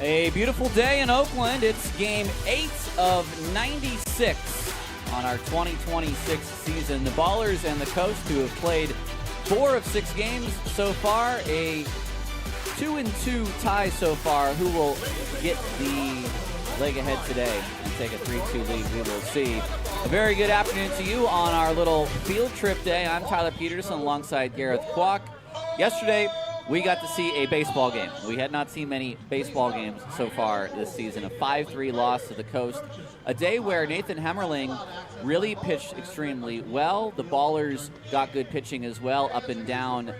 A beautiful day in Oakland. It's game 8 of 96 on our 2026 season. The Ballers and the Coast, who have played 4 of 6 games so far, a 2-2 tie so far. Who will get the leg ahead today and take a 3-2 lead? We will see. A very good afternoon to you on our little field trip day. I'm Tyler Peterson alongside Gareth Kwok. Yesterday, we got to see a baseball game. We had not seen many baseball games so far this season. A 5-3 loss to the Coast. A day where Nathan Hemmerling really pitched extremely well. The Ballers got good pitching as well, up and down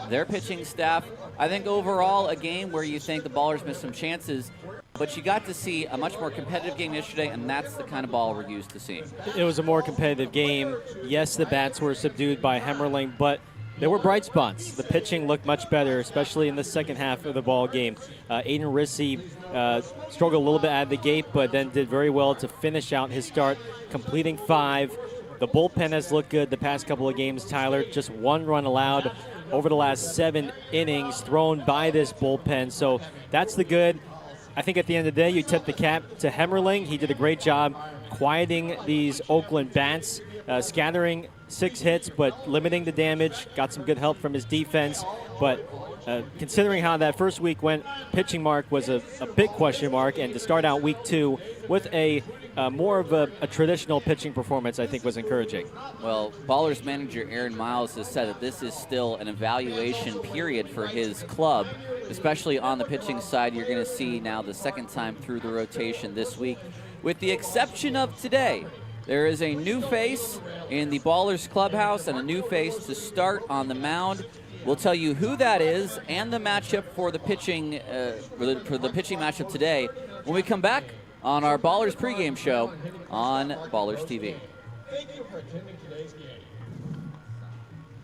their pitching staff. I think overall a game where you think the Ballers missed some chances, but you got to see a much more competitive game yesterday, and that's the kind of ball we're used to seeing. It was a more competitive game. Yes, the bats were subdued by Hemmerling, but there were bright spots. The pitching looked much better, especially in the second half of the ball game. Aiden Rissy struggled a little bit out of the gate, but then did very well to finish out his start, completing 5. The bullpen has looked good the past couple of games, Tyler. Just 1 run allowed over the last 7 innings thrown by this bullpen. So that's the good. I think at the end of the day, you tip the cap to Hemmerling. He did a great job quieting these Oakland bats, scattering 6 hits, but limiting the damage. Got some good help from his defense. But considering how that first week went, pitching mark was a big question mark. And to start out week 2 with a more of a traditional pitching performance, I think was encouraging. Well, Ballers manager Aaron Miles has said that this is still an evaluation period for his club, especially on the pitching side. You're going to see now the second time through the rotation this week. With the exception of today, there is a new face in the Ballers clubhouse and a new face to start on the mound. We'll tell you who that is and the matchup for the pitching for the pitching matchup today when we come back on our Ballers pregame show on Ballers TV. Thank you for attending today's game.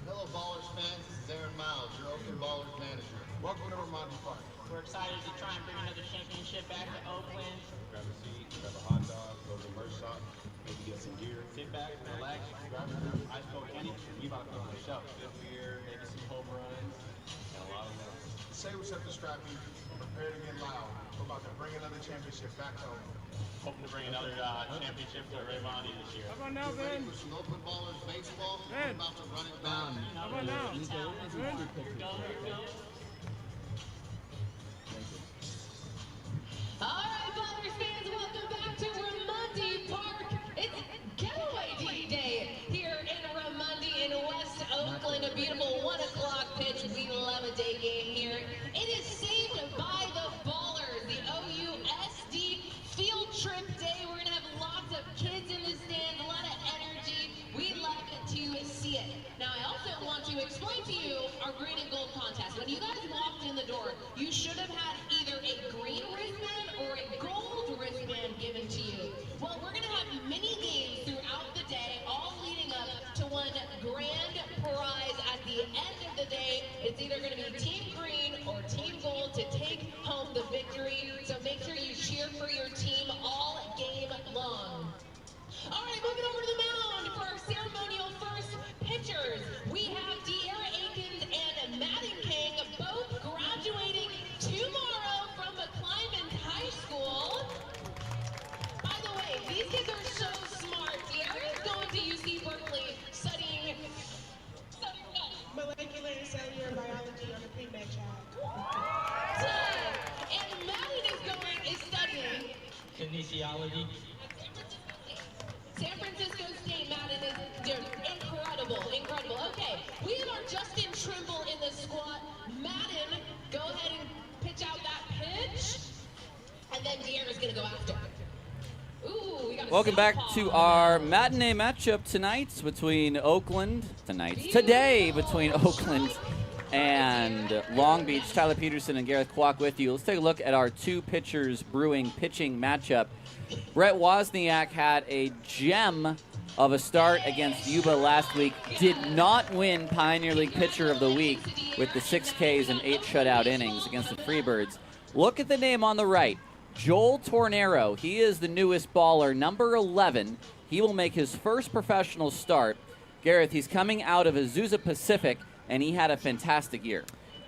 Hello, Ballers fans. This is Aaron Miles, your Oakland Ballers manager. Welcome to Ramondi Park. We're excited to try and bring another championship back to Oakland. Grab a seat, grab a hot dog, go to the merch shop, maybe get some gear. Sit back, relax, grab a ice cold candy. You about to go on the show. Good beer, maybe some home runs, and a lot of love. Say what's up to Strappy. Prepare to get loud. We're about to bring another championship back home. Hoping to bring another championship to Ramondi this year. How about now, Ben? For some Oakland Ballers baseball, we're about to run it down. How about now? All right, Ballers fans, welcome back to Ramondi Park. It's Getaway Day here in Ramondi in West Oakland. A beautiful 1 o'clock pitch. We love a day game here. It is saved by the Ballers, the OUSD field trip day. We're going to have lots of kids in the stands, a lot of energy. We love to see it. Now, I also want to explain to you our green and gold contest. When you guys walked in the door, you should have had either a green wristband or a gold wristband given to you. Well, we're going to have mini games throughout the day, all leading up to one grand prize at the end of the day. It's either going to be Team Green or Team Gold to take home the victory. So make sure you cheer for your team all game long. All right, moving over to the mound for our ceremonial first pitchers. We have De'Ara Akins and Madden King, both graduating tomorrow from McClymonds High School. By the way, these kids are so smart. De'Ara is going to UC Berkeley studying molecular and cellular biology on the pre-med track. and Madden is studying Kinesiology. San Francisco State. Madden is doing incredible. Okay, we have our Justin Trimble in the squad. Madden, go ahead and pitch out that pitch. And then De'Ara's going to go after. Ooh, we got a Welcome back southpaw. to our matinee matchup tonight between today between Oakland and Long Beach. Tyler Peterson and Gareth Kwok with you. Let's take a look at our 2 pitchers brewing pitching matchup. Brett Wozniak had a gem of a start against Yuba last week. Did not win Pioneer League Pitcher of the Week with the 6 Ks and 8 shutout innings against the Freebirds. Look at the name on the right. Joel Tornero. He is the newest baller, number 11. He will make his first professional start. Gareth, he's coming out of Azusa Pacific, and he had a fantastic year.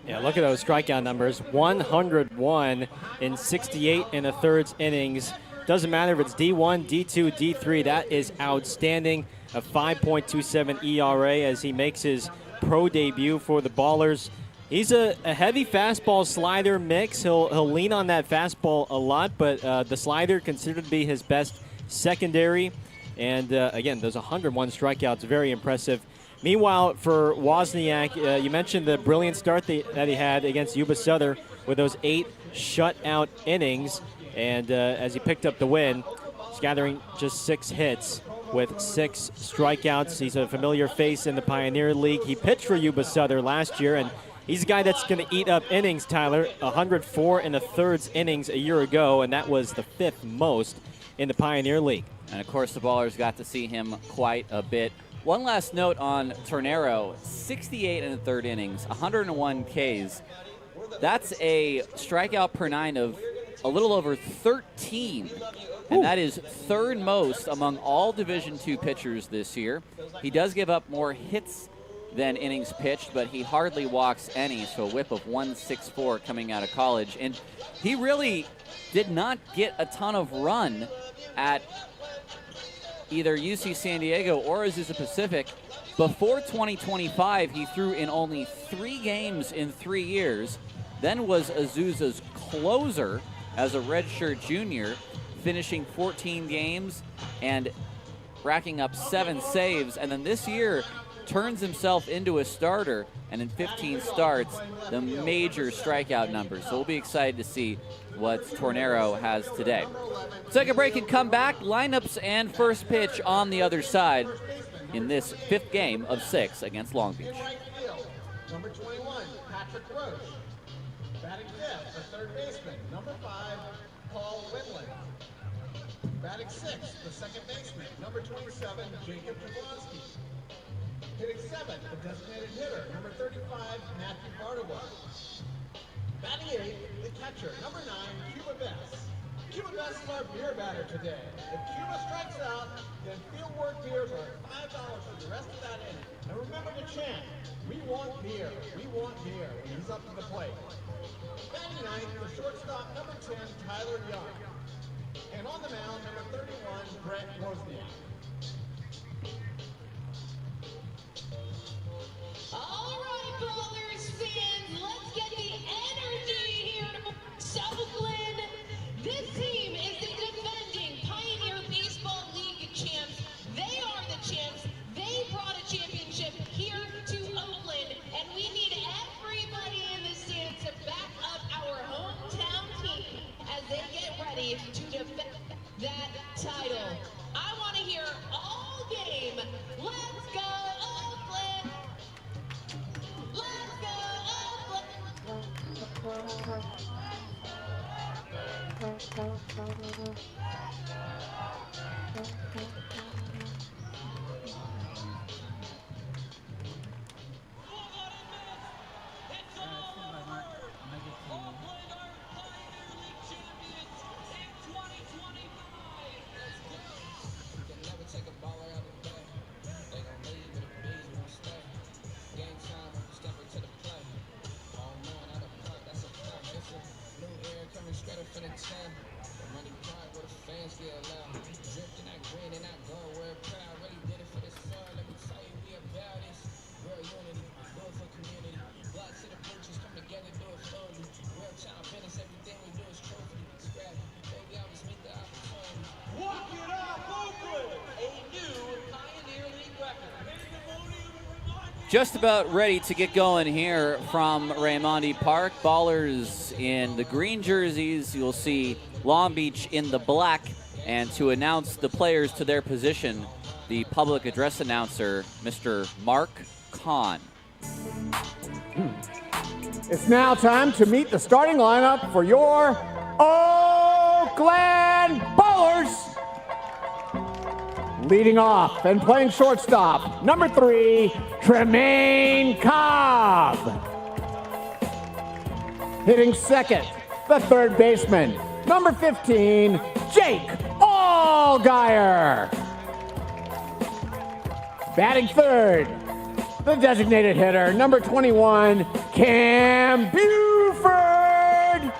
Yeah, look at those strikeout numbers. 101 in 68 and a thirds innings. Doesn't matter if it's D1, D2, D3. That is outstanding. A 5.27 ERA as he makes his pro debut for the Ballers. He's a heavy fastball slider mix. He'll lean on that fastball a lot, but the slider considered to be his best secondary. And again, those 101 strikeouts, very impressive. Meanwhile, for Wozniak, you mentioned the brilliant start that he had against Yuba Sutter with those 8 shutout innings. And as he picked up the win, he's gathering just 6 hits with 6 strikeouts. He's a familiar face in the Pioneer League. He pitched for Yuba Sutter last year, and he's a guy that's going to eat up innings, Tyler. 104 and a thirds innings a year ago, and that was the 5th most in the Pioneer League. And of course, the Ballers got to see him quite a bit. One last note on Tornero, 68 and a third innings, 101 Ks. That's a strikeout per 9 of a little over 13. And that is 3rd most among all Division II pitchers this year. He does give up more hits than innings pitched, but he hardly walks any, so a whip of 1.64 coming out of college. And he really did not get a ton of run at either UC San Diego or Azusa Pacific. Before 2025, he threw in only 3 games in 3 years, then was Azusa's closer as a redshirt junior, finishing 14 games and racking up 7 saves. And then this year turns himself into a starter, and in 15 starts, the major strikeout numbers. So we'll be excited to see what Tornero has today. Take a break and come back. Lineups and first pitch on the other side in this 5th game of 6 against Long Beach. Right field, number 21, Patrick Roche. Batting 5th, the 3rd baseman, number 5, Paul Winland. Batting 6th, the 2nd baseman, number 27, Jacob Jablonski. Hitting 7th, the designated hitter, number 35, Matthew Bardawa. Batting 8th, the catcher, number 9, Cuba Bess. Cuba Bess is our beer batter today. If Cuba strikes out, then Fieldwork beers are $5 for the rest of that inning. And remember to chant, we want beer, when he's up to the plate. Batting 9th, the shortstop, number 10, Tyler Young. And on the mound, number 31, Brett Wozniak. All right, Ballers fans, let's get the energy here in Oakland. This team is the defending Pioneer Baseball League champs. They are the champs. They brought a championship here to Oakland, and we need everybody in the stands to back up our hometown team as they get ready to defend that title. I want to hear all game. Let's go, Oakland! Let's go, Oakland! Just about ready to get going here from Raimondi Park. Ballers in the green jerseys. You'll see Long Beach in the black. And to announce the players to their position, the public address announcer, Mr. Mark Kahn. It's now time to meet the starting lineup for your Oakland Ballers. Leading off and playing shortstop, number 3, Tremaine Cobb. Hitting second, the 3rd baseman, number 15, Jake Allgaier. Batting 3rd, the designated hitter, number 21, Cam Buford.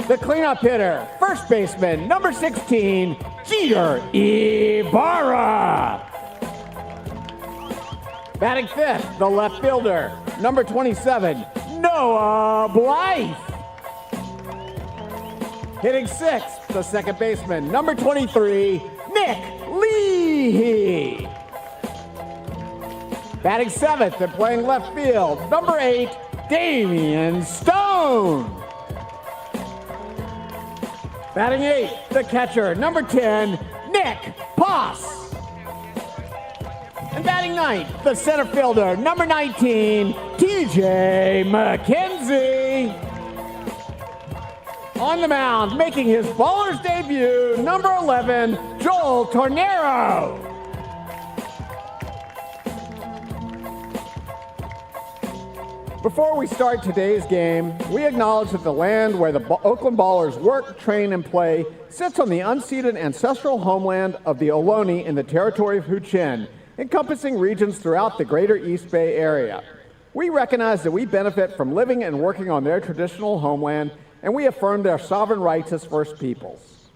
The cleanup hitter, first baseman, number 16, Jeter Ibarra. Batting fifth, the left fielder, number 27, Noah Blythe. Hitting sixth, the second baseman, number 23, Nick Leahy. Batting seventh and playing left field, number 8, Damian Stone. Batting eighth, the catcher, number 10, Nick Poss. And batting ninth, the center fielder, number 19, TJ McKenzie. On the mound, making his Ballers debut, number 11, Joel Tornero. Before we start today's game, we acknowledge that the land where the Oakland Ballers work, train, and play sits on the unceded ancestral homeland of the Ohlone in the territory of Huichin, encompassing regions throughout the greater East Bay area. We recognize that we benefit from living and working on their traditional homeland, and we affirm their sovereign rights as First Peoples.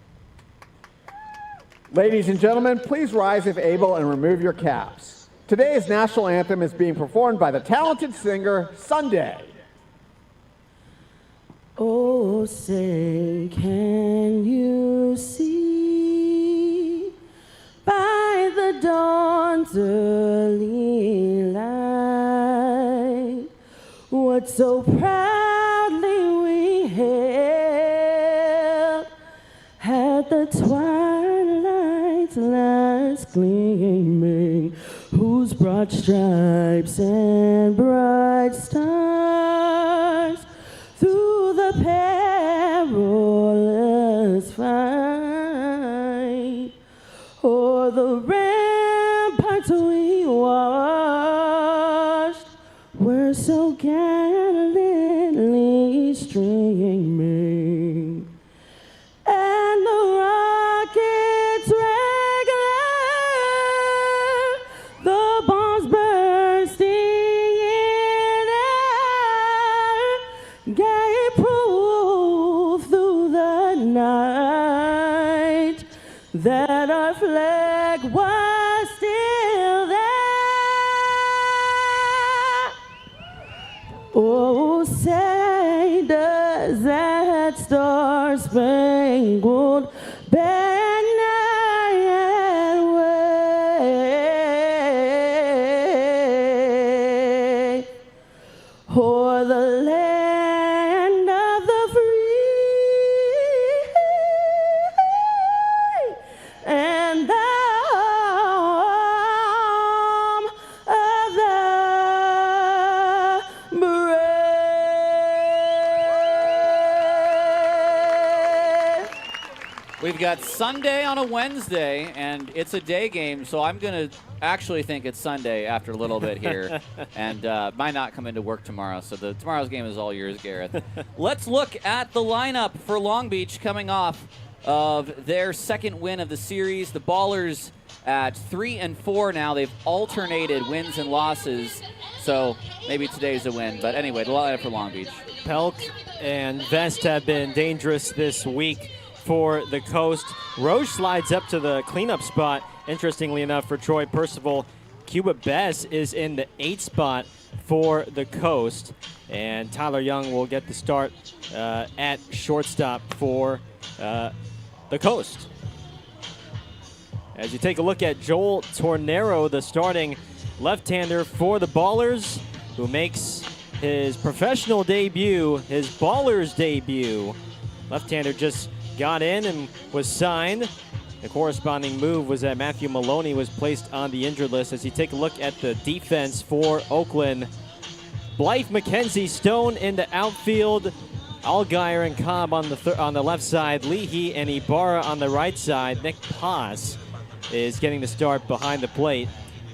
Ladies and gentlemen, please rise if able and remove your caps. Today's national anthem is being performed by the talented singer Sunday. Oh, say, can you see by the dawn's early light what so proudly we hailed at the twilight's last gleaming, whose broad stripes and bright stars through the perilous fight o'er the ramparts we watched were so gallantly streaming, and the rockets regular, the bombs bursting in air, gave proof through the night that our flag was still there. Oh, say does that star-spangled banner wave o'er the land of the free and the home of the brave. We've got Sunday on a Wednesday, and it's a day game, so I'm going to actually think it's Sunday after a little bit here, and might not come into work tomorrow, so tomorrow's game is all yours, Gareth. Let's look at the lineup for Long Beach coming off of their second win of the series. The Ballers at 3-4 now. They've alternated wins and losses, so maybe today's a win. But anyway, the lineup for Long Beach. Pelk and Vest have been dangerous this week for the Coast. Roche slides up to the cleanup spot, interestingly enough, for Troy Percival. Cuba Bess is in the 8th spot for the Coast. And Tyler Young will get the start at shortstop for the Coast. As you take a look at Joel Tornero, the starting left-hander for the Ballers, who makes his professional debut, his Ballers debut. Left-hander just got in and was signed. The corresponding move was that Matthew Maloney was placed on the injured list. As you take a look at the defense for Oakland, Blythe, McKenzie, Stone in the outfield, Allgaier and Cobb on the left side, Leahy and Ibarra on the right side. Nick Poss is getting the start behind the plate,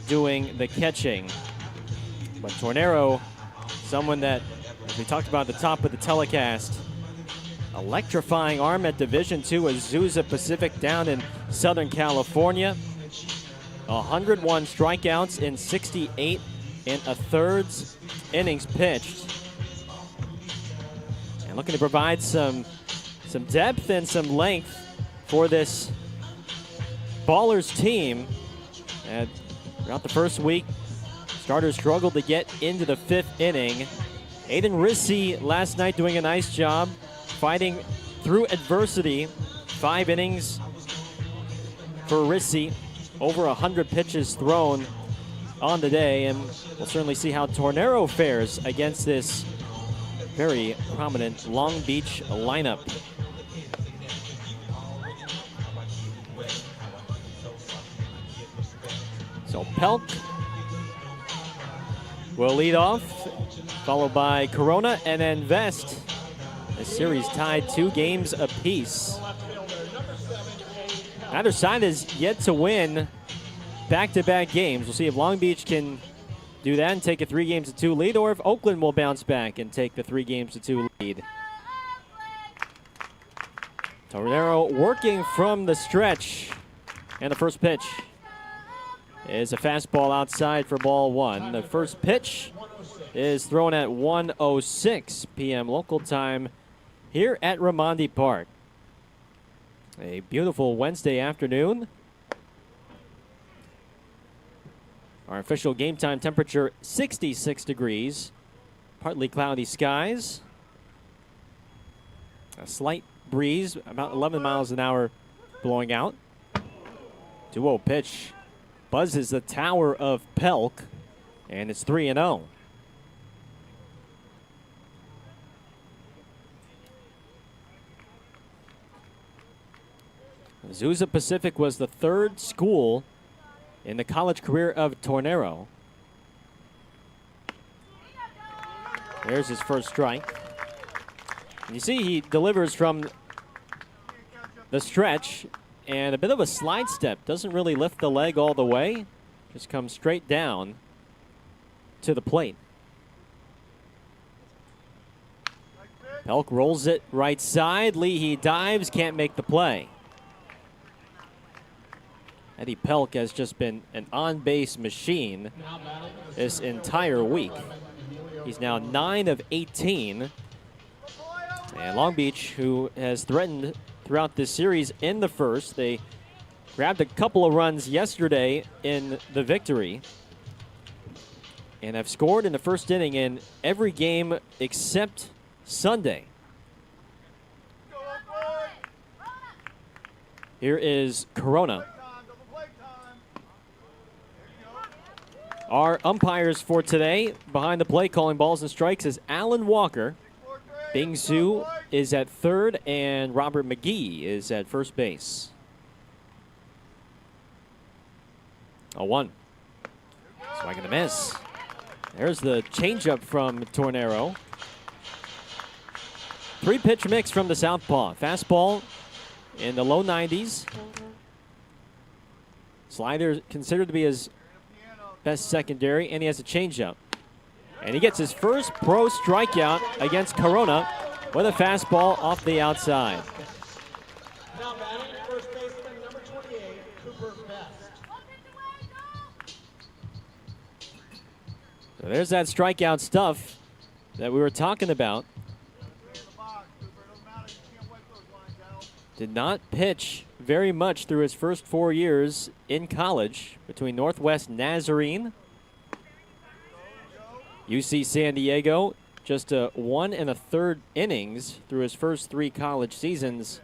doing the catching. But Tornero, someone that, as we talked about at the top of the telecast, electrifying arm at Division II Azusa Pacific down in Southern California. 101 strikeouts in 68 1/3 innings pitched. And looking to provide some depth and some length for this Ballers team. And throughout the first week, starters struggled to get into the 5th inning. Aiden Rissy last night doing a nice job fighting through adversity. 5 innings for Rissy, over 100 pitches thrown on the day, and we'll certainly see how Tornero fares against this very prominent Long Beach lineup. So Pelk will lead off, followed by Corona and then Vest. This series tied 2 games apiece. Neither side is yet to win back-to-back games. We'll see if Long Beach can do that and take a 3-2 lead, or if Oakland will bounce back and take the 3-2 lead. Tornero working from the stretch. And the first pitch is a fastball outside for ball 1. The first pitch is thrown at 1:06 p.m. local time here at Raimondi Park. A beautiful Wednesday afternoon. Our official game time temperature 66 degrees. Partly cloudy skies. A slight breeze, about 11 miles an hour blowing out. 2-0 pitch buzzes the tower of Pelk, and it's 3-0. Azusa Pacific was the 3rd school in the college career of Tornero. There's his first strike. And you see he delivers from the stretch, and a bit of a slide step. Doesn't really lift the leg all the way. Just comes straight down to the plate. Pelk rolls it right side. Leahy dives, can't make the play. Eddie Pelk has just been an on-base machine this entire week. He's now 9 of 18. And Long Beach, who has threatened throughout this series in the first, they grabbed a couple of runs yesterday in the victory and have scored in the first inning in every game except Sunday. Here is Corona. Our umpires for today behind the plate calling balls and strikes is Alan Walker. Bing Su is at 3rd, and Robert McGee is at first base. 0-1. Swing and a miss. There's the changeup from Tornero. 3-pitch mix from the southpaw. Fastball in the low 90s. Slider considered to be his best secondary, and he has a changeup. And he gets his first pro strikeout against Corona with a fastball off the outside. Now batting first baseman number 28, Cooper Best. So there's that strikeout stuff that we were talking about. Did not pitch very much through his first 4 years in college between Northwest Nazarene, UC San Diego, just 1 1/3 innings through his first 3 college seasons.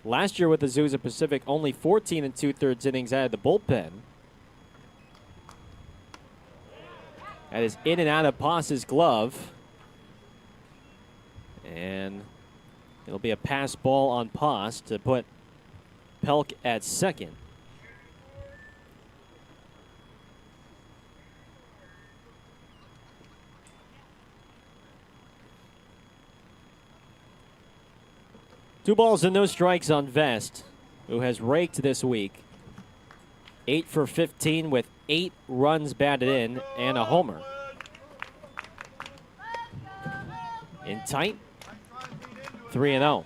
Last year with the Azusa Pacific, only 14 2/3 innings out of the bullpen. That is in and out of Poss's glove. And it'll be a pass ball on Poss to put Pelk at second. Two balls and no strikes on Vest, who has raked this week. 8 for 15 with 8 runs batted in and a homer. In tight, 3-0.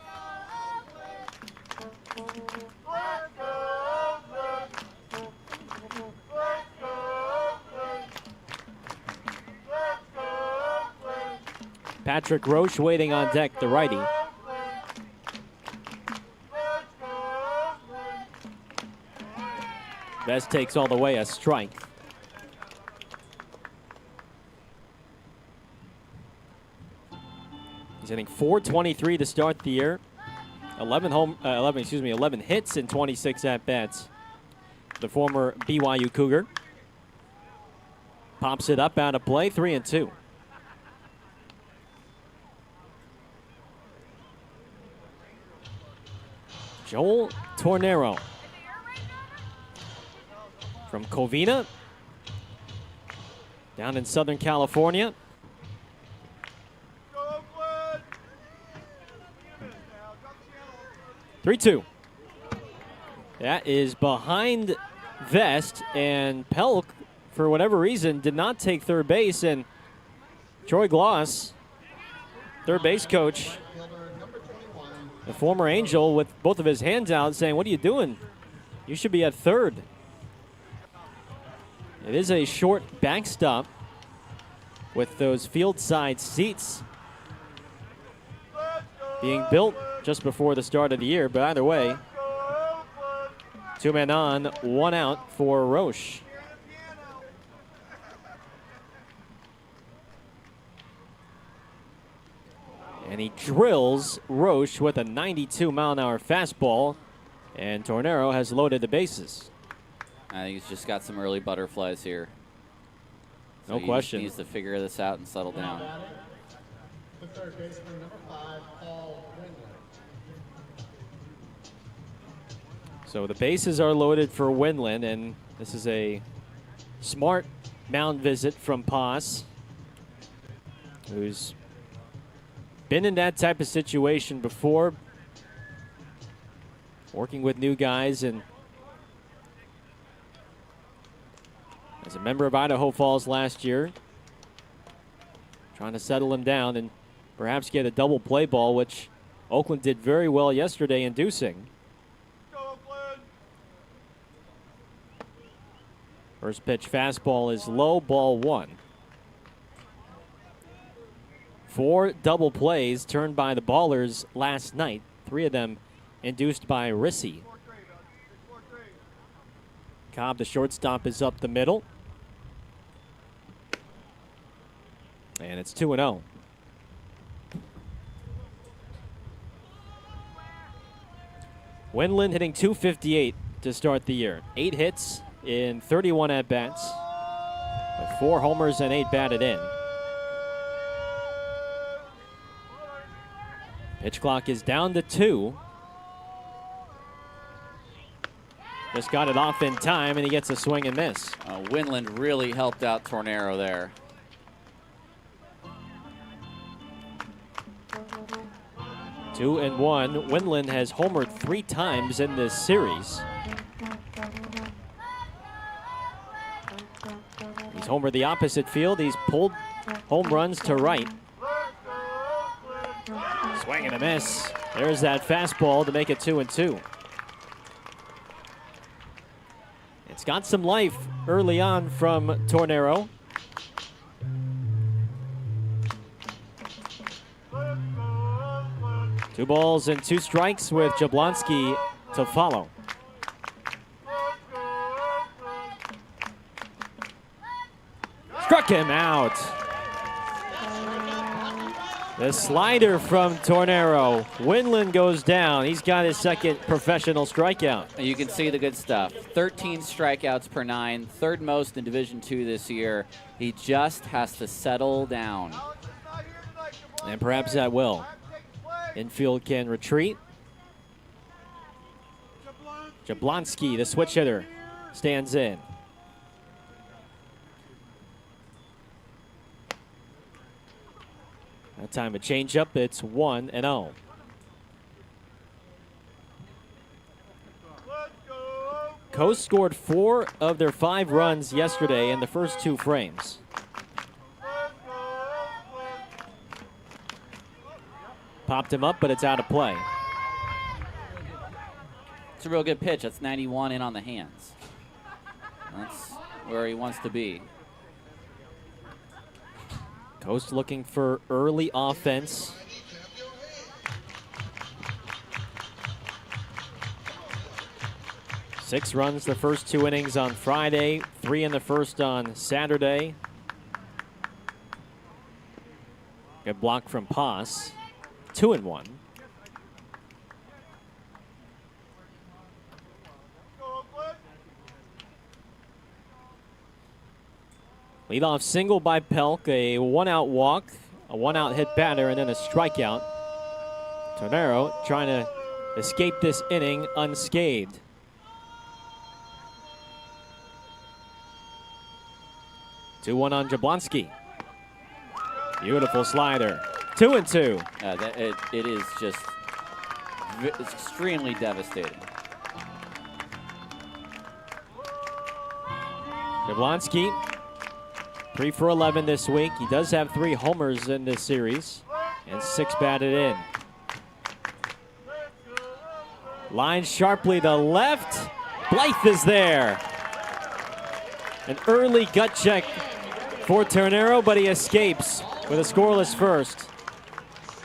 Patrick Roche waiting on deck, the righty. Vest takes all the way, a strike. He's hitting .423 to start the year. 11 hits in 26 at-bats. The former BYU Cougar. Pops it up out of play, 3-2. Joel Tornero from Covina, down in Southern California. Go Oakland! 3-2. That is behind Vest, and Pelk, for whatever reason, did not take third base, and Troy Gloss, third base coach, the former Angel, with both of his hands out, saying, "What are you doing? You should be at third." It is a short backstop with those field side seats being built just before the start of the year, but either way, 2 men on, 1 out for Roche. And he drills Roche with a 92-mile-an-hour fastball, and Tornero has loaded the bases. I think he's just got some early butterflies here. No question. He needs to figure this out and settle down. The third baseman, number 5, Paul Winland. So the bases are loaded for Winland, and this is a smart mound visit from Paz, who's been in that type of situation before, working with new guys, and as a member of Idaho Falls last year, trying to settle him down and perhaps get a double play ball, which Oakland did very well yesterday inducing. Go Oakland! First pitch fastball is low, ball 1. 4 double plays turned by the Ballers last night, 3 of them induced by Rissy. Cobb, the shortstop, is up the middle. And it's 2-0. Winland hitting .258 to start the year. 8 hits in 31 at-bats, with 4 homers and 8 batted in. Pitch clock is down to 2. Just got it off in time, and he gets a swing and miss. Winland really helped out Tornero there. Two and one. Winland has homered 3 times in this series. He's homered the opposite field. He's pulled home runs to right. Swing and a miss. There's that fastball to make it 2-2. It's got some life early on from Tornero. Two balls and 2 strikes with Jablonski to follow. Struck him out. The slider from Tornero. Winland goes down. He's got his second professional strikeout. You can see the good stuff. 13 strikeouts per 9, third most in Division II this year. He just has to settle down. And perhaps that will. Infield can retreat. Jablonski, the switch hitter, stands in. That time a changeup, it's 1-0. Coast scored 4 of their 5 runs yesterday in the first 2 frames. Popped him up, but it's out of play. It's a real good pitch. That's 91 in on the hands. That's where he wants to be. Coast looking for early offense. Six runs the first 2 innings on Friday, 3 in the first on Saturday. Good block from Pass. 2-1. Leadoff single by Pelk, a 1-out walk, a 1-out hit batter, and then a strikeout. Tornero trying to escape this inning unscathed. Two-one on Jablonski. Beautiful slider. 2-2. It is just extremely devastating. Jablonski, 3 for 11 this week. He does have 3 homers in this series and 6 batted in. Line sharply to left. Blythe is there. An early gut check for Tornero, but he escapes with a scoreless first.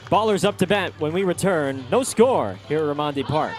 Ballers up to bat when we return. No score here at Raimondi Park.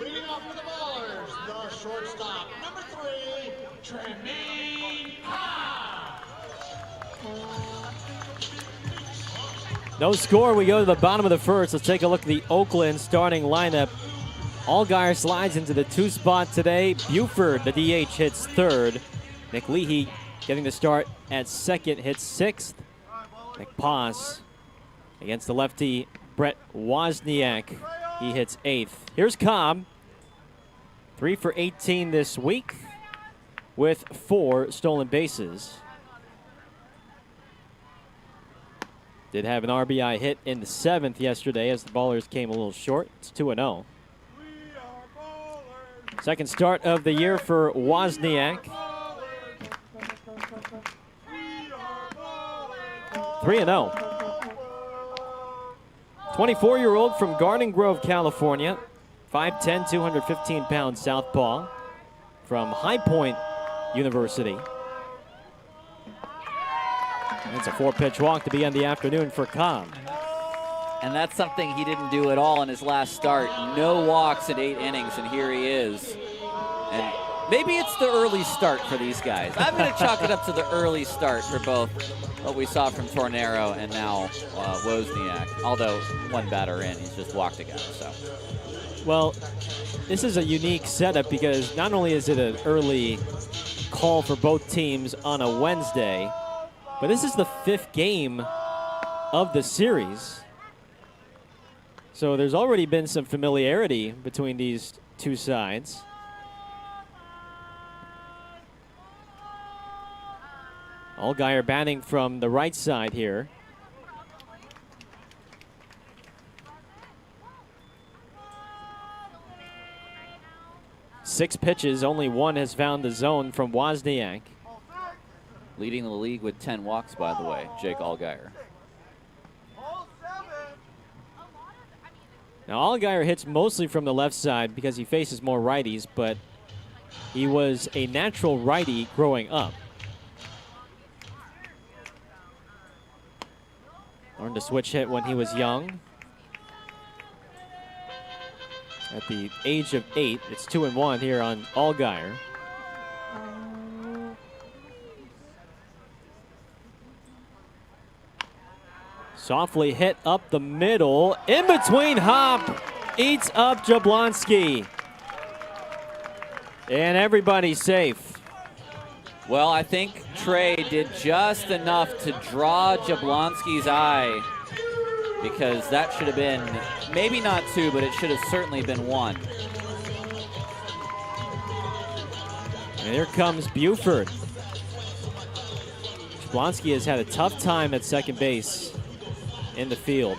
Leading off for the Ballers, the shortstop, number 3, Tremaine Cobb. No score. We go to the bottom of the first. Let's take a look at the Oakland starting lineup. Allgaier slides into the 2 spot today. Buford, the DH, hits 3rd. McLeahy getting the start at 2nd, hits 6th. McPaws against the lefty Brett Wozniak. He hits 8th. Here's Cobb. 3 for 18 this week with 4 stolen bases. Did have an RBI hit in the 7th yesterday as the Ballers came a little short. It's 2-0. Second start of the year for Wozniak. 3-0. 24-year-old from Garden Grove, California. 5'10", 215-pound southpaw from High Point University. That's a 4-pitch walk to begin the afternoon for Cobb. And that's something he didn't do at all in his last start. No walks in 8 innings, and here he is. And maybe it's the early start for these guys. I'm going to chalk it up to the early start for both what we saw from Tornero and now Wozniak. Although 1 batter in, he's just walked a guy. So, well, this is a unique setup because not only is it an early call for both teams on a Wednesday, but this is the 5th game of the series. So there's already been some familiarity between these 2 sides. Allgaier batting from the right side here. 6 pitches, only 1 has found the zone from Wozniak. Leading the league with 10 walks, by the way, Jake Allgaier. Now, Allgaier hits mostly from the left side because he faces more righties, but he was a natural righty growing up. Learned to switch hit when he was young. At the age of 8, it's 2-1 here on Allgaier. Softly hit up the middle. In between hop. Eats up Jablonski. And everybody's safe. Well, I think Trey did just enough to draw Jablonski's eye, because that should have been maybe not 2, but it should have certainly been 1. And here comes Buford. Jablonski has had a tough time at second base in the field.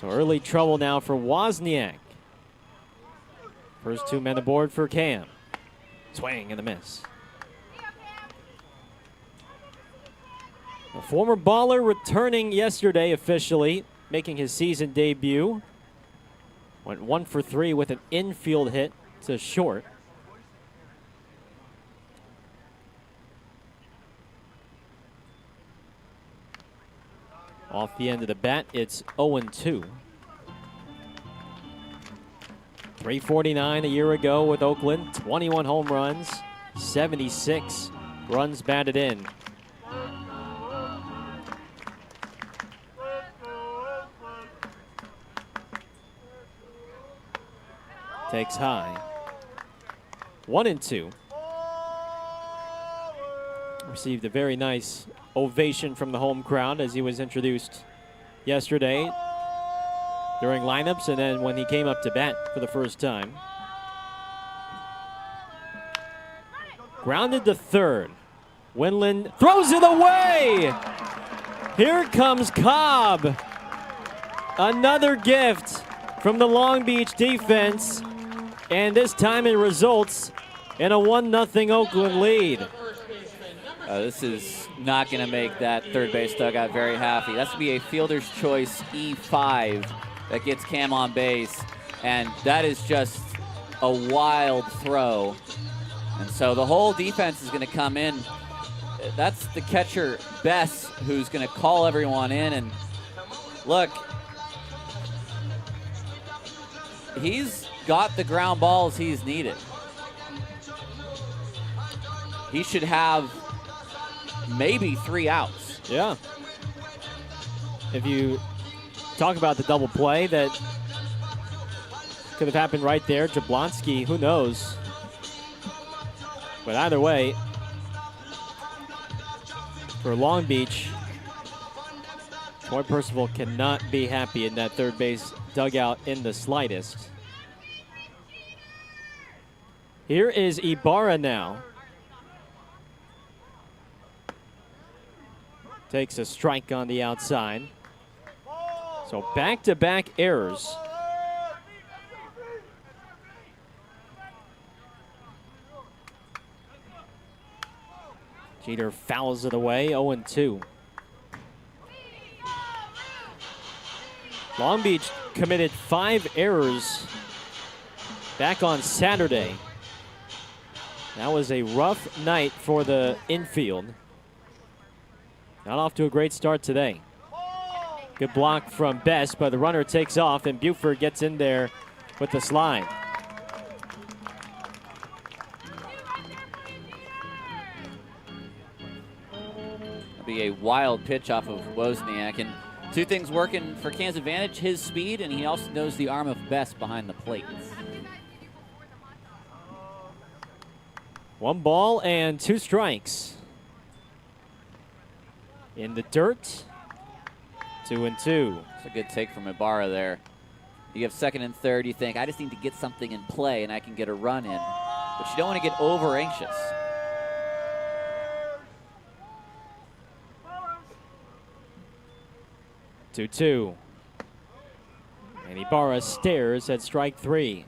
So early trouble now for Wozniak. First 2 men aboard for Cam. Swing and a miss. A former baller returning yesterday officially, making his season debut. Went 1 for 3 with an infield hit to short. Off the end of the bat, it's 0-2. 349 a year ago with Oakland, 21 home runs, 76 runs batted in. Takes high. 1-2. Received a very nice ovation from the home crowd as he was introduced yesterday during lineups, and then when he came up to bat for the first time. Grounded to third. Winland throws it away. Here comes Cobb. Another gift from the Long Beach defense, and this time it results in a 1-0 Oakland lead. This is not going to make that third base dugout very happy. That's going to be a fielder's choice E5 that gets Cam on base, and that is just a wild throw. And so the whole defense is going to come in. That's the catcher, Bess, who's going to call everyone in. And look, he's got the ground balls he's needed. He should have maybe 3 outs. Yeah. If you talk about the double play that could have happened right there, Jablonski, who knows? But either way, for Long Beach, Troy Percival cannot be happy in that third base dugout in the slightest. Here is Ibarra now. Takes a strike on the outside. So back-to-back errors. Jeter fouls it away, 0-2. Long Beach committed 5 errors back on Saturday. That was a rough night for the infield. Not off to a great start today. Good block from Best, but the runner takes off, and Buford gets in there with the slide. It'll be a wild pitch off of Wozniak, and 2 things working for Cam's advantage: his speed, and he also knows the arm of Best behind the plate. 1 ball and 2 strikes. In the dirt, 2-2. It's a good take from Ibarra there. You have second and third, you think, I just need to get something in play and I can get a run in. But you don't want to get over anxious. Two. And Ibarra stares at strike 3.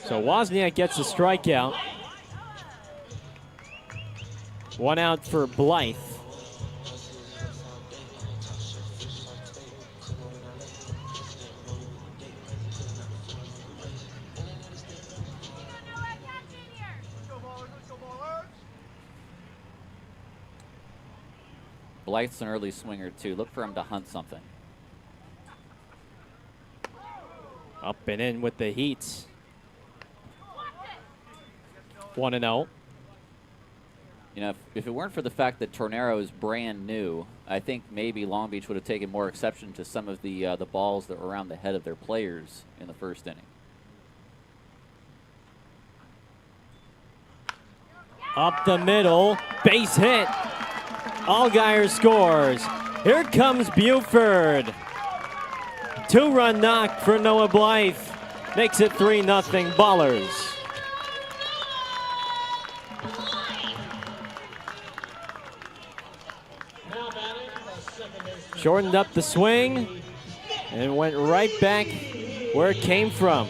So Wozniak gets a strikeout. 1 out for Blythe. Blythe's an early swinger, too. Look for him to hunt something. Up and in with the heat. 1-0. You know, if it weren't for the fact that Tornero is brand new, I think maybe Long Beach would have taken more exception to some of the balls that were around the head of their players in the first inning. Up the middle, base hit. Allgaier scores. Here comes Buford. 2-run knock for Noah Blythe. Makes it 3-0 Ballers. Shortened up the swing and went right back where it came from.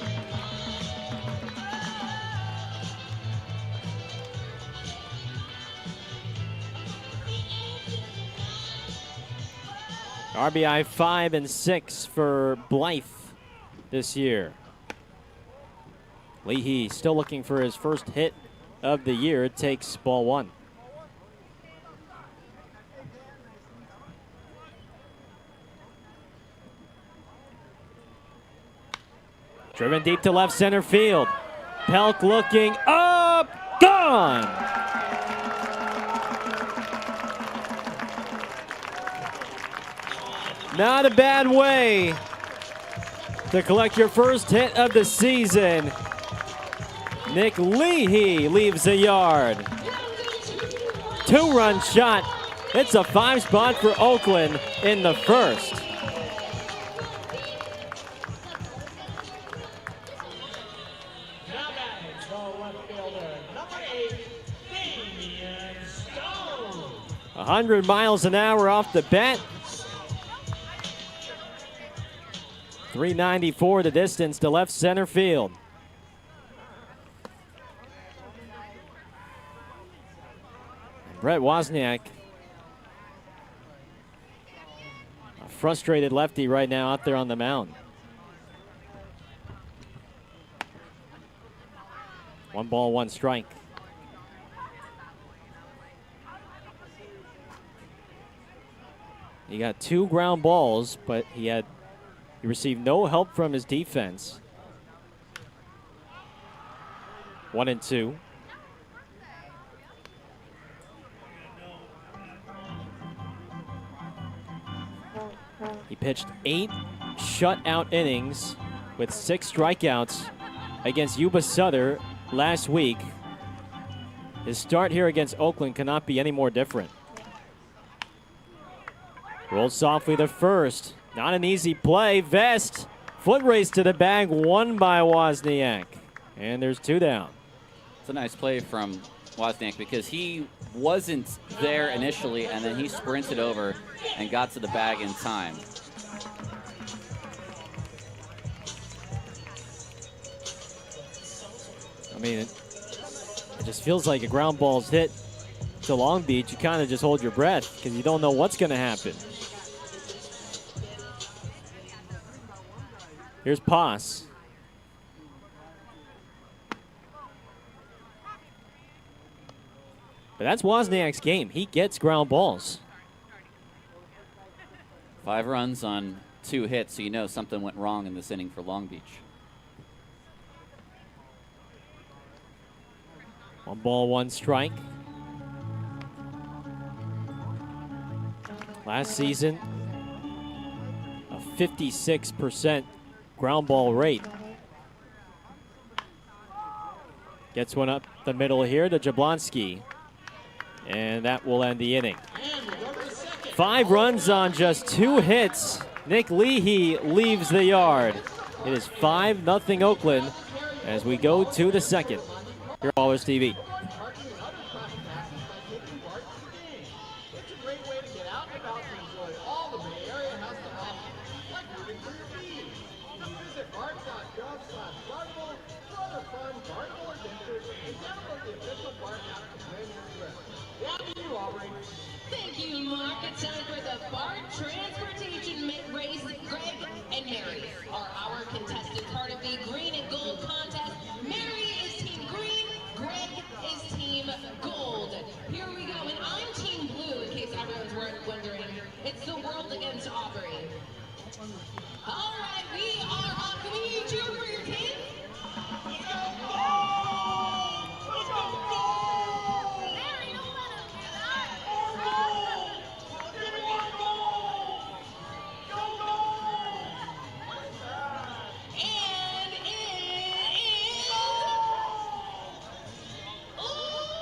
RBI 5 and 6 for Blythe this year. Leahy still looking for his first hit of the year. It takes ball 1. Driven deep to left center field. Pelk looking up, gone. Not a bad way to collect your first hit of the season. Nick Leahy leaves the yard. 2-run shot. It's a 5 spot for Oakland in the first. Now batting, the left fielder, number 8, Damian Stone. 100 miles an hour off the bat. 394 the distance to left center field. Brett Wozniak, a frustrated lefty right now out there on the mound. 1 ball, 1 strike. He got 2 ground balls, but he received no help from his defense. 1-2. He pitched 8 shutout innings with 6 strikeouts against Yuba Sutter last week. His start here against Oakland cannot be any more different. Rolled softly to first. Not an easy play. Vest. Foot race to the bag, won by Wozniak. And there's 2 down. It's a nice play from Wozniak because he wasn't there initially, and then he sprinted over and got to the bag in time. I mean, it just feels like a ground ball's hit to Long Beach. You kind of just hold your breath because you don't know what's going to happen. Here's Pass. But that's Wozniak's game. He gets ground balls. 5 runs on 2 hits, so you know something went wrong in this inning for Long Beach. 1 ball, 1 strike. Last season, a 56% ground ball rate. Gets one up the middle here to Jablonski. And that will end the inning. 5 runs on just 2 hits. Nick Leahy leaves the yard. It is 5-0 Oakland as we go to the second. Here on Ballers TV. It's a great way to get out and about to enjoy all the Bay Area has to offer, like rooting for your team. Visit art.gov/Rifle for other fun Thank you, Mark. It's time for the BART Transportation Race. Greg and Mary are our contestants, part of the green and gold contest. Mary is team green, Greg is team gold. Here we go, and I'm team blue, in case everyone's wondering. It's the world against Aubrey. All right, we are on. Can we cheer for your team? Let's go, gold! Let's go, gold! Mary, don't let us do that. Gold! Give me one gold! Go, gold! And it is... Oh,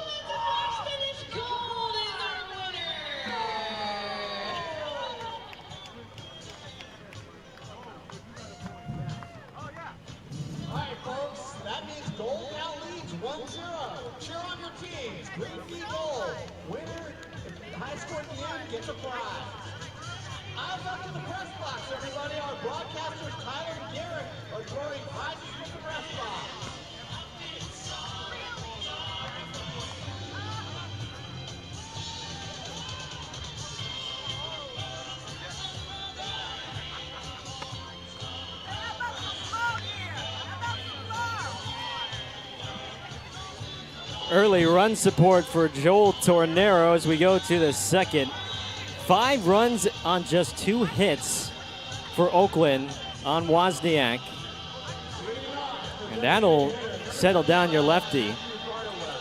that's a first finish. Gold is our winner. All right, folks, that means gold now leads 1-0. Cheer on your teams. Green v gold. Winner, high score at the end, gets a prize. Eyes up to the press box, everybody. Our broadcasters, Tyler and Garrett, are throwing prizes from the press box. Early run support for Joel Tornero as we go to the second. 5 runs on just 2 hits for Oakland on Wozniak. And that'll settle down your lefty.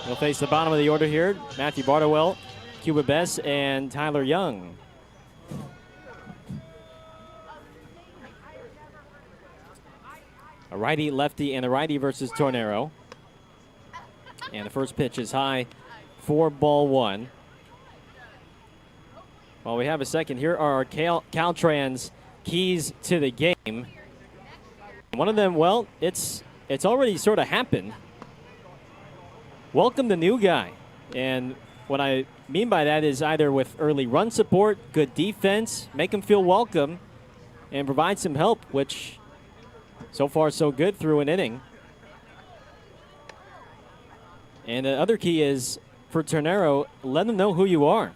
He'll face the bottom of the order here. Matthew Bartowell, Cuba Bess, and Tyler Young. A righty, lefty, and a righty versus Tornero. And the first pitch is high for ball 1. While we have a second, here are our Caltrans keys to the game. One of them, well, it's already sort of happened. Welcome the new guy. And what I mean by that is either with early run support, good defense, make him feel welcome, and provide some help, which so far so good through an inning. And the other key is for Tornero, let them know who you are.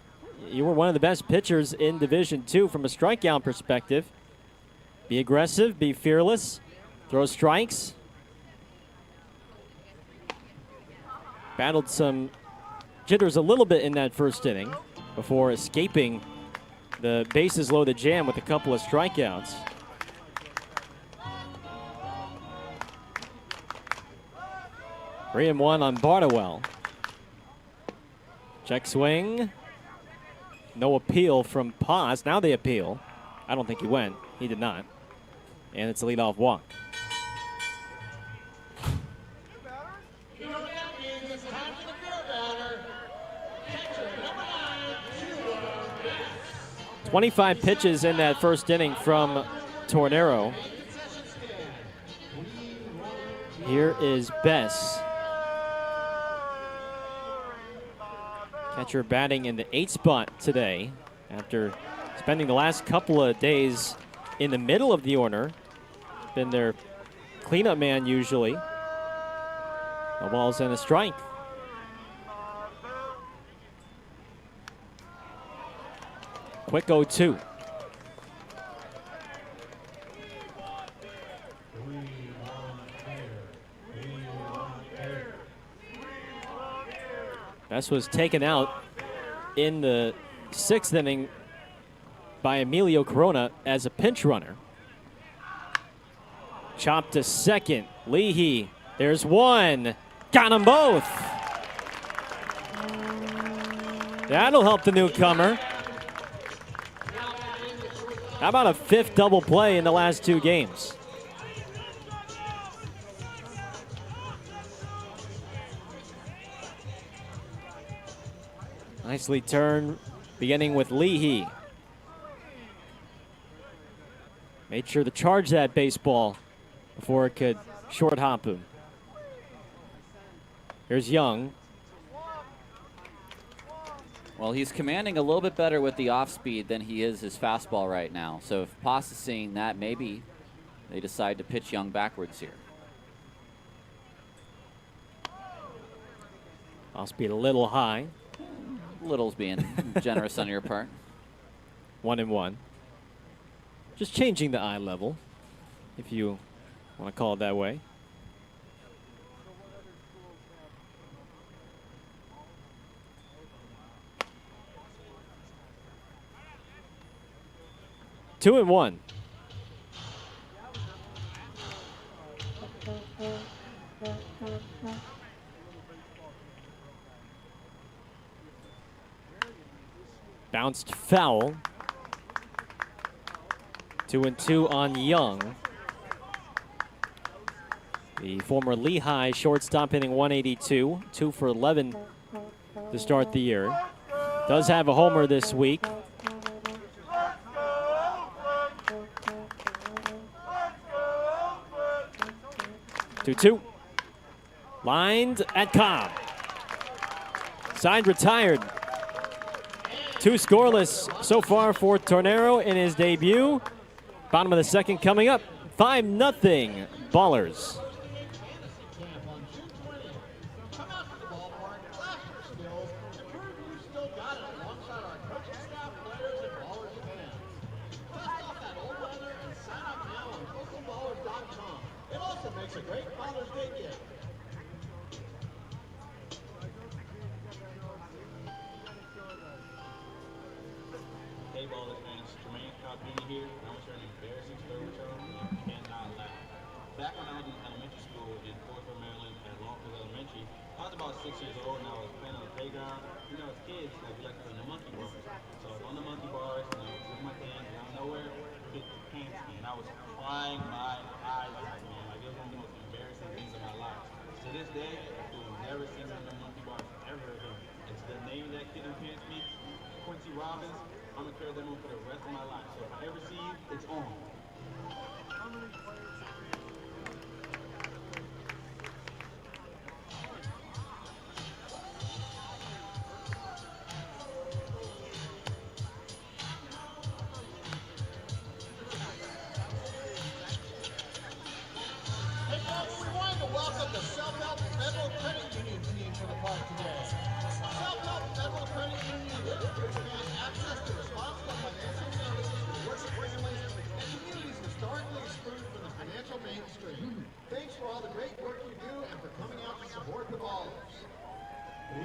You were one of the best pitchers in Division II from a strikeout perspective. Be aggressive, be fearless, throw strikes. Battled some jitters a little bit in that first inning before escaping the bases loaded jam with a couple of strikeouts. Three and one on Bartowell. Check swing. No appeal from Paz. Now they appeal. I don't think he went. He did not. And it's a leadoff walk. You know what that means? It's time for the field batter. Catcher number 9, 25 pitches in that first inning from Tornero. Here is Bess. Catcher batting in the 8th spot today after spending the last couple of days in the middle of the order. Been their cleanup man usually. No balls and a strike. Quick 0-2. Bess was taken out in the 6th inning by Emilio Corona as a pinch runner. Chopped to second. Leahy. There's one. Got them both. That'll help the newcomer. How about a 5th double play in the last 2 games? Nicely turned, beginning with Leahy. Made sure to charge that baseball before it could short hop him. Here's Young. Well, he's commanding a little bit better with the off speed than he is his fastball right now. So if Paz is seeing that, maybe they decide to pitch Young backwards here. Off speed a little high. Little's being generous on your part. 1-1. Just changing the eye level, if you want to call it that way. Two and one. Bounced foul. 2-2 on Young. The former Lehigh shortstop hitting 182, 2 for 11 to start the year. Does have a homer this week. Two. Lined at Cobb. Side retired. 2 scoreless so far for Tornero in his debut. Bottom of the second coming up. 5-0 Ballers. Back when I was in elementary school in Portsmouth, Maryland, at Longfield Elementary, I was about 6 years old and I was playing on the playground. You know, as kids, like, we like to play on the monkey bars. So I was on the monkey bars, you know, with my hands, and out of nowhere, hit the pants me, and I was crying my eyes out, man. Like, it was one of the most embarrassing things of my life. To this day, I will never see me on the monkey bars ever again. It's the name of that kid who pants me, Quincy Robbins. I'm gonna carry that on for the rest of my life. So if I ever see you, it's on. Thanks for all the great work you do and for coming out to support the Ballers.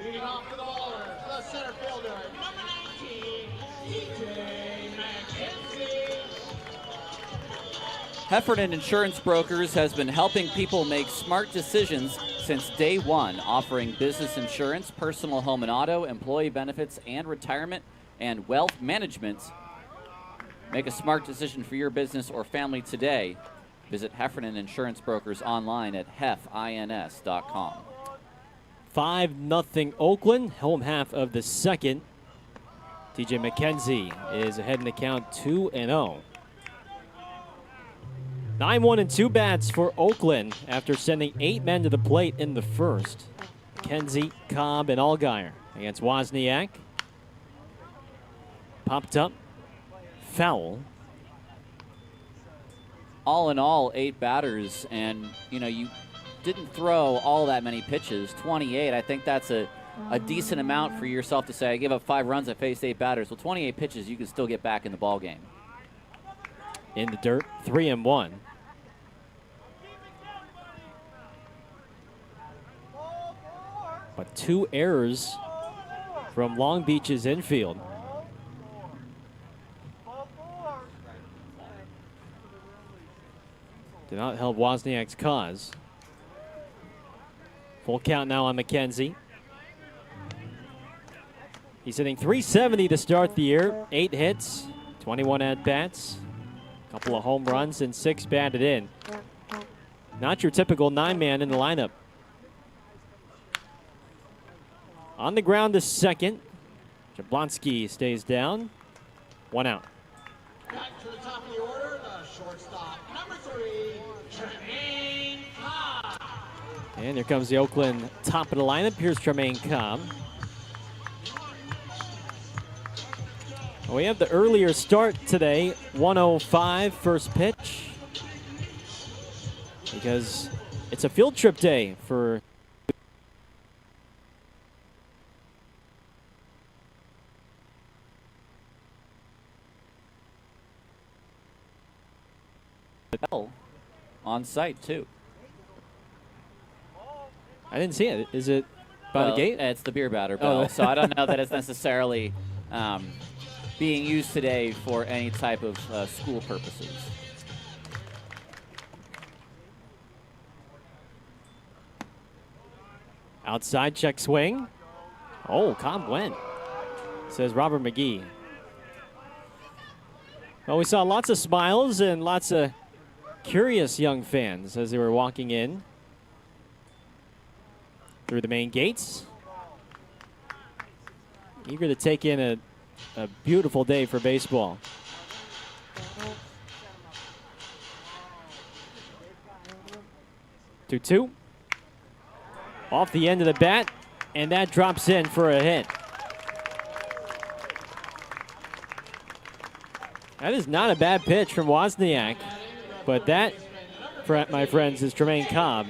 Leading off the Ballers, the center fielder, number 19, DJ McKenzie. Heffernan Insurance Brokers has been helping people make smart decisions since day one, offering business insurance, personal home and auto, employee benefits, and retirement and wealth management. Make a smart decision for your business or family today. Visit Heffernan Insurance Brokers online at hefins.com. 5-0 Oakland, home half of the second. TJ McKenzie is ahead in the count 2-0. 9-1 and 2 bats for Oakland after sending 8 men to the plate in the first. McKenzie, Cobb, and Allgaier against Wozniak. Popped up, foul. All in all, 8 batters, and you didn't throw all that many pitches. 28, I think that's a decent amount for yourself to say, I gave up 5 runs, I faced 8 batters. Well, 28 pitches, you can still get back in the ball game. In the dirt, 3-1. But 2 errors from Long Beach's infield. Did not help Wozniak's cause. Full count now on McKenzie. He's hitting .370 to start the year. 8 hits, 21 at-bats, a couple of home runs, and 6 batted in. Not your typical 9-man in the lineup. On the ground to second. Jablonski stays down. 1 out. Back to the top of the order, the shortstop, number 3, Tremaine Cobb. And here comes the Oakland top of the lineup. Here's Tremaine Cobb. We have the earlier start today, 1:05 first pitch, because it's a field trip day for bell on site, too. I didn't see it. Is it by the gate? It's the beer batter bell, so I don't know that it's necessarily being used today for any type of school purposes. Outside check swing. Oh, Cobb went, says Robert McGee. Well, we saw lots of smiles and lots of curious young fans as they were walking in through the main gates. Eager to take in a beautiful day for baseball. Two. Off the end of the bat, and that drops in for a hit. That is not a bad pitch from Wozniak, but that, my friends, is Tremaine Cobb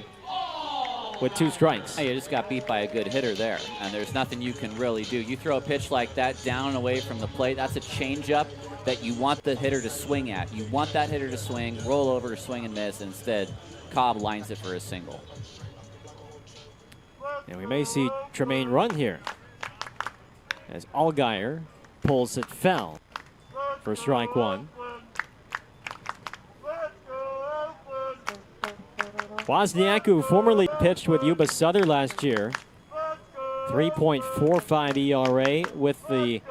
with 2 strikes. You just got beat by a good hitter there, and there's nothing you can really do. You throw a pitch like that down and away from the plate, that's a changeup that you want the hitter to swing at. You want that hitter to swing, roll over, swing and miss. Instead, Cobb lines it for a single. And we may see Tremaine run here as Allgaier pulls it foul for strike 1. Wozniak, who formerly pitched with Yuba Sutter last year, 3.45 ERA with the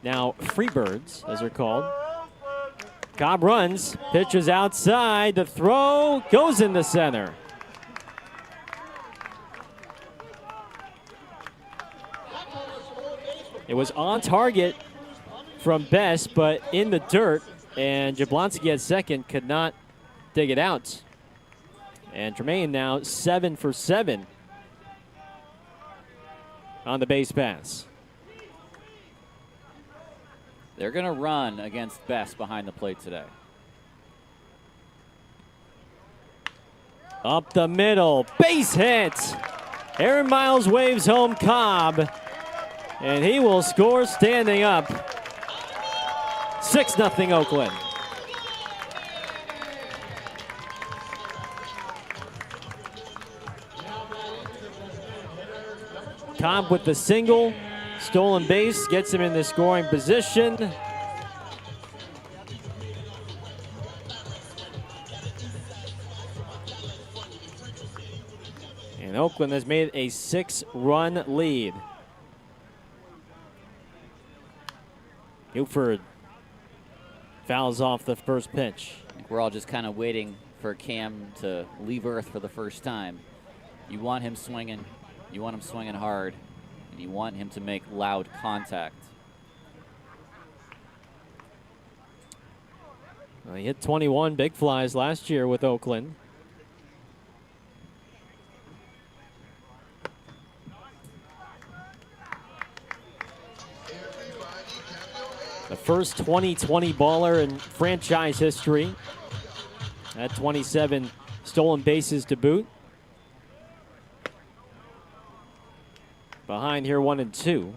now Freebirds, as they're called. Cobb runs, pitches outside, the throw goes in the center. It was on target from Best, but in the dirt, and Jablonski at second could not dig it out. And Tremaine now 7 for 7 on the base pass. They're going to run against Best behind the plate today. Up the middle, base hit. Aaron Miles waves home Cobb, and he will score standing up. 6-0 Oakland. Cobb with the single, stolen base, gets him in the scoring position. And Oakland has made a 6-run lead. Buford fouls off the first pitch. I think we're all just kind of waiting for Cam to leave Earth for the first time. You want him swinging. You want him swinging hard, and you want him to make loud contact. Well, he hit 21 big flies last year with Oakland. The first 20-20 baller in franchise history. At 27 stolen bases to boot. Behind here 1 and 2.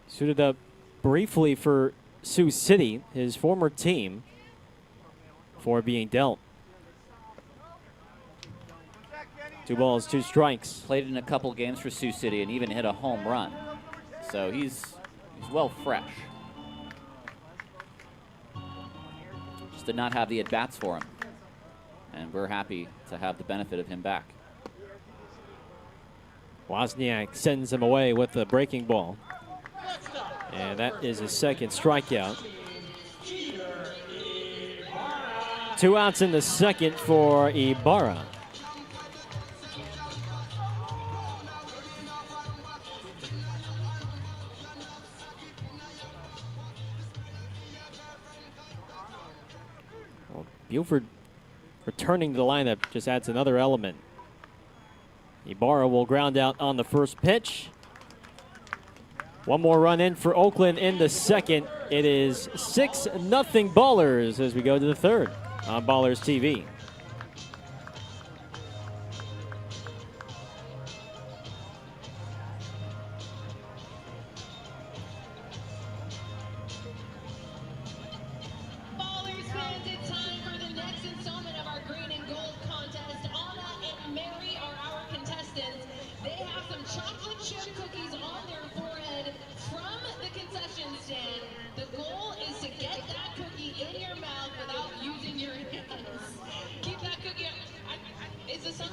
Suited up briefly for Sioux City, his former team, before being dealt. 2 balls, 2 strikes. Played in a couple games for Sioux City and even hit a home run. So he's well fresh. Just did not have the at-bats for him. And we're happy to have the benefit of him back. Wozniak sends him away with the breaking ball. And that is his second strikeout. 2 outs in the second for Ibarra. Well, Buford returning to the lineup just adds another element. Ibarra will ground out on the first pitch. 1 more run in for Oakland in the second. It is 6-0 Ballers as we go to the third on Ballers TV.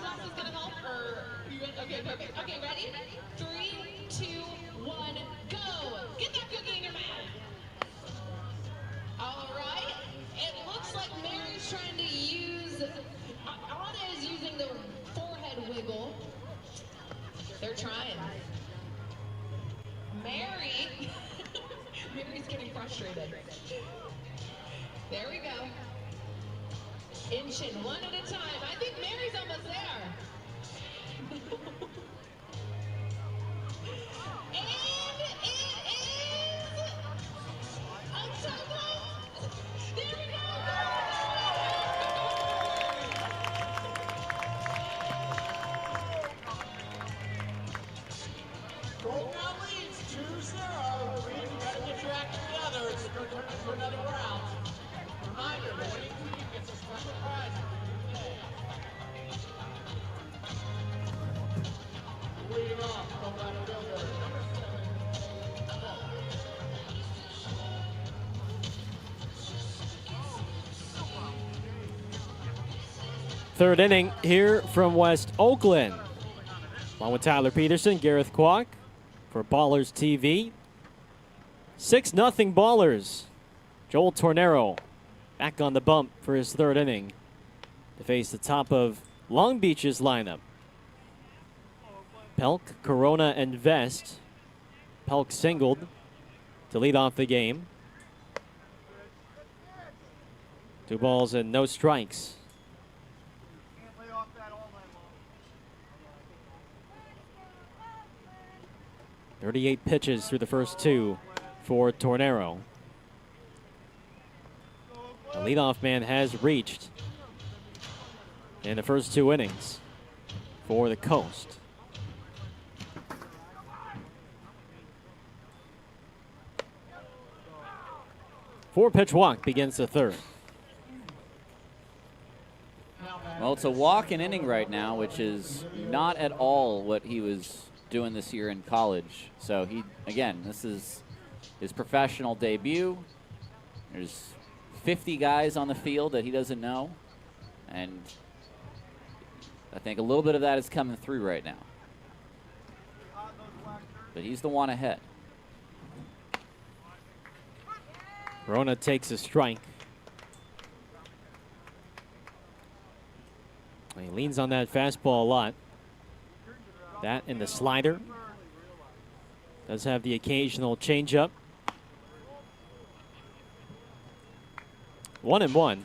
glasses gonna help? Or you okay, perfect. Okay, ready? 3, 2, 1, go! Get that cookie in your mouth. All right. It looks like Mary's trying to use. Anna is using the forehead wiggle. They're trying. Mary. Mary's getting frustrated. There we go. Inching one at a time. I think Mary's almost there. And it is up so close. There we go. Gold now leads 2-0. Reed, you gotta get your act together. It's gonna turn into another round. Reminder, the winning team gets a special prize at the end of the day. Leading off, Colorado Builder, number 7. Third inning here from West Oakland. Along with Tyler Peterson, Gareth Kwok for Ballers TV. 6-0 Ballers. Joel Tornero back on the bump for his third inning to face the top of Long Beach's lineup. Pelk, Corona, and Vest. Pelk singled to lead off the game. 2 balls and no strikes. 38 pitches through the first 2 for Tornero. The leadoff man has reached in the first 2 innings for the Coast. Four-pitch walk begins the third. Well, it's a walk-in inning right now, which is not at all what he was doing this year in college. So this is his professional debut. There's 50 guys on the field that he doesn't know, and I think a little bit of that is coming through right now. But he's the one ahead. Corona takes a strike. He leans on that fastball a lot. That and the slider. Does have the occasional changeup. 1-1.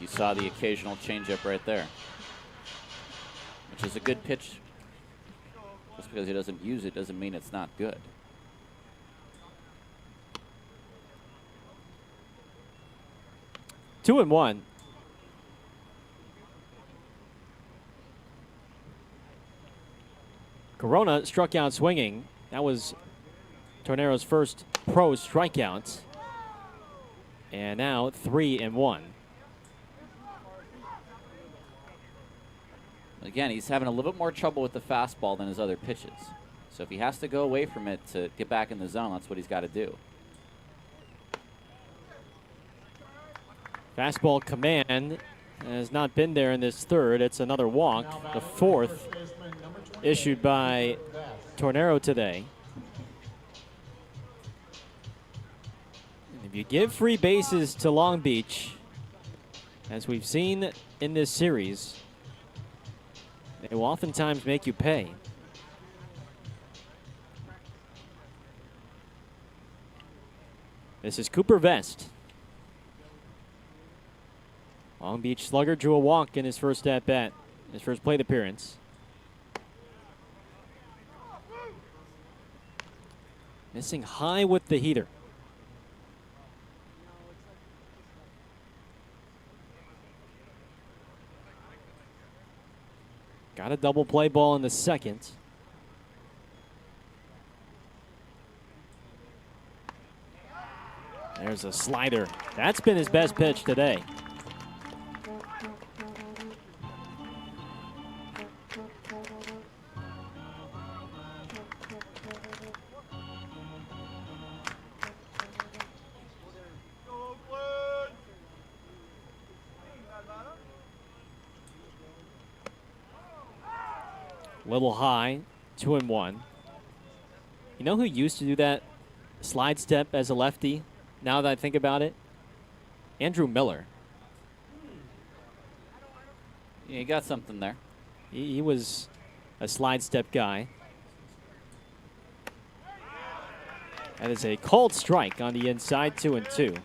You saw the occasional changeup right there, which is a good pitch. Just because he doesn't use it doesn't mean it's not good. Two and one. Corona struck out swinging. That was Tornero's first pro strikeout. And now 3-1. Again, he's having a little bit more trouble with the fastball than his other pitches. So if he has to go away from it to get back in the zone, that's what he's got to do. Fastball command has not been there in this third. It's another walk, the fourth issued by Tornero today. And if you give free bases to Long Beach, as we've seen in this series, they will oftentimes make you pay. This is Cooper Vest. Long Beach slugger drew a walk in his first at-bat, his first plate appearance. Missing high with the heater. Got a double play ball in the second. There's a slider. That's been his best pitch today. A little high, 2-1. You know who used to do that slide step as a lefty? Now that I think about it, Andrew Miller. Yeah, you got something there. He was a slide step guy. That is a cold strike on the inside, 2-2.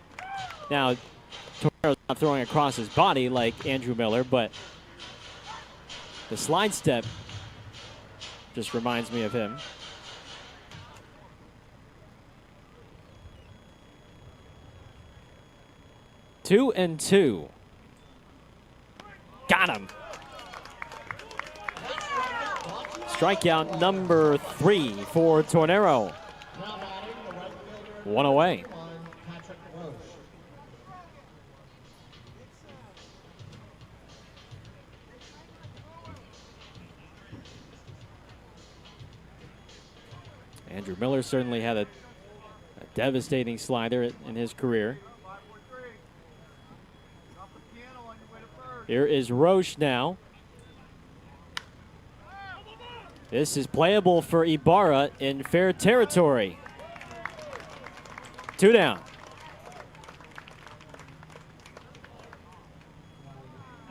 Now, Tornero's not throwing across his body like Andrew Miller, but the slide step just reminds me of him. Two and two. Got him. Strikeout number 3 for Tornero. One away. Andrew Miller certainly had a devastating slider in his career. Here is Roche now. This is playable for Ibarra in fair territory. 2 down.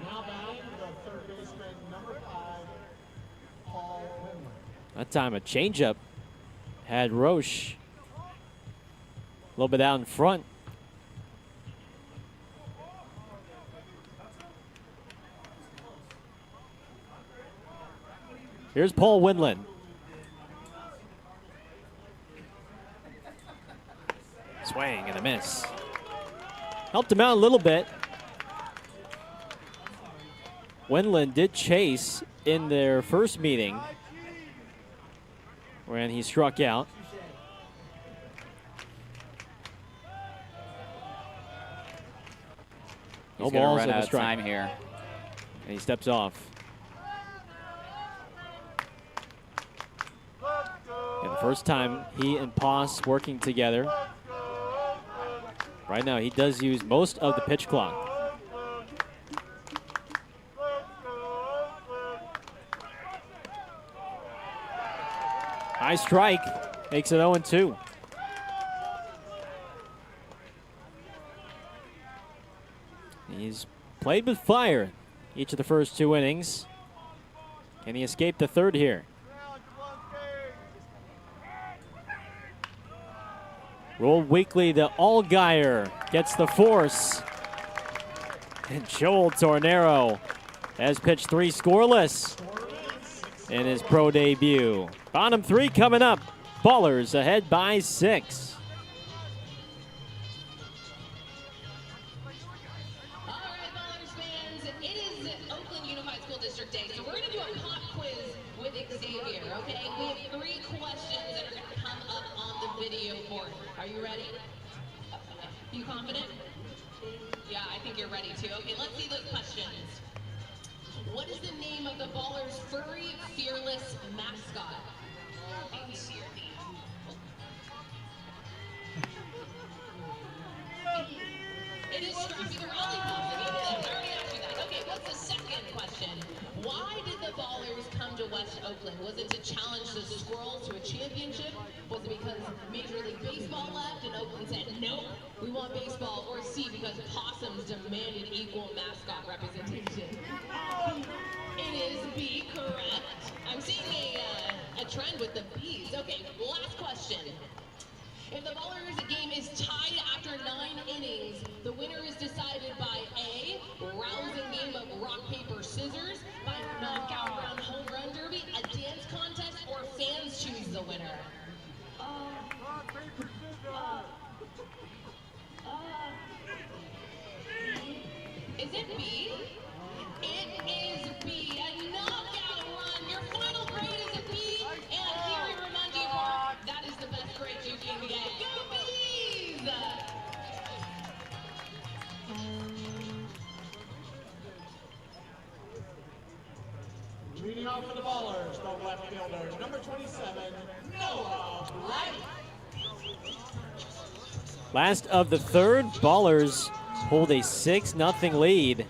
Now batting the third baseman, number 5, Paul Winland. That time a changeup had Roche a little bit out in front. Here's Paul Winland. Swing and a miss. Helped him out a little bit. Winland did chase in their first meeting when he struck out. He's going to run out of time here. And he steps off. And the first time he and Poss working together. Right now he does use most of the pitch clock. High strike makes it 0-2. He's played with fire each of the first 2 innings. Can he escape the third here? Rolled weekly, the Allgaier gets the force. And Joel Tornero has pitched 3 scoreless in his pro debut. Bottom 3 coming up. Ballers ahead by 6. All right, Ballers fans, it is Oakland Unified School District Day, so we're going to do a pop quiz with Xavier, okay? We have 3 questions that are going to come up on the video board. Are you ready? You confident? Yeah, I think you're ready too. Okay, let's see those questions. What is the name of the Ballers' furry, fearless mascot? It is Scrappy the Lollipop. I already asked you that. Okay, what's the second question? Why did the Ballers come to West Oakland? Was it to challenge the Squirrels to a championship? Was it because Major League Baseball left and Oakland said, nope, we want baseball? Or C, because Possums demanded equal mascot representation? It is B, correct. I'm seeing a trend with the B's. Okay, last question. If the Ballers game is tied after 9 innings, the winner is decided by A, rousing game of rock, paper, scissors, by knockout round home run derby, a dance contest, or fans choose the winner. Is it B? It is B, a knockout run. Your final grade is a B, and here in Raimondi Park, that is the best grade you can get. Go Bees! Leading off for the Ballers, the left fielders, number 27, Noah Wright. Last of the third, Ballers hold a 6-0 lead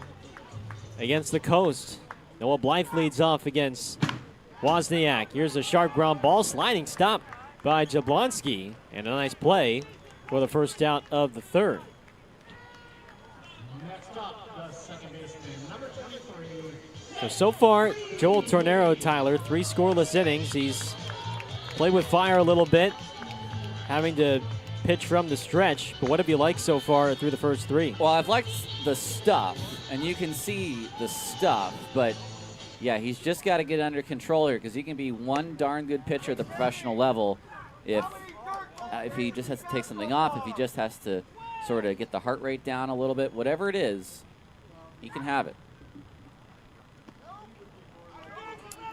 against the Coast. Noah Blythe leads off against Wozniak, here's a sharp ground ball, sliding stop by Jablonski, and a nice play for the first out of the third. Next up, the second baseman, number 23. So far, Joel Tornero, Tyler, 3 scoreless innings. He's played with fire a little bit, having to pitch from the stretch. But what have you liked so far through the first 3? Well, I've liked the stuff, and you can see the stuff, but yeah, he's just got to get under control here because he can be one darn good pitcher at the professional level if he just has to take something off, if he just has to sort of get the heart rate down a little bit, whatever it is, he can have it.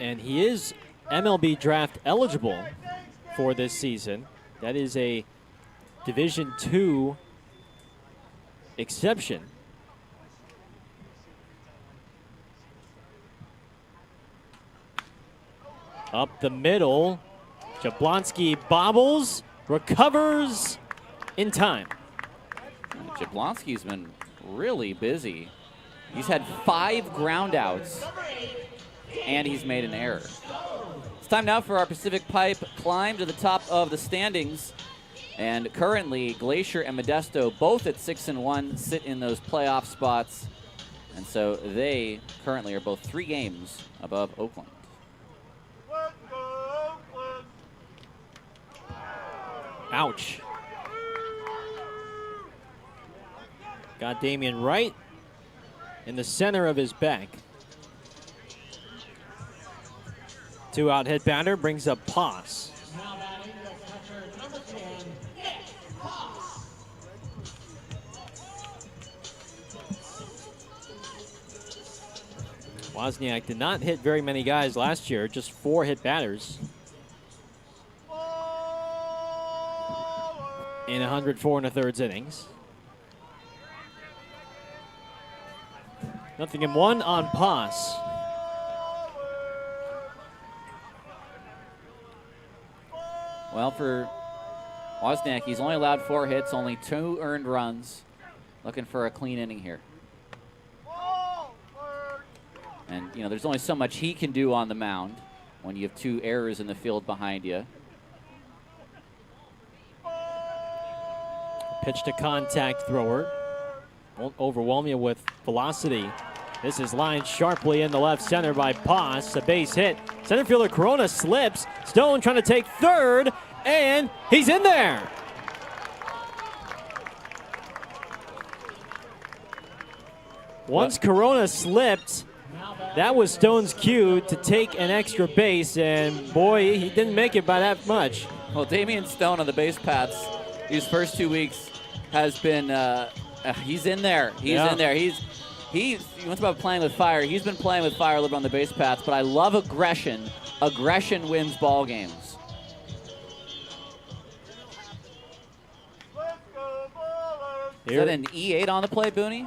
And he is MLB draft eligible for this season. That is a Division II exception. Up the middle, Jablonski bobbles, recovers in time. Jablonski's been really busy. He's had 5 ground outs, and he's made an error. It's time now for our Pacific Pipe climb to the top of the standings. And currently, Glacier and Modesto, both at 6-1, sit in those playoff spots. And so they currently are both 3 games above Oakland. Ouch. Got Damian right in the center of his back. 2-out hit batter brings up Poss. Now batting the catcher, number 10, Nick Poss. Wozniak did not hit very many guys last year, just 4 hit batters in 104 1/3 innings. Nothing in 1 on Poss. Well, for Wozniak, he's only allowed 4 hits, only 2 earned runs. Looking for a clean inning here. And, you know, there's only so much he can do on the mound when you have 2 errors in the field behind you. Pitch to contact thrower. Won't overwhelm you with velocity. This is lined sharply in the left center by Poss. A base hit. Center fielder Corona slips. Stone trying to take third, and he's in there. Once Corona slipped, that was Stone's cue to take an extra base, and boy, he didn't make it by that much. Well, Damian Stone on the base paths these first 2 weeks has been, he's in there. He's in there. He wants about playing with fire. He's been playing with fire a little bit on the base paths, but I love aggression. Aggression wins ball games. Is that an E8 on the play, Booney?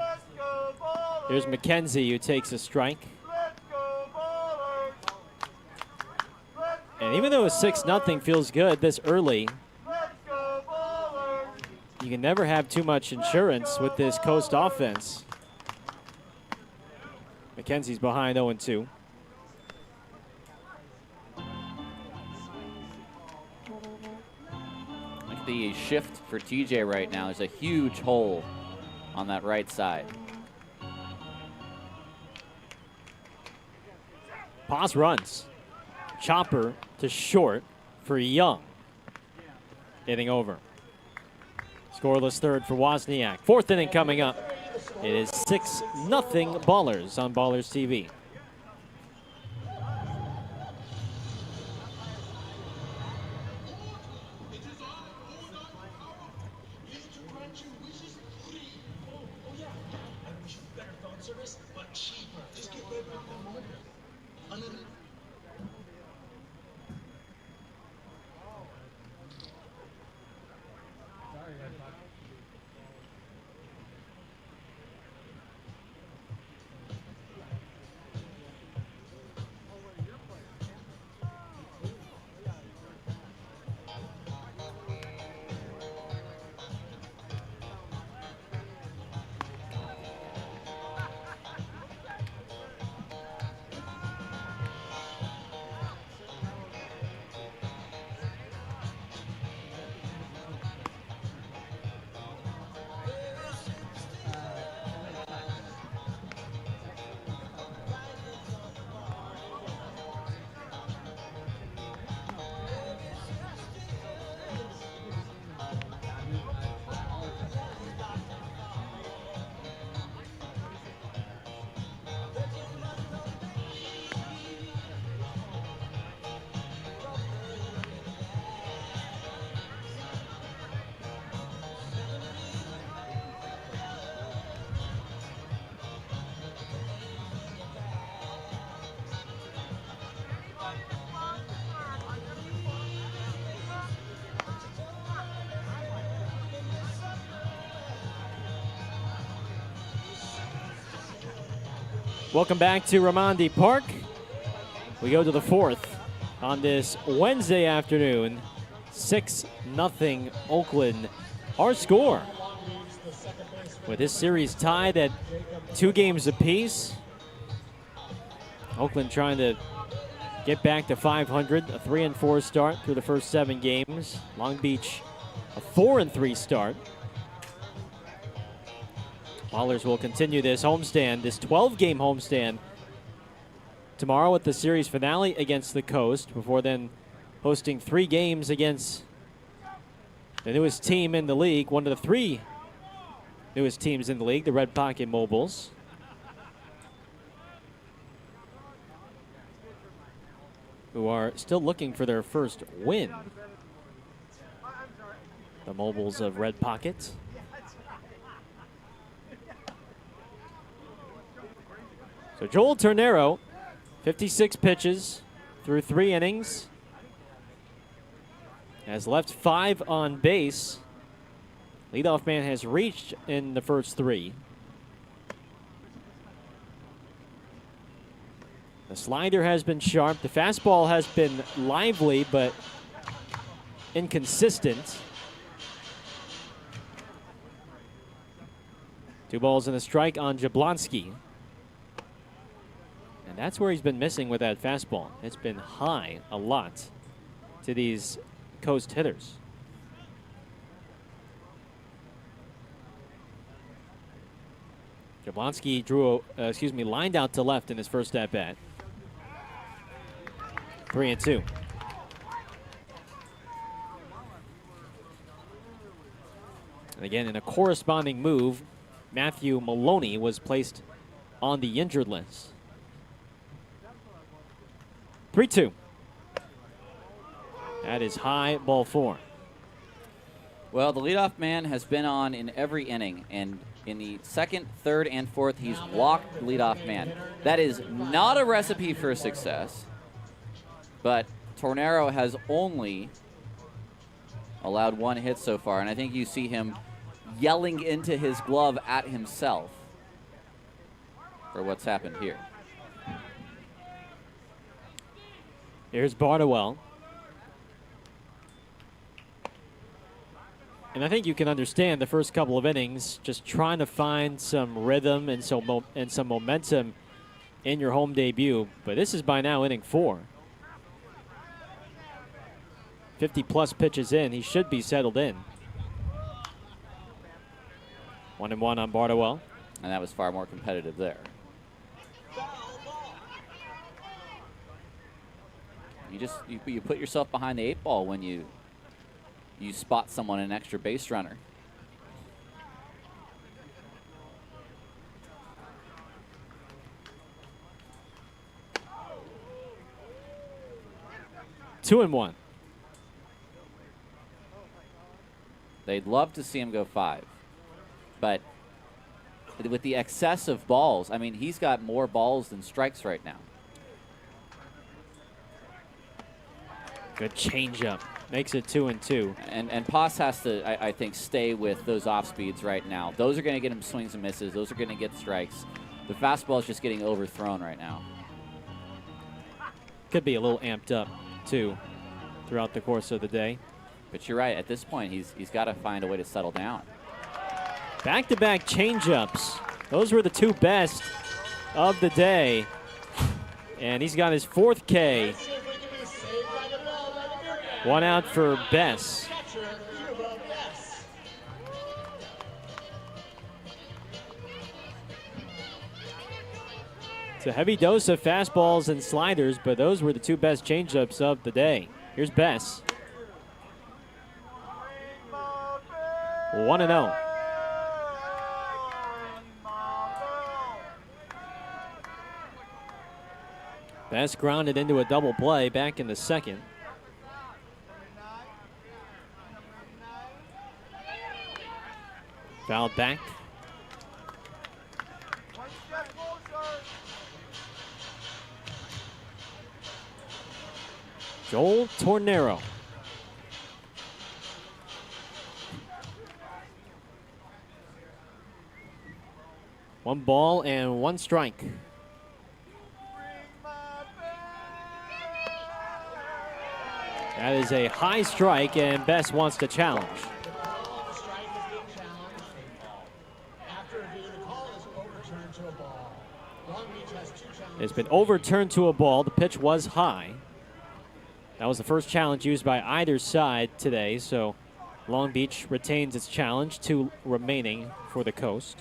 Here's McKenzie who takes a strike. And even though a 6-0 feels good this early, you can never have too much insurance with this Coast offense. McKenzie's behind 0-2. Look at the shift for TJ right now. There's a huge hole on that right side. Poss runs. Chopper to short for Young. Hitting over. Scoreless third for Wozniak. 4th inning coming up. It is 6-0 Ballers on Ballers TV. Welcome back to Raimondi Park. We go to the fourth on this Wednesday afternoon. 6-0 Oakland. Our score. With this series tied at 2 games apiece. Oakland trying to get back to 500, a 3-4 start through the first 7 games. Long Beach, a 4-3 start. Ballers will continue this homestand, this 12-game homestand, tomorrow with the series finale against the Coast, before then hosting 3 games against the newest team in the league, one of the 3 newest teams in the league, the Red Pocket Mobiles. Who are still looking for their first win. The Mobiles of Red Pocket. So Joel Tornero, 56 pitches through 3 innings. Has left 5 on base. Leadoff man has reached in the first 3. The slider has been sharp. The fastball has been lively but inconsistent. 2 balls and a strike on Jablonski. And that's where he's been missing with that fastball. It's been high a lot to these Coast hitters. Jablonski lined out to left in his first at bat. 3-2. And again, in a corresponding move, Matthew Maloney was placed on the injured list. 3-2. That is high, ball 4. Well, the leadoff man has been on in every inning, and in the 2nd, 3rd, and 4th, he's walked the leadoff man. That is not a recipe for success, but Tornero has only allowed 1 hit so far, and I think you see him yelling into his glove at himself for what's happened here. Here's Bardwell. And I think you can understand the first couple of innings just trying to find some rhythm and some momentum in your home debut. But this is by now inning 4. 50-plus pitches in. He should be settled in. 1-1 on Bardwell. And that was far more competitive there. You put yourself behind the 8 ball when you spot someone an extra base runner. Two and 1. They'd love to see him go 5, but with the excess of balls, I mean, he's got more balls than strikes right now. Good changeup. Makes it 2-2. And Poss has to, I think, stay with those off speeds right now. Those are going to get him swings and misses. Those are going to get strikes. The fastball is just getting overthrown right now. Could be a little amped up, too, throughout the course of the day. But you're right. At this point, he's got to find a way to settle down. Back-to-back changeups. Those were the 2 best of the day. And he's got his 4th K. 1 out for Bess. It's a heavy dose of fastballs and sliders, but those were the 2 best changeups of the day. Here's Bess. 1-0. Bess grounded into a double play back in the 2nd. Fouled back. Joel Tornero. One ball and 1 strike. That is a high strike, and Bess wants to challenge. The call of a strike is being challenged. After review, the call is overturned to a ball. Long Beach has 2 challenges. It's been overturned to a ball. The pitch was high. That was the first challenge used by either side today, so Long Beach retains its challenge, 2 remaining for the Coast.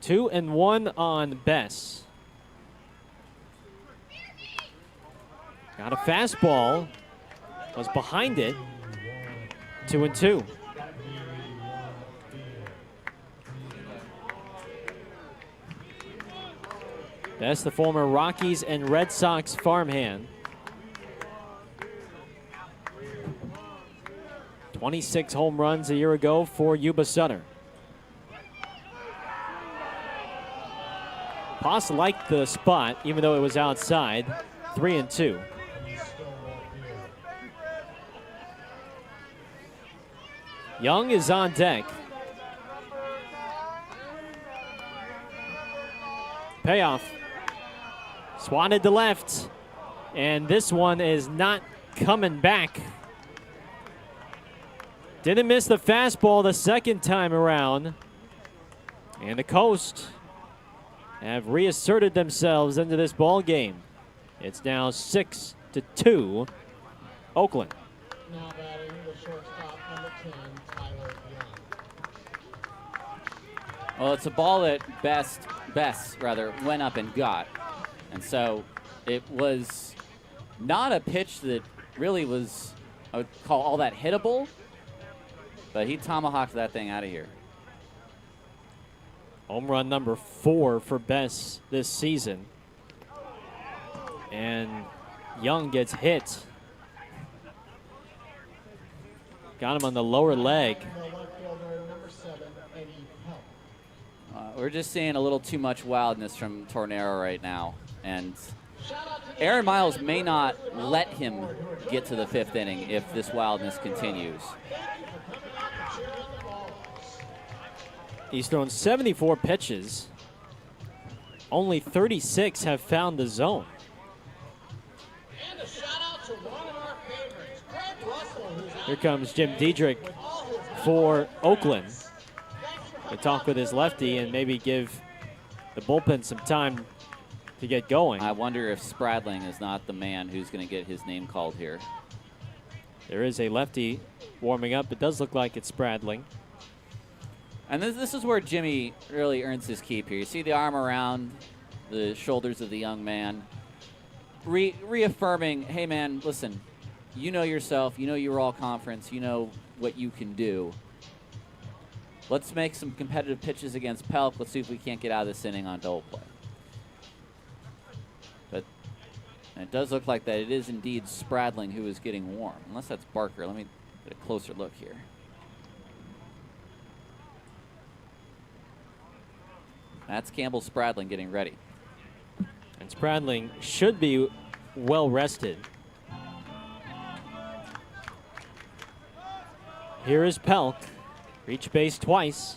Two and one on Bess. Got a fastball, was behind it, 2-2. Bess, the former Rockies and Red Sox farmhand. 26 home runs a year ago for Yuba Sutter. Poss liked the spot, even though it was outside. 3-2. Young is on deck. Payoff. Swatted to left. And this one is not coming back. Didn't miss the fastball the second time around. And the Coast have reasserted themselves into this ball game. It's now 6-2, Oakland. Now batting the shortstop, number 10, Tyler Young. Well, it's a ball that Bess went up and got. And so it was not a pitch that really was, I would call all that hittable, but he tomahawked that thing out of here. Home run number 4 for Bess this season. And Young gets hit. Got him on the lower leg. We're just seeing a little too much wildness from Tornero right now. And Aaron Miles may not let him get to the 5th inning if this wildness continues. He's thrown 74 pitches. Only 36 have found the zone. And a shout out to one of our favorites, Greg Russell, who's out Here comes Jim Diedrich for Oakland to talk with his lefty and maybe give the bullpen some time to get going. I wonder if Spradling is not the man who's going to get his name called here. There is a lefty warming up. It does look like it's Spradling. And this is where Jimmy really earns his keep here. You see the arm around the shoulders of the young man, reaffirming, hey, man, listen, you know yourself. You know you're all conference. You know what you can do. Let's make some competitive pitches against Pelk. Let's see if we can't get out of this inning on double play. But it does look like that it is indeed Spradling who is getting warm. Unless that's Barker. Let me get a closer look here. That's Campbell Spradling getting ready. And Spradling should be well rested. Here is Pelk. Reach base twice.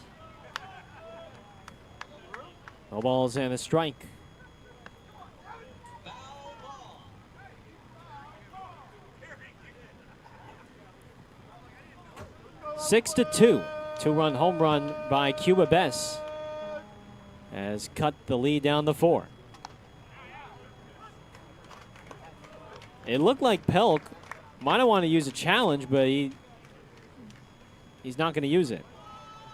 No balls and a strike. Six to 2. 2-run home run by Cuba Bess has cut the lead down to 4. It looked like Pelk might have wanted to use a challenge, but he's not going to use it.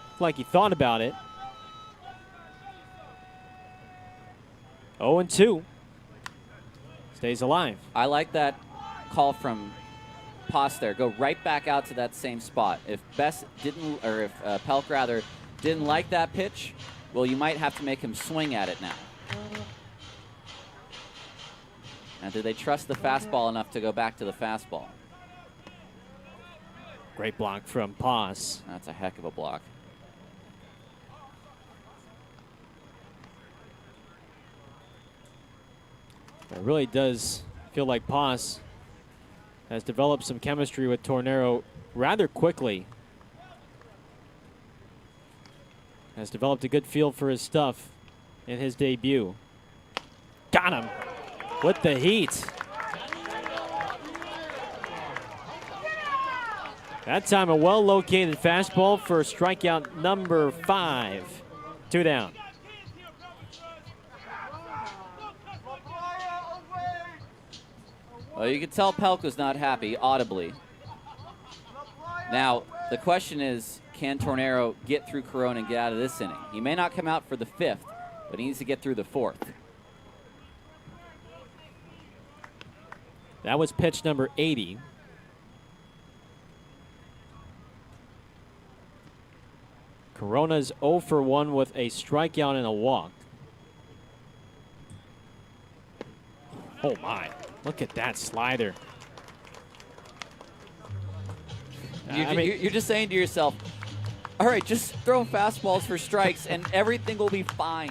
Looked like he thought about it. 0-2. Stays alive. I like that call from Poss there. Go right back out to that same spot. If Bess didn't, or if Pelk rather, didn't like that pitch, well, you might have to make him swing at it now. Now, do they trust the fastball enough to go back to the fastball? Great block from Poss. That's a heck of a block. It really does feel like Poss has developed some chemistry with Tornero rather quickly. Has developed a good feel for his stuff in his debut. Got him with the heat. That time a well-located fastball for strikeout number 5. 2 down. Well, you can tell Pelk was not happy audibly. Now, the question is, can Tornero get through Corona and get out of this inning? He may not come out for the 5th, but he needs to get through the 4th. That was pitch number 80. Corona's 0 for 1 with a strikeout and a walk. Oh my, look at that slider. You're just saying to yourself, all right, just throw fastballs for strikes and everything will be fine.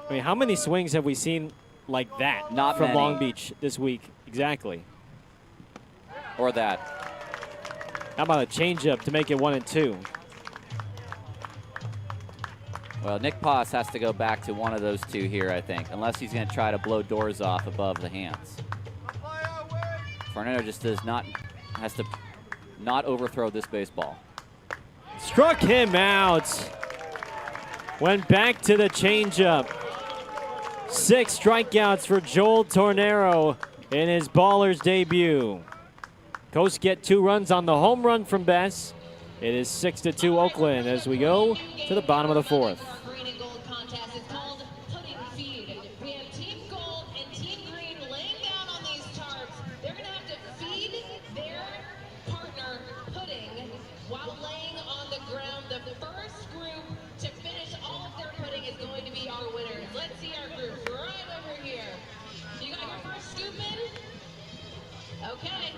I mean, how many swings have we seen like that Not from many. Long Beach this week? Exactly. Or that. How about a changeup to make it 1-2? Well, Nick Poss has to go back to one of those two here, I think, unless he's going to try to blow doors off above the hands. Tornado just has to not overthrow this baseball. Struck him out. Went back to the changeup. 6 strikeouts for Joel Tornero in his Ballers debut. Coast get 2 runs on the home run from Bess. It is 6-2 Oakland as we go to the bottom of the 4th. Green and gold contest. It's called Pudding Feed. We have Team Gold and Team Green laying down on these tarps. They're going to have to feed their partner pudding while laying on the ground. The first group to finish all of their pudding is going to be our winners. Let's see our groups right over here. You got your first scoop in? Okay.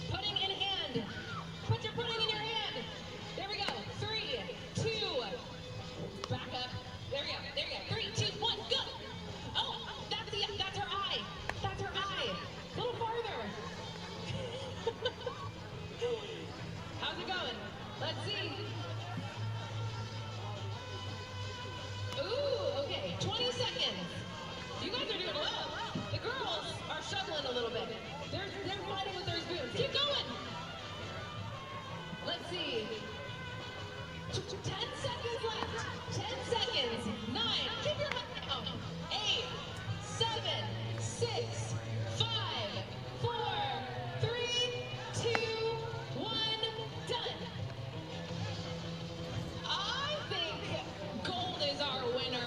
Pudding in hand. Put your pudding in your hand. There we go. 3, 2. Back up. There we go. There we go. 3, 2, 1. Go. Oh, that's her eye. That's her eye. A little farther. How's it going? Let's see. Ooh, okay. 20 seconds. You guys are doing well. The girls are struggling a little bit. They're fighting with their spoons. Keep going. Let's see. 10 seconds left. 10 seconds. 9. Keep your head down. 8, 7, 6, 5, 4, 3, 2, 1. Done. I think gold is our winner.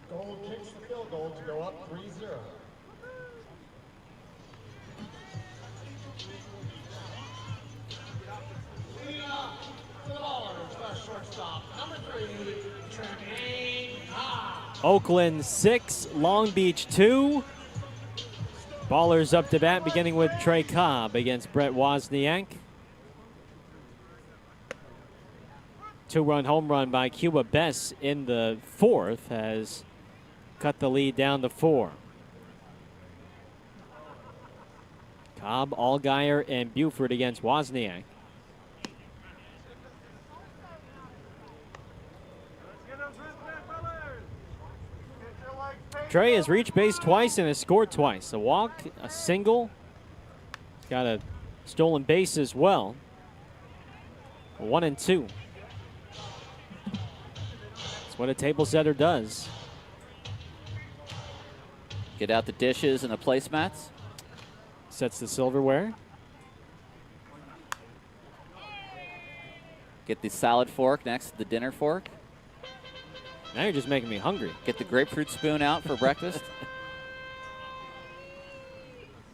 Gold kicks the field goal to go up 3-0. Lead up for the Ballers, our shortstop, number 3, Tremaine Cobb. Oakland 6, Long Beach 2. Ballers up to bat, beginning with Trey Cobb against Brett Wozniak. 2-run home run by Cuba Bess in the 4th has cut the lead down to 4. Cobb, Allgaier, and Buford against Wozniak. Trey has reached base twice and has scored twice. A walk, a single. He's got a stolen base as well. 1-2. That's what a table setter does. Get out the dishes and the placemats. Sets the silverware. Get the salad fork next to the dinner fork. Now you're just making me hungry. Get the grapefruit spoon out for breakfast.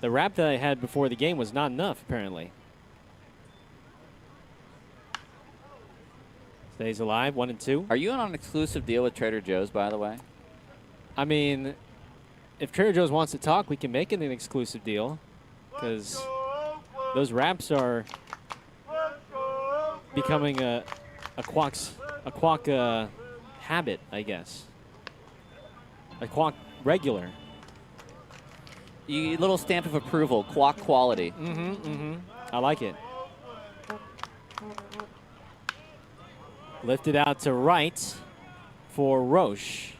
The wrap that I had before the game was not enough, apparently. Stays alive, 1-2. Are you on an exclusive deal with Trader Joe's, by the way? I mean, if Trader Joe's wants to talk, we can make it an exclusive deal, because those wraps are becoming a Quack habit, I guess. A Quack regular. little stamp of approval, quality. I like it. Lifted out to right for Roche.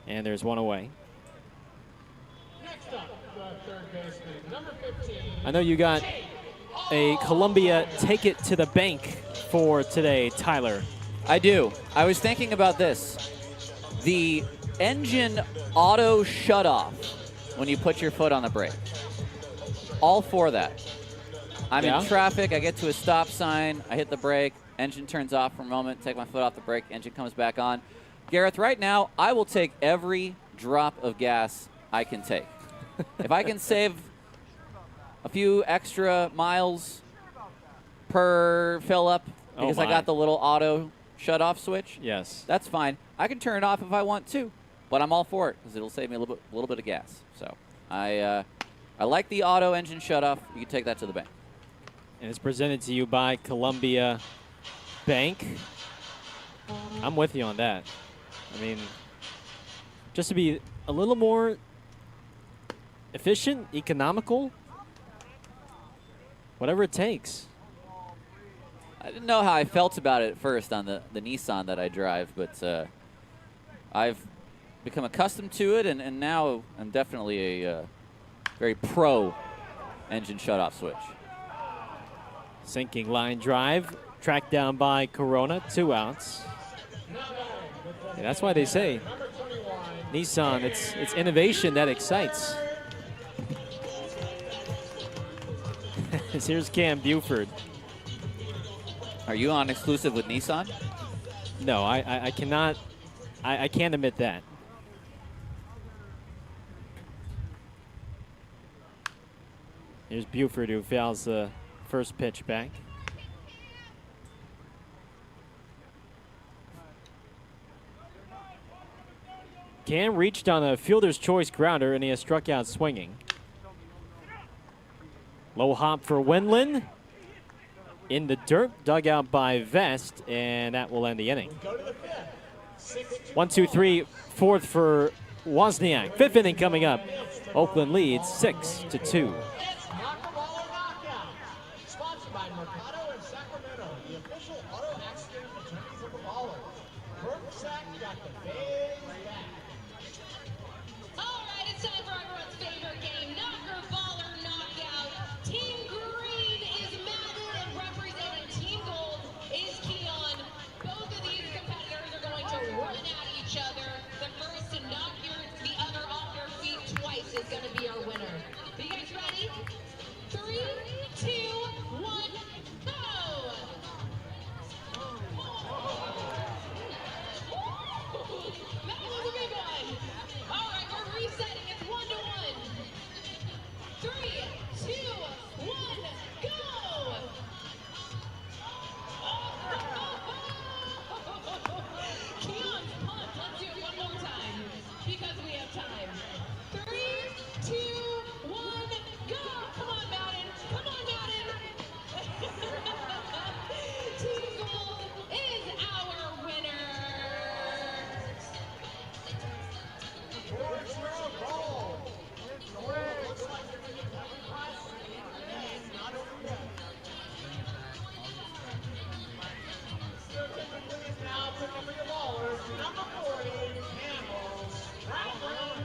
And there's one away. Next up, the third baseman, number 15. I know you got a Columbia take it to the bank for today, Tyler. I do. I was thinking about this. The engine auto shutoff when you put your foot on the brake. All for that. I'm in traffic. I get to a stop sign. I hit the brake. Engine turns off for a moment. Take my foot off the brake. Engine comes back on. Gareth, right now, I will take every drop of gas I can take. If I can save a few extra miles per fill up because I got the little auto shut-off switch, yes, that's fine. I can turn it off if I want to, but I'm all for it because it'll save me a little bit of gas. So I like the auto engine shut-off. You can take that to the bank. And it's presented to you by Columbia Bank. I'm with you on that. I mean, just to be a little more efficient, economical, whatever it takes. I didn't know how I felt about it at first on the Nissan that I drive, but I've become accustomed to it, and now I'm definitely a very pro engine shutoff switch. Sinking line drive, tracked down by Corona, 2 outs. Yeah, that's why they say Nissan, it's innovation that excites. Here's Cam Buford. Are you on exclusive with Nissan? No, I cannot. I can't admit that. Here's Buford, who fouls the first pitch back. Cam reached on a fielder's choice grounder, and he has struck out swinging. Low hop for Wendland. In the dirt, dug out by Vest, and that will end the inning. 1, 2, 3, fourth for Wozniak. 5th inning coming up. Oakland leads 6-2. Sponsored by Mercado in Sacramento, the official auto accident attorneys of the Ballers. Berksack got the big back. All right, it's time for everyone's favorite game, Knocker Baller Knockout. Team Green is Madden, and representing Team Gold is Keon. Both of these competitors are going to run at each other. The first to knock the other off their feet twice is going to be our winner. Are you guys ready? 3, 2, 1, go! That was a big one. All right, we're resetting. It's 1-1. 3, 2, 1, go! Keon's punt. Let's do it one more time because we have time. 3, 2, 1, go! Come on, Madden. Come on, Madden. Team Gold is our winner. Now picking for your Ballers, number 40, Campbell Stratford.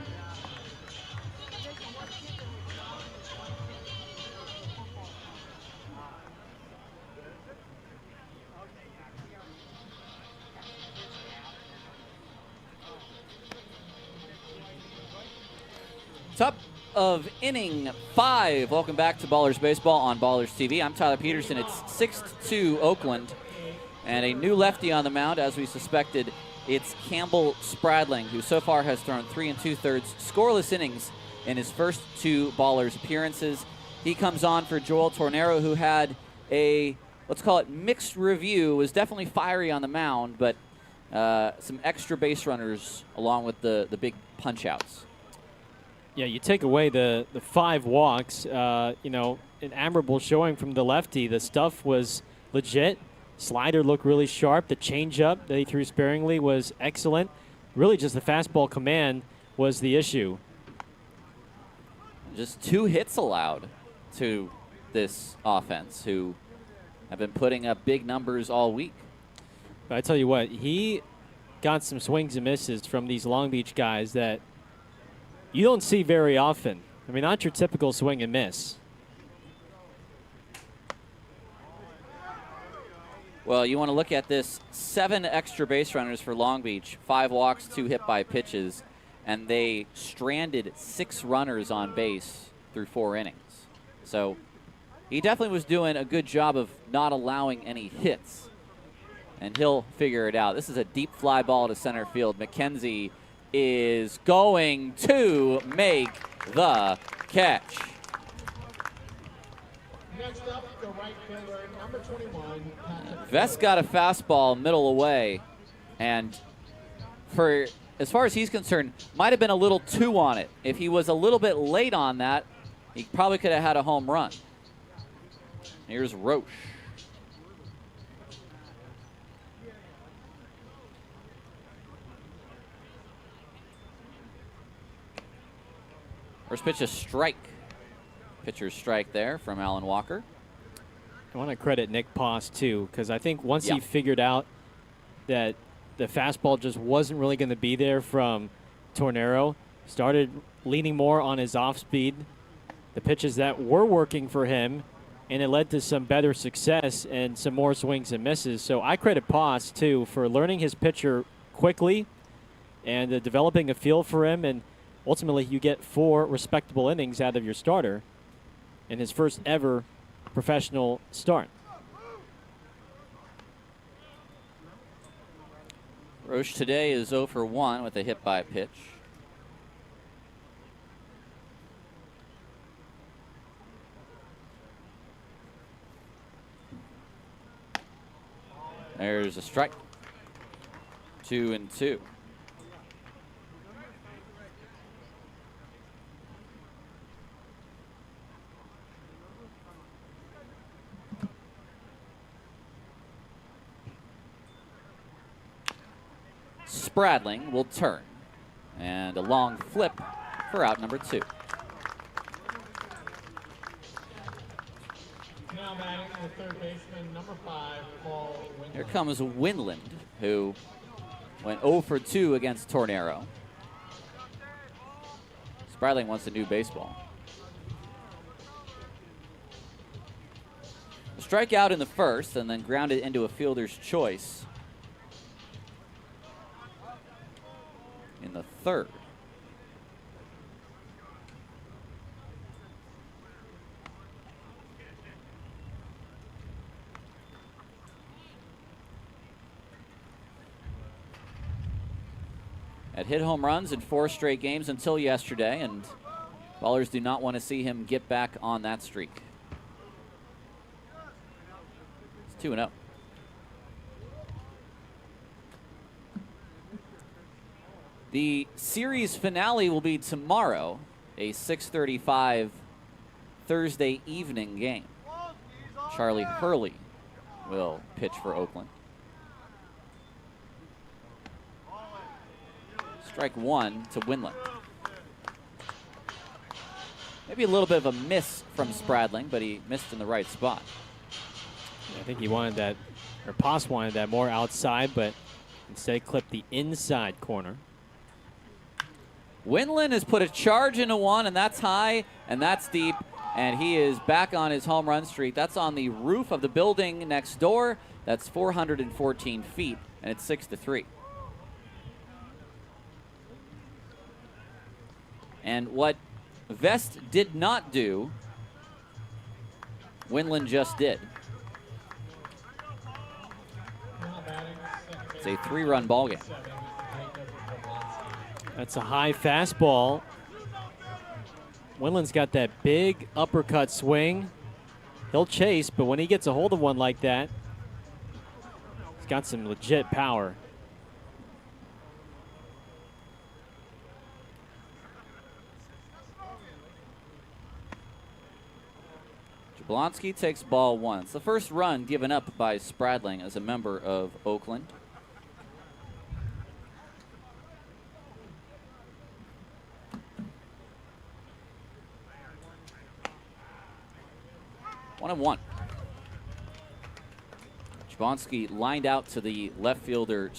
Top of inning 5. Welcome back to Ballers Baseball on Ballers TV. I'm Tyler Peterson. It's 6-2 Oakland. And a new lefty on the mound, as we suspected. It's Campbell Spradling, who so far has thrown 3 2/3 scoreless innings in his first 2 Ballers appearances. He comes on for Joel Tornero, who had a, let's call it, mixed review. Was definitely fiery on the mound, but some extra base runners along with the big punch-outs. Yeah, you take away the 5 walks, you know, an admirable showing from the lefty. The stuff was legit. Slider looked really sharp. The changeup that he threw sparingly was excellent. Really just the fastball command was the issue. just 2 hits allowed to this offense, who have been putting up big numbers all week. But I tell you what, he got some swings and misses from these Long Beach guys that you don't see very often. I mean, not your typical swing and miss. Well, you want to look at this: 7 extra base runners for Long Beach, 5 walks, 2 hit by pitches, and they stranded 6 runners on base through 4 innings. So he definitely was doing a good job of not allowing any hits, and he'll figure it out. This is a deep fly ball to center field. McKenzie is going to make the catch. Next up, the right fielder, number 21, Patrick Vest got a fastball middle away, and for as far as he's concerned, might have been a little too on it. If he was a little bit late on that, he probably could have had a home run. Here's Roche. First pitch, a strike. Pitcher's strike there from Alan Walker. I want to credit Nick Poss, too, because I think once he figured out that the fastball just wasn't really going to be there from Tornero, started leaning more on his off-speed, the pitches that were working for him, and it led to some better success and some more swings and misses. So I credit Poss, too, for learning his pitcher quickly and developing a feel for him, and ultimately you get 4 respectable innings out of your starter in his first ever professional start. Roche today is 0 for 1 with a hit by pitch. There's a strike. 2-2. Spradling will turn, and a long flip for out number 2. Now batting the third baseman, number 5, Paul Winland. Here comes Winland, who went 0 for 2 against Tornero. Spradling wants a new baseball. A strikeout in the first, and then grounded into a fielder's choice in the third. Had hit home runs in 4 straight games until yesterday, and Ballers do not want to see him get back on that streak. It's 2-0. The series finale will be tomorrow, a 6:35 Thursday evening game. Charlie Hurley will pitch for Oakland. Strike 1 to Winland. Maybe a little bit of a miss from Spradling, but he missed in the right spot. I think he wanted that, or Poss wanted that more outside, but instead clipped the inside corner. Winland has put a charge into one, and that's high, and that's deep, and he is back on his home run streak. That's on the roof of the building next door. That's 414 feet, and it's 6-3. And what Vest did not do, Winland just did. It's a 3-run ball game. That's a high fastball. Winland's got that big uppercut swing. He'll chase, but when he gets a hold of one like that, he's got some legit power. Jablonski takes ball 1. It's the first run given up by Spradling as a member of Oakland. 1-1. Jablonski lined out to the left fielder,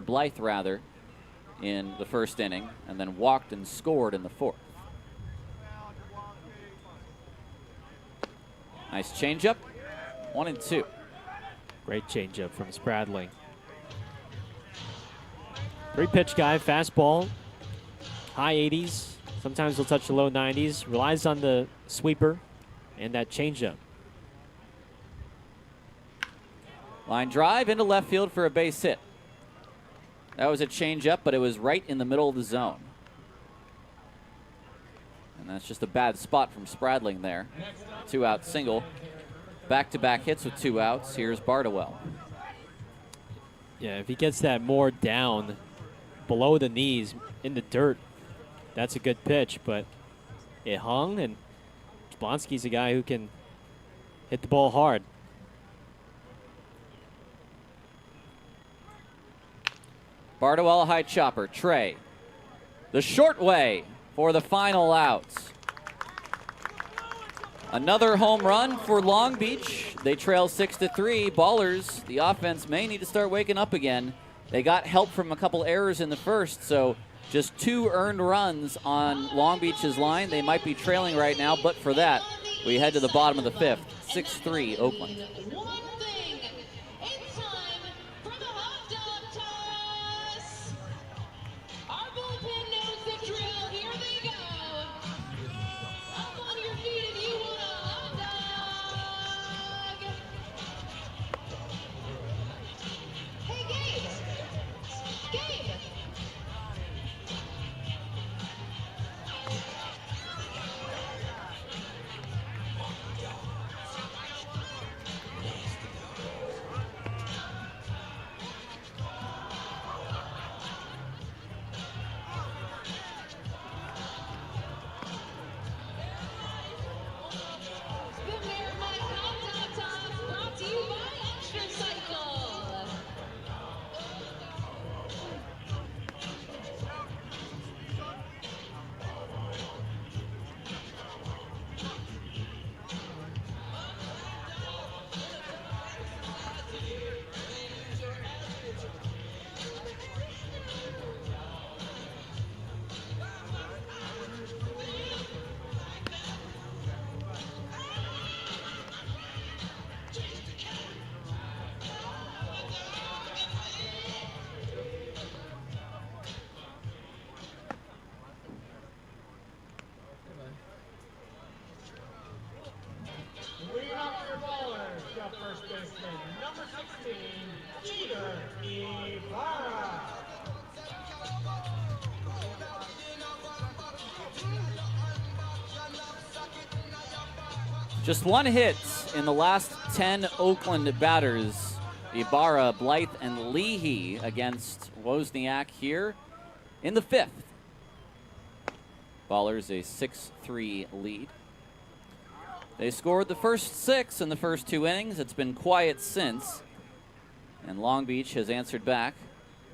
Blythe rather, in the first inning, and then walked and scored in the fourth. Nice changeup. 1-2. Great changeup from Spradling. 3-pitch guy, fastball, high 80s. Sometimes he'll touch the low 90s. Relies on the sweeper and that changeup. Line drive into left field for a base hit. That was a changeup, but it was right in the middle of the zone. And that's just a bad spot from Spradling there. 2-out single. Back-to-back hits with 2 outs. Here's Bardowell. Yeah, if he gets that more down below the knees in the dirt, that's a good pitch, but it hung, and Jablonski's a guy who can hit the ball hard. Bardowell, high chopper. Trey. The short way for the final out. Another home run for Long Beach. They trail 6-3. Ballers, the offense may need to start waking up again. They got help from a couple errors in the first, so just 2 earned runs on Long Beach's line. They might be trailing right now, but for that, we head to the bottom of the 5th. 6-3 Oakland. One thing, it's time for the hot dog toss. Our bullpen knows the drill. Here they go. Up on your feet if you want a hot dog. Hey, Gabe. Gabe. The Mayor Mike Hot Dog Toss brought to you by Extra Cycle. Leading off your ballers, the first baseman, number 16, Jeter Ibarra. Just 1 hit in the last 10 Oakland batters. Ibarra, Blythe, and Leahy against Wozniak here in the 5th. Ballers a 6-3 lead. They scored the first 6 in the first 2 innings. It's been quiet since. And Long Beach has answered back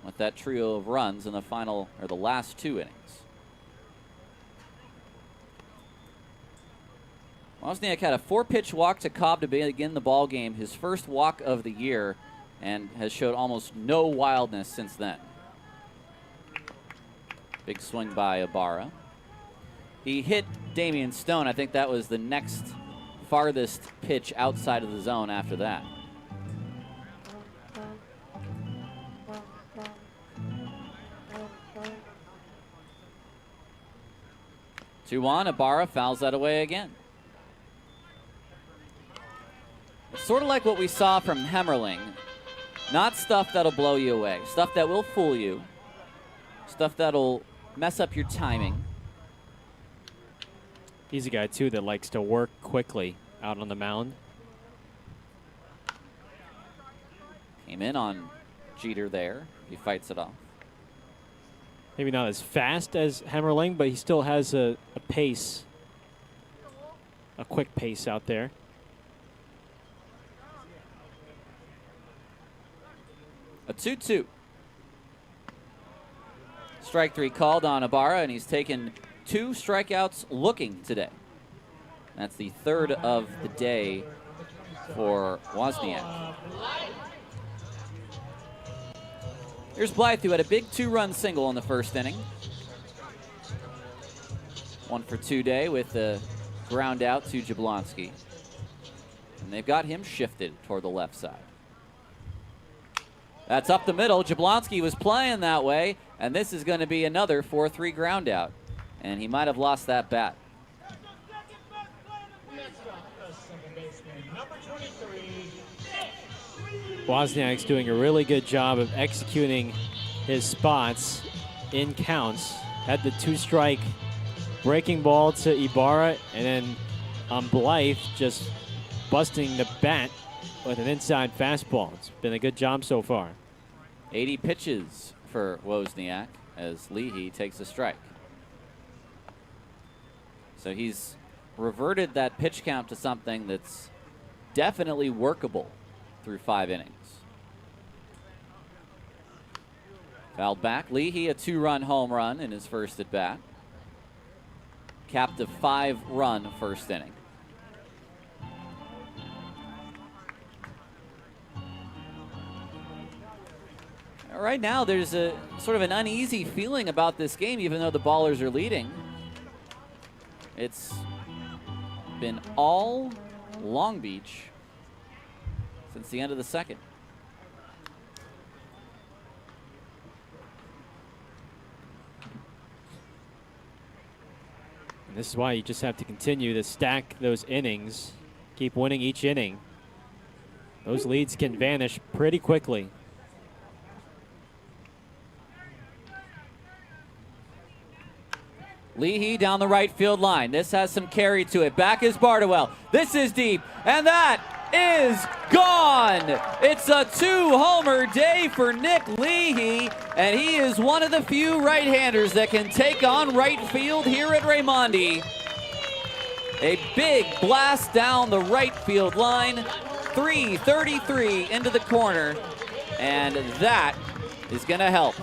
with that trio of runs in the final, or the last 2 innings. Wozniak had a 4-pitch walk to Cobb to begin the ball game, his first walk of the year, and has showed almost no wildness since then. Big swing by Ibarra. He hit Damian Stone. I think that was the next farthest pitch outside of the zone after that. Two on, Ibarra fouls that away again. It's sort of like what we saw from Hemmerling. Not stuff that'll blow you away. Stuff that will fool you. Stuff that'll mess up your timing. He's a guy, too, that likes to work quickly out on the mound. Came in on Jeter there. He fights it off. Maybe not as fast as Hemmerling, but he still has a pace, a quick pace out there. A 2-2. Strike 3 called on Ibarra, and he's taken 2 strikeouts looking today. That's the third of the day for Wozniak. Here's Blythe, who had a big 2-run single in the first inning. 1 for 2 day with the ground out to Jablonski. And they've got him shifted toward the left side. That's up the middle. Jablonski was playing that way, and this is going to be another 4-3 ground out. And he might have lost that bat. Wozniak's doing a really good job of executing his spots in counts. Had the 2-strike breaking ball to Ibarra, and then on Blythe just busting the bat with an inside fastball. It's been a good job so far. 80 pitches for Wozniak as Leahy takes a strike. So he's reverted that pitch count to something that's definitely workable through 5 innings. Fouled back. Leahy, a 2-run home run in his first at bat. Capped a 5-run first inning. Right now, there's a sort of an uneasy feeling about this game, even though the Ballers are leading. It's been all Long Beach since the end of the second. And this is why you just have to continue to stack those innings, keep winning each inning. Those leads can vanish pretty quickly. Leahy down the right field line. This has some carry to it. Back is Bardwell. This is deep, and that is gone. It's a 2-homer day for Nick Leahy, and he is one of the few right-handers that can take on right field here at Raimondi. A big blast down the right field line. 333 into the corner, and that is going to help.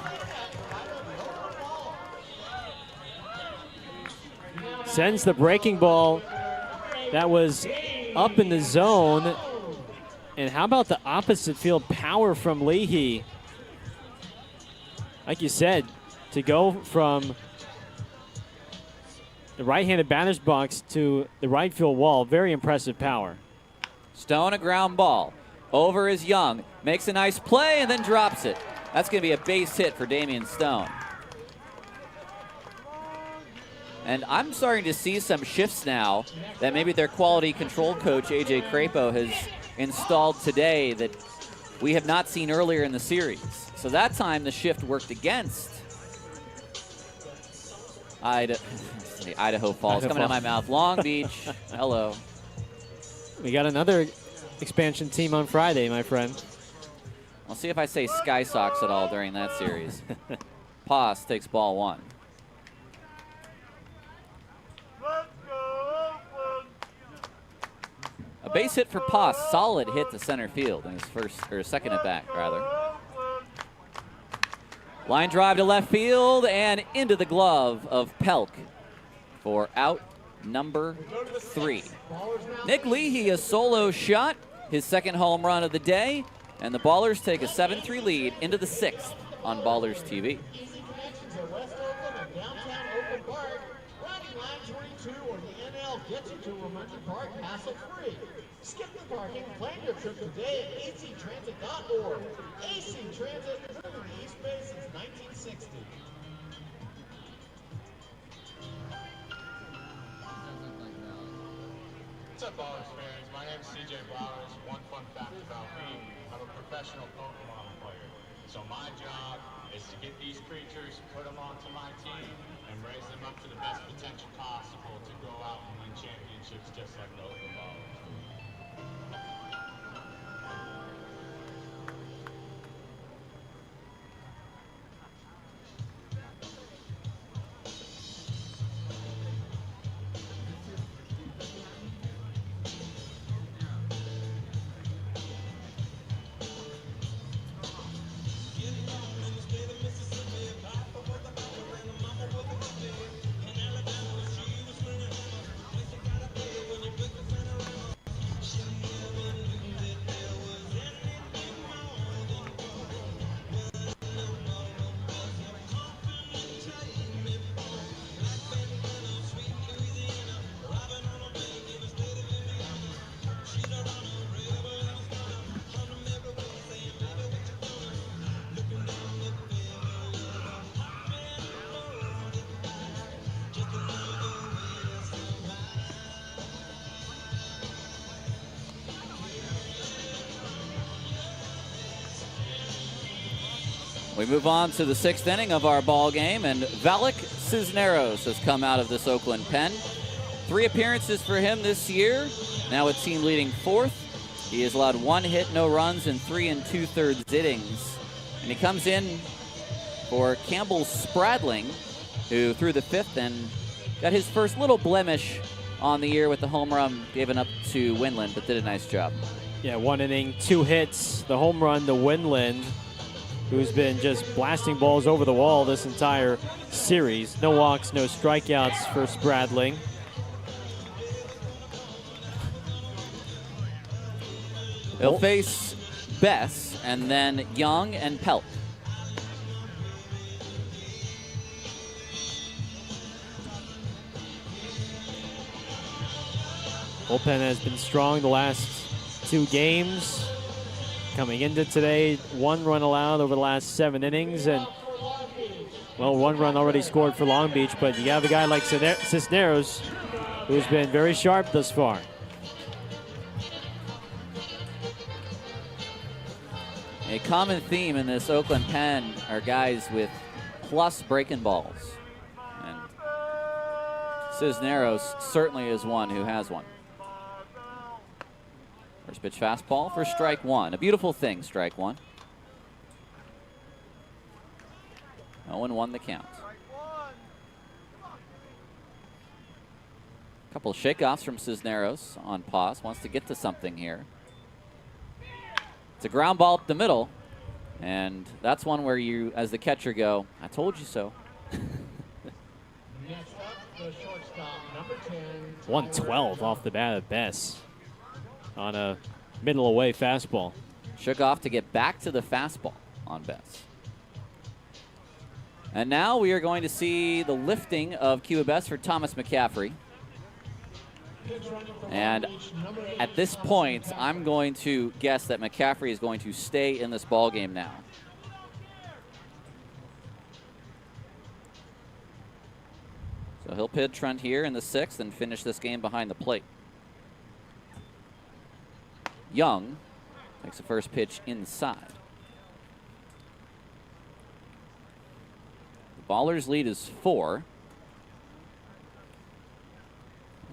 Sends the breaking ball that was up in the zone. And how about the opposite field power from Leahy? Like you said, to go from the right-handed batter's box to the right field wall, very impressive power. Stone, a ground ball. Over is Young. Makes a nice play and then drops it. That's going to be a base hit for Damian Stone. And I'm starting to see some shifts now that maybe their quality control coach, AJ Crapo, has installed today that we have not seen earlier in the series. So that time the shift worked against Idaho Falls. Coming out of my mouth. Long Beach. Hello. We got another expansion team on Friday, my friend. I'll see if I say Sky Sox at all during that series. Paz takes ball 1. A base hit for Paz, solid hit to center field in his second at bat, rather. Line drive to left field and into the glove of Pelk for out number 3. Nick Leahy, a solo shot, his second home run of the day, and the Ballers take a 7-3 lead into the 6th on Ballers TV. Easy connections at West Oakland and downtown Oakland Park. Riding line 22 or the NL gets you to Raimondi Park hassle-free. Skip the parking, plan your trip today at actransit.org. AC Transit, serving the East Bay since 1960. What's up, Ballers fans? My name is CJ Bowers. One fun fact about me, I'm a professional Pokemon player. So my job is to get these creatures, put them onto my team, and raise them up to the best potential possible to go out and win championships just like the Oakland Ballers. We move on to the 6th inning of our ball game, and Valak Cisneros has come out of this Oakland pen. 3 appearances for him this year, now a team leading 4th. He has allowed 1 hit, no runs, in 3 2/3 innings. And he comes in for Campbell Spradling, who threw the 5th and got his first little blemish on the year with the home run given up to Winland, but did a nice job. Yeah, 1 inning, 2 hits, the home run to Winland, who's been just blasting balls over the wall this entire series. No walks, no strikeouts for Spradling. They'll face Bess and then Young and Pelt. Bullpen has been strong the last 2 games. Coming into today, 1 run allowed over the last 7 innings, and well, 1 run already scored for Long Beach, but you have a guy like Cisneros who's been very sharp thus far. A common theme in this Oakland pen are guys with plus breaking balls. And Cisneros certainly is one who has one. First pitch fastball for strike 1. A beautiful thing, strike 1. 0-1 the count. A couple of shakeoffs from Cisneros on pause. Wants to get to something here. It's a ground ball up the middle, and that's one where you, as the catcher, go, I told you so. Next up, the shortstop, number 10. 112 off the bat of Bess on a middle away fastball. Shook off to get back to the fastball on Bess. And now we are going to see the lifting of Cuba Bess for Thomas McCaffrey. And at this point, I'm going to guess that McCaffrey is going to stay in this ball game now. So he'll pitch Trent here in the 6th and finish this game behind the plate. Young takes the first pitch inside. The Ballers' lead is 4.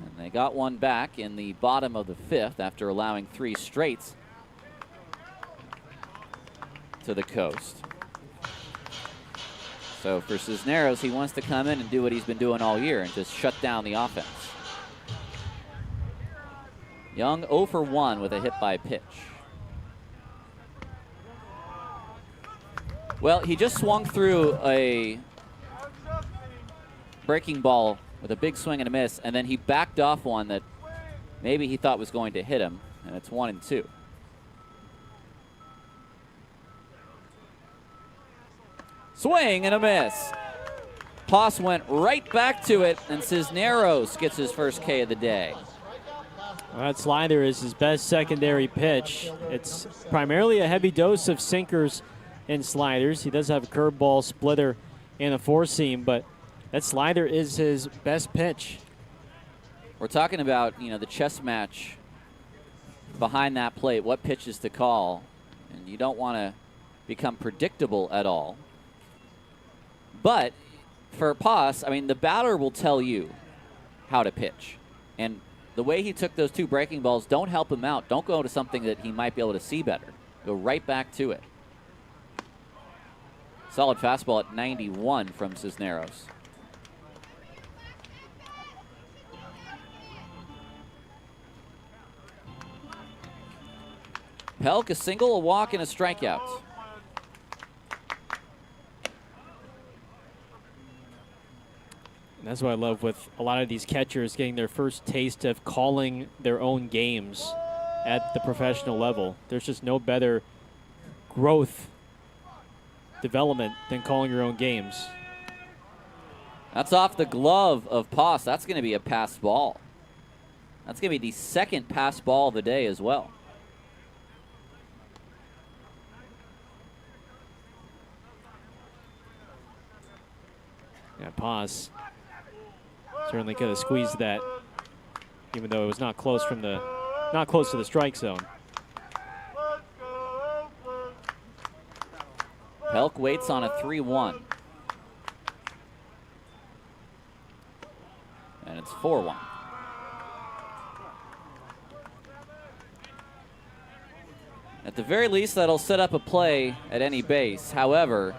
And they got one back in the bottom of the 5th after allowing 3 straights to the Coast. So for Cisneros, he wants to come in and do what he's been doing all year and just shut down the offense. Young 0 for 1 with a hit by pitch. Well, he just swung through a breaking ball with a big swing and a miss, and then he backed off one that maybe he thought was going to hit him, and it's 1-2. Swing and a miss. Poss went right back to it, and Cisneros gets his first K of the day. Well, that slider is his best secondary pitch. It's primarily a heavy dose of sinkers and sliders. He does have a curveball, splitter, and a 4-seam, but that slider is his best pitch. We're talking about, the chess match behind that plate, what pitches to call, and you don't want to become predictable at all. But for Poss, the batter will tell you how to pitch. And the way he took those 2 breaking balls, don't help him out. Don't go to something that he might be able to see better. Go right back to it. Solid fastball at 91 from Cisneros. Pelk, a single, a walk, and a strikeout. And that's what I love with a lot of these catchers getting their first taste of calling their own games at the professional level. There's just no better growth development than calling your own games. That's off the glove of Poss. That's going to be a pass ball. That's going to be the 2nd pass ball of the day as well. Yeah, Poss certainly could have squeezed that, even though it was not close to the strike zone. Pelk waits on a 3-1. And it's 4-1. At the very least, that'll set up a play at any base. However,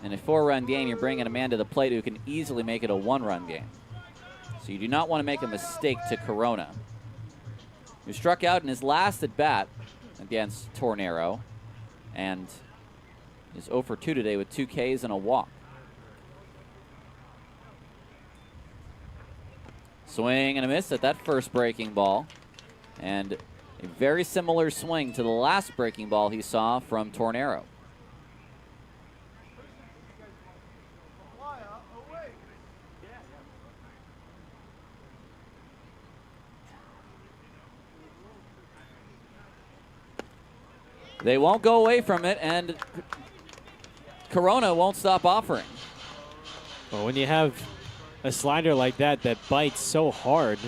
in a 4-run game, you're bringing a man to the plate who can easily make it a 1-run game. So you do not want to make a mistake to Corona, who struck out in his last at-bat against Tornero and is 0 for 2 today with 2 Ks and a walk. Swing and a miss at that first breaking ball. And a very similar swing to the last breaking ball he saw from Tornero. They won't go away from it, and Corona won't stop offering. Well, when you have a slider like that that bites so hard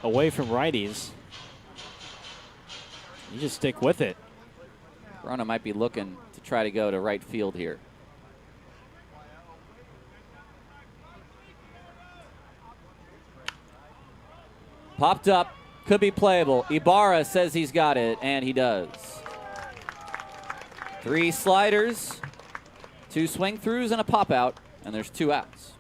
away from righties, you just stick with it. Corona might be looking to try to go to right field here. Popped up, could be playable. Ibarra says he's got it, and he does. 3 sliders, 2 swing throughs, and a pop out, and there's 2 outs.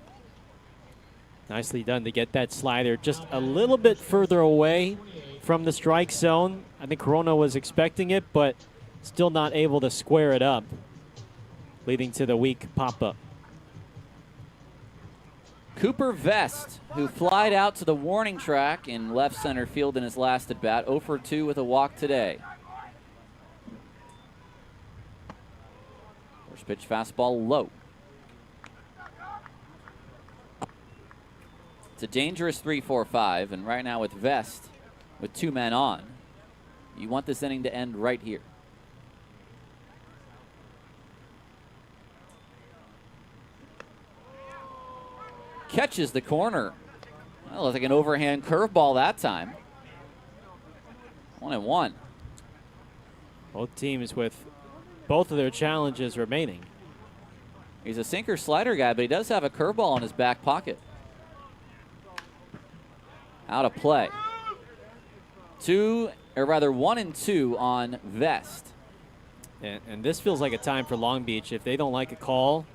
Nicely done to get that slider just a little bit further away from the strike zone. I think Corona was expecting it, but still not able to square it up, leading to the weak pop-up. Cooper Vest, who flied out to the warning track in left center field in his last at-bat, 0 for 2 with a walk today. First pitch fastball low. It's a dangerous 3-4-5, and right now with Vest, with 2 men on, you want this inning to end right here. Catches the corner. That looks like an overhand curveball that time. 1-1. Both teams with both of their challenges remaining. He's a sinker slider guy, but he does have a curveball in his back pocket. Out of play. 1 and 2 on Vest. And this feels like a time for Long Beach. If they don't like a call,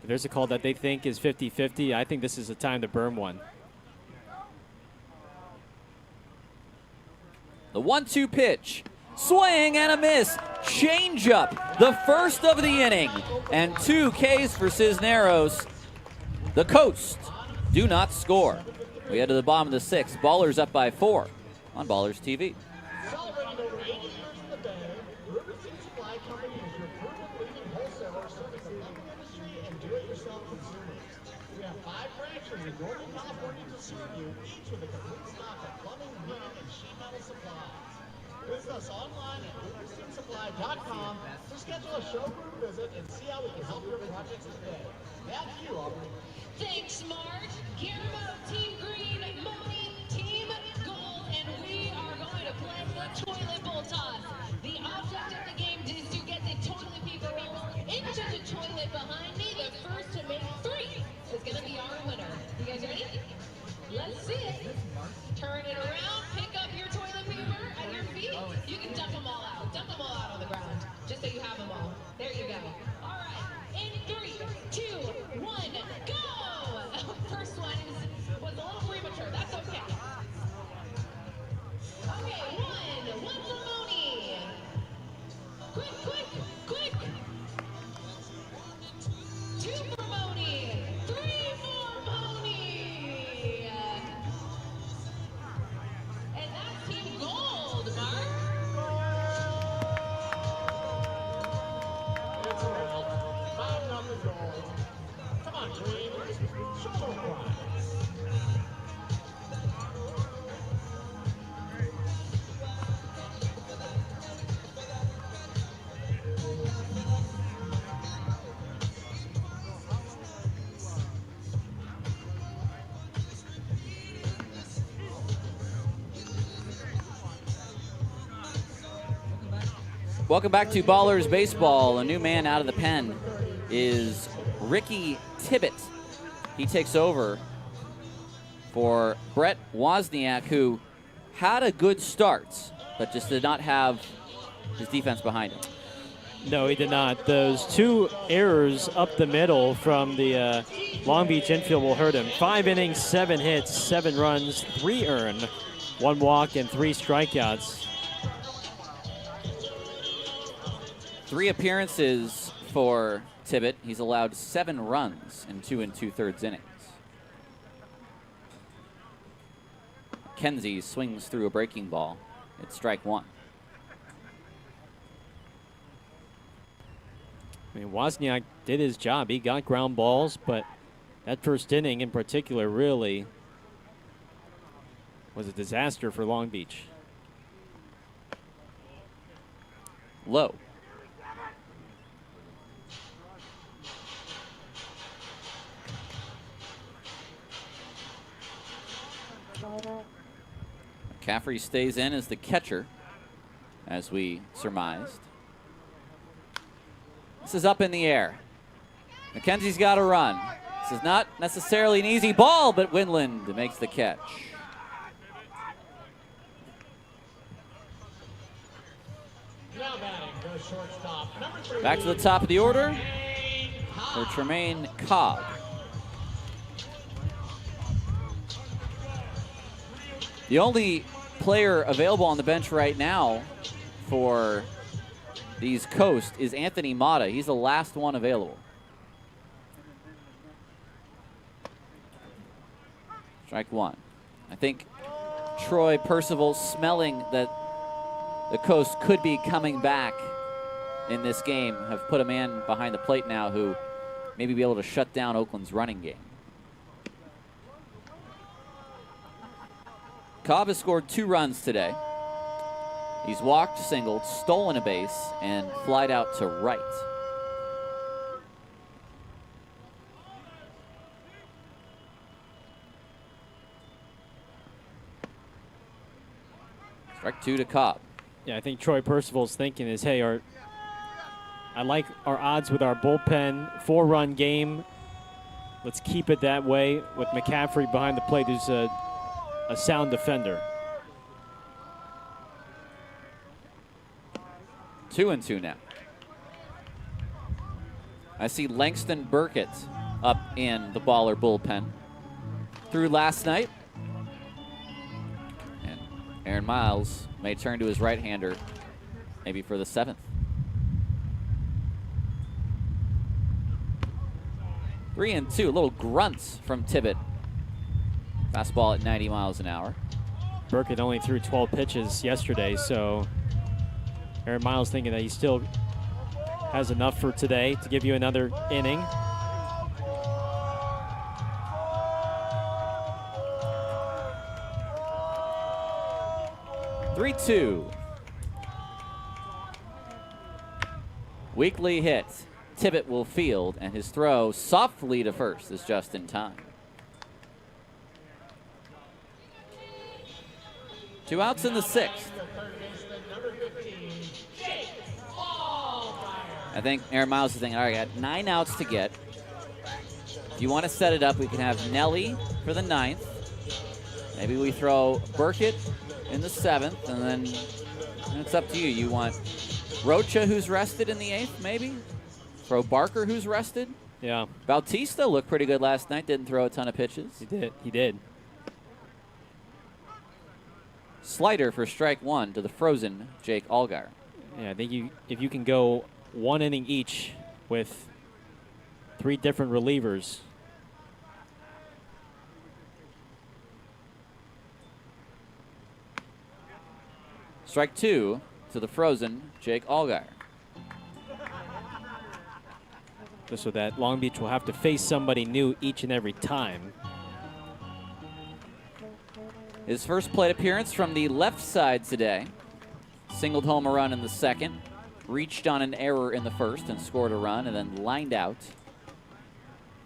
if there's a call that they think is 50-50, I think this is a time to burn one. The 1-2 pitch. Swing and a miss. Changeup. The first of the inning. And 2 Ks for Cisneros. The Coast do not score. We head to the bottom of the 6th. Ballers up by 4 on Ballers TV. Celebrating over 80 years in the Bay, River City Supply Company is your proven leading wholesaler serving the plumbing industry and do-it-yourself consumers. We have 5 branches in Northern California to serve you, each with a complete stock of plumbing, heating, and sheet metal supplies. Visit us online at rivercitysupply.com to schedule a showroom visit and see how we can help your projects today. Back to you, Aubrey. Thanks, Mark. Guillermo, Team Green, Moni, Team Gold, and we are going to play the toilet bowl toss. The object of the game is to get the toilet paper roll into the toilet behind me. The first to make 3 is going to be our winner. You guys ready? Let's see it. Turn it around. Pick up your toilet paper at your feet. You can dump them all out. Dump them all out on the ground, just so you have them all. There you go. All right. In 3, 2, 1, go! First one was a little premature. That's okay. Okay, 1 for Moni. Quick, quick, quick. 2 for Moni. 3 for Moni. And that's Team Gold, Mark. It's a wrap. 5-0 goal. Come on, Green. Show them why. Welcome back to Ballers Baseball. A new man out of the pen is Ricky Tibbett. He takes over for Brett Wozniak, who had a good start, but just did not have his defense behind him. No, he did not. Those 2 errors up the middle from the Long Beach infield will hurt him. 5 innings, 7 hits, 7 runs, 3 earned, 1 walk, and 3 strikeouts. 3 appearances for Tibbett. He's allowed 7 runs in 2 2/3 innings. Kenzie swings through a breaking ball. It's strike 1. I mean, Wozniak did his job. He got ground balls, but that first inning in particular really was a disaster for Long Beach. Low. McCaffrey stays in as the catcher, as we surmised. This is up in the air. McKenzie's got to run. This is not necessarily an easy ball, but Winland makes the catch. Back to the top of the order for Tremaine Cobb. The only player available on the bench right now for these Coast is Anthony Mata. He's the last one available. Strike 1. I think Troy Percival, smelling that the Coast could be coming back in this game, have put a man behind the plate now who maybe be able to shut down Oakland's running game. Cobb has scored 2 runs today. He's walked, singled, stolen a base, and flied out to right. Strike 2 to Cobb. Yeah, I think Troy Percival's thinking is, hey, I like our odds with our bullpen 4-run game. Let's keep it that way with McCaffrey behind the plate, who's a sound defender. 2-2 now. I see Langston Burkett up in the Baller bullpen. Through last night. And Aaron Miles may turn to his right-hander, maybe for the 7th. 3-2, little grunts from Tibbett. Fastball at 90 miles an hour. Burkett only threw 12 pitches yesterday, so Aaron Miles thinking that he still has enough for today to give you another inning. Three-two. Weekly hit. Tibbett will field, and his throw softly to first is just in time. 2 outs in the 6th. I think Aaron Miles is thinking, all right, I got 9 outs to get. If you want to set it up, we can have Nelly for the 9th. Maybe we throw Burkett in the 7th, and then it's up to you. You want Rocha, who's rested in the 8th, maybe? Throw Barker, who's rested? Yeah. Bautista looked pretty good last night. Didn't throw a ton of pitches. He did. Slider for strike 1 to the frozen Jake Allgaier. Yeah, I think if you can go 1 inning each with 3 different relievers. Strike 2 to the frozen Jake Allgaier. Just so that Long Beach will have to face somebody new each and every time. His first plate appearance from the left side today. Singled home a run in the 2nd. Reached on an error in the 1st and scored a run, and then lined out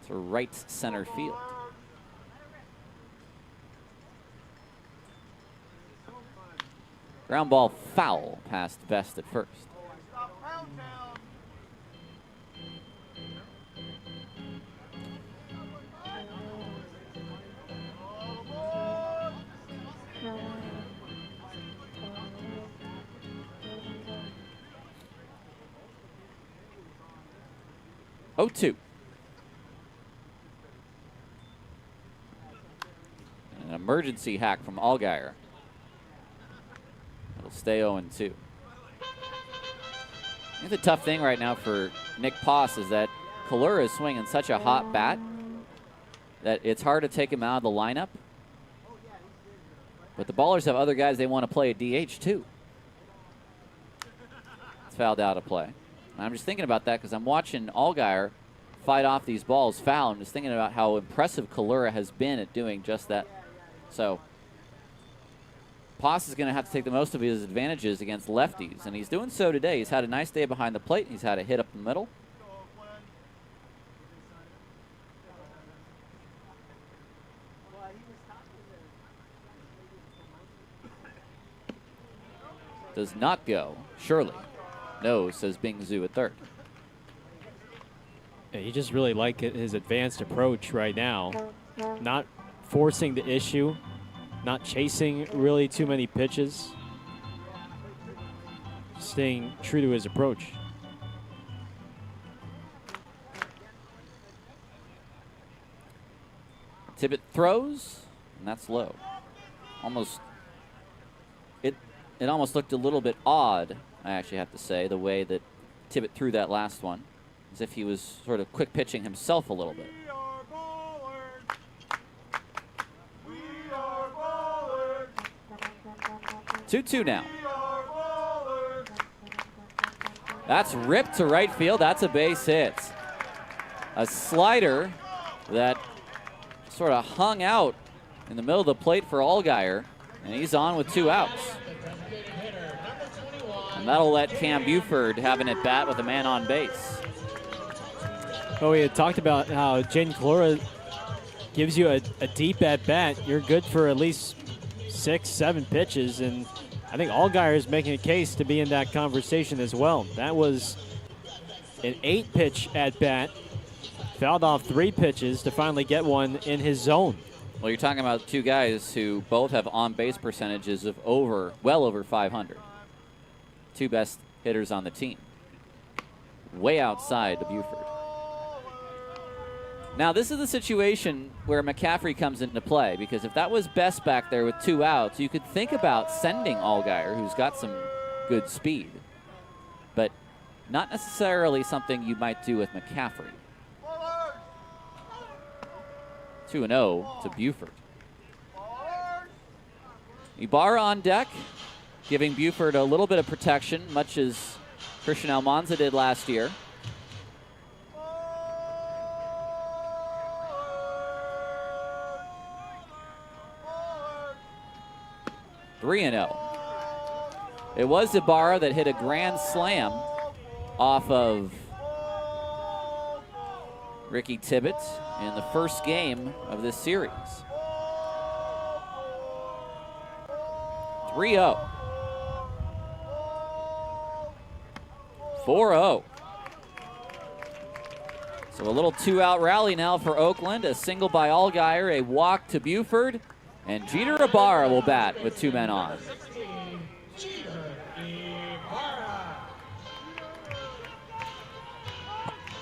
to right center field. Ground ball foul past Best at first. 0-2. An emergency hack from Allgaier. It'll stay 0-2. I think the tough thing right now for Nick Poss is that Kalura is swinging such a hot bat that it's hard to take him out of the lineup. But the Ballers have other guys they want to play at DH too. It's fouled out of play. And I'm just thinking about that because I'm watching Allgaier fight off these balls foul. I'm just thinking about how impressive Kalura has been at doing just that. So Poss is going to have to take the most of his advantages against lefties, and he's doing so today. He's had a nice day behind the plate. He's had a hit up the middle. Does not go. Surely. No, says Bing Zhu at third. Yeah, you just really like his advanced approach right now. Not forcing the issue, not chasing really too many pitches. Staying true to his approach. Tibbet throws, and that's low. Almost, it almost looked a little bit odd, I actually have to say, the way that Tibbet threw that last one, as if he was sort of quick pitching himself a little bit. 2-2 now. That's ripped to right field. That's a base hit. A slider that sort of hung out in the middle of the plate for Allgaier, and he's on with 2 outs. And that'll let Cam Buford have an at-bat with a man on base. Oh, we had talked about how Jaden Kalura gives you a deep at-bat. You're good for at least 6, 7 pitches, and I think Allgaier is making a case to be in that conversation as well. That was an 8-pitch at-bat. Fouled off 3 pitches to finally get one in his zone. Well, you're talking about 2 guys who both have on-base percentages of well over 500. 2 best hitters on the team. Way outside to Buford. Now, this is the situation where McCaffrey comes into play, because if that was Best back there with 2 outs, you could think about sending Allgaier, who's got some good speed, but not necessarily something you might do with McCaffrey. 2-0 to Buford. Ibarra on deck, giving Buford a little bit of protection, much as Christian Almanza did last year. It was Ibarra that hit a grand slam off of Ricky Tibbet in the first game of this series. 3-0. 4-0. So a little 2-out rally now for Oakland. A single by Allgaier, a walk to Buford, and Jeter Ibarra will bat with 2 men on.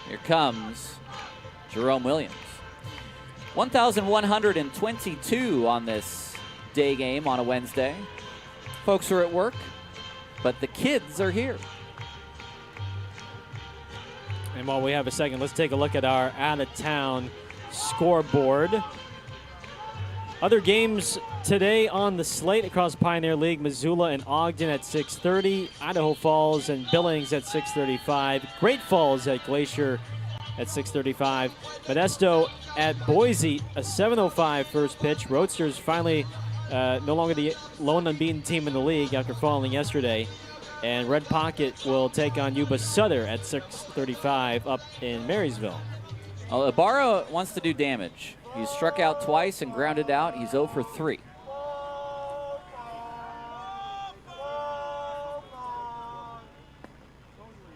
Here comes Jerome Williams. 1,122 on this day game on a Wednesday. Folks are at work, but the kids are here. And while we have a second, let's take a look at our out-of-town scoreboard. Other games today on the slate across Pioneer League: Missoula and Ogden at 6:30, Idaho Falls and Billings at 6:35, Great Falls at Glacier at 6:35, Modesto at Boise, a 7:05 first pitch. Roadsters finally no longer the lone unbeaten team in the league after falling yesterday. And Red Pocket will take on Yuba Sutter at 6:35 up in Marysville. Well, Ibarra wants to do damage. He's struck out twice and grounded out. He's 0 for 3.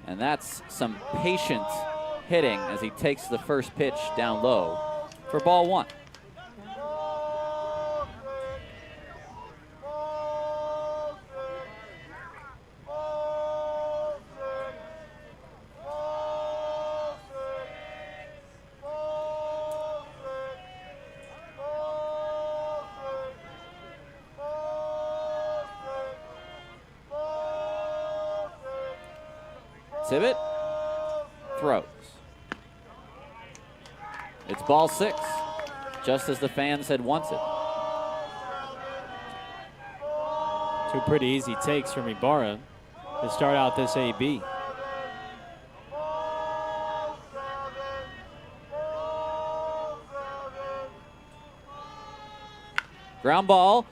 And that's some patient hitting as he takes the first pitch down low for ball 1. Tibbet throws. It's ball 6, just as the fans had wanted. 2 pretty easy takes from Ibarra to start out this AB. Ground ball,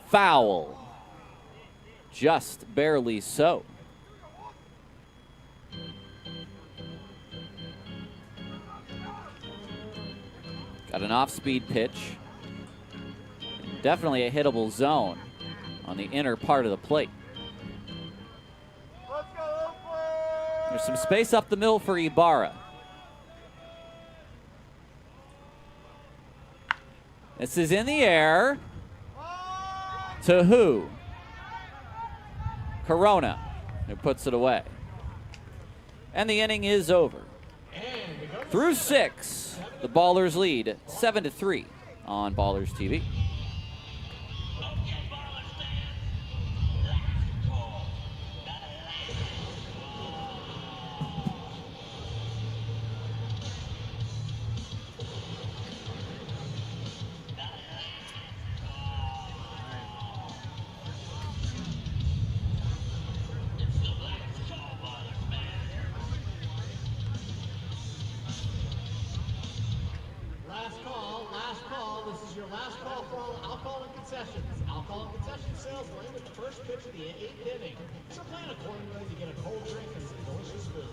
foul. Just barely so. Got an off-speed pitch. Definitely a hittable zone on the inner part of the plate. There's some space up the middle for Ibarra. This is in the air. To who? Corona, who puts it away. And the inning is over. Through 6, the Ballers lead 7-3 on Ballers TV. Last call. This is your last call for all alcohol and concessions. Alcohol and concession sales will end with the first pitch of the 8th inning. So plan accordingly to get a cold drink and some delicious food.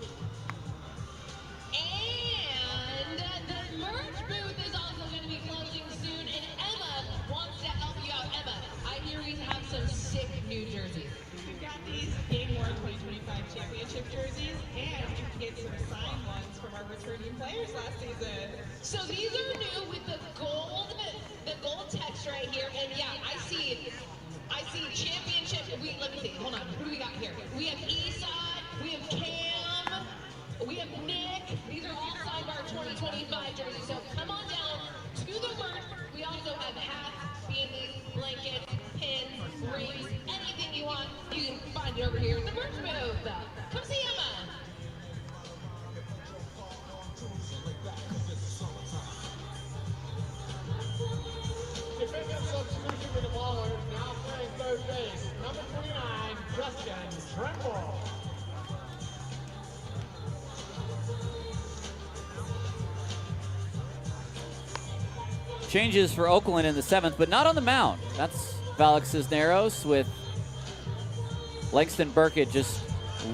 And the merch booth is also going to be closing soon, and Emma wants to help you out. Emma, I hear we have some sick new jerseys. We've got these Game War 2025 championship jerseys, and you can get some signed ones from our returning players last season. So these are new with the gold text right here, and yeah, I see championship. Let me see. Hold on. Who do we got here? We have Esad, we have Cam, we have Nick. These are all signed by our 2025 jerseys. So come on down to the merch. We also have hats, beanies, blankets, pins, rings, anything you want. You can find it over here at the merch booth. Come see Emma. To pick up substitution for the Ballers, now playing third base, number 29, Justin Trimble. Changes for Oakland in the 7th, but not on the mound. That's Valak Cisneros with Langston Burkett just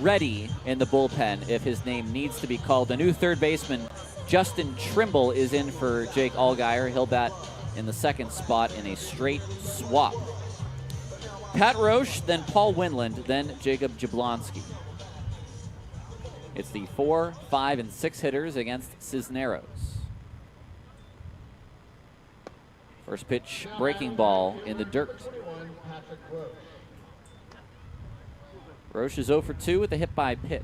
ready in the bullpen if his name needs to be called. The new third baseman, Justin Trimble, is in for Jake Allgaier. He'll bat in the 2nd spot in a straight swap. Pat Roche, then Paul Winland, then Jacob Jablonski. It's the 4, 5, and 6 hitters against Cisneros. First pitch, breaking ball in the dirt. Roche is 0 for 2 with a hit by pitch.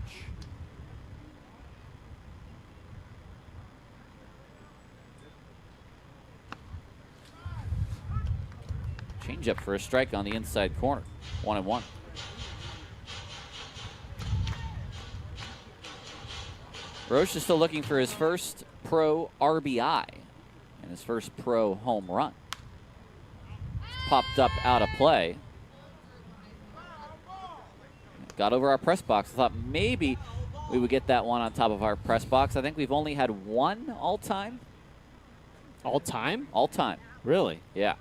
Changeup for a strike on the inside corner. 1-1. Roche is still looking for his first pro RBI and his first pro home run. Popped up out of play. Got over our press box. I thought maybe we would get that one on top of our press box. I think we've only had one all-time. All-time? All-time. Really? Yeah.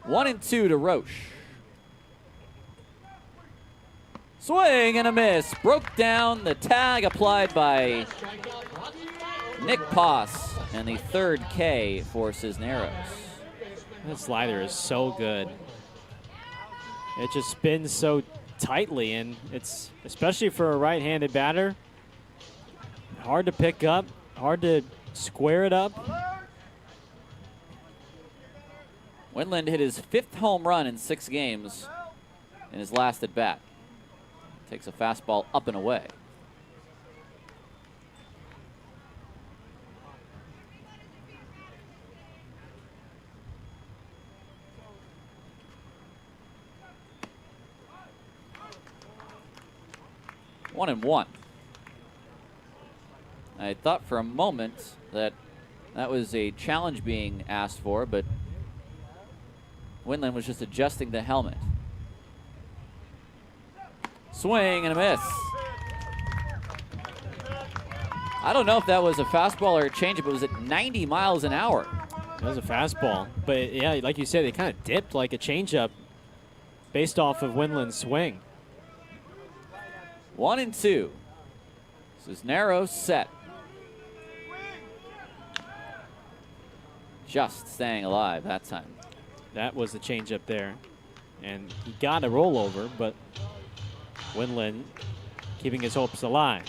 One and 2 to Roche. Swing and a miss. Broke down. The tag applied by Nick Poss. And the 3rd K for Cisneros. That slider is so good. It just spins so tightly, and it's, especially for a right-handed batter, hard to pick up, hard to square it up. Winland hit his 5th home run in 6 games in his last at bat. Takes a fastball up and away. 1-1. I thought for a moment that was a challenge being asked for, but Winland was just adjusting the helmet. Swing and a miss. I don't know if that was a fastball or a changeup. It was at 90 miles an hour. It was a fastball. But, yeah, like you said, it kind of dipped like a changeup based off of Winland's swing. 1-2. Cisneros set. Just staying alive that time. That was the changeup there. And he got a rollover, but Winland keeping his hopes alive.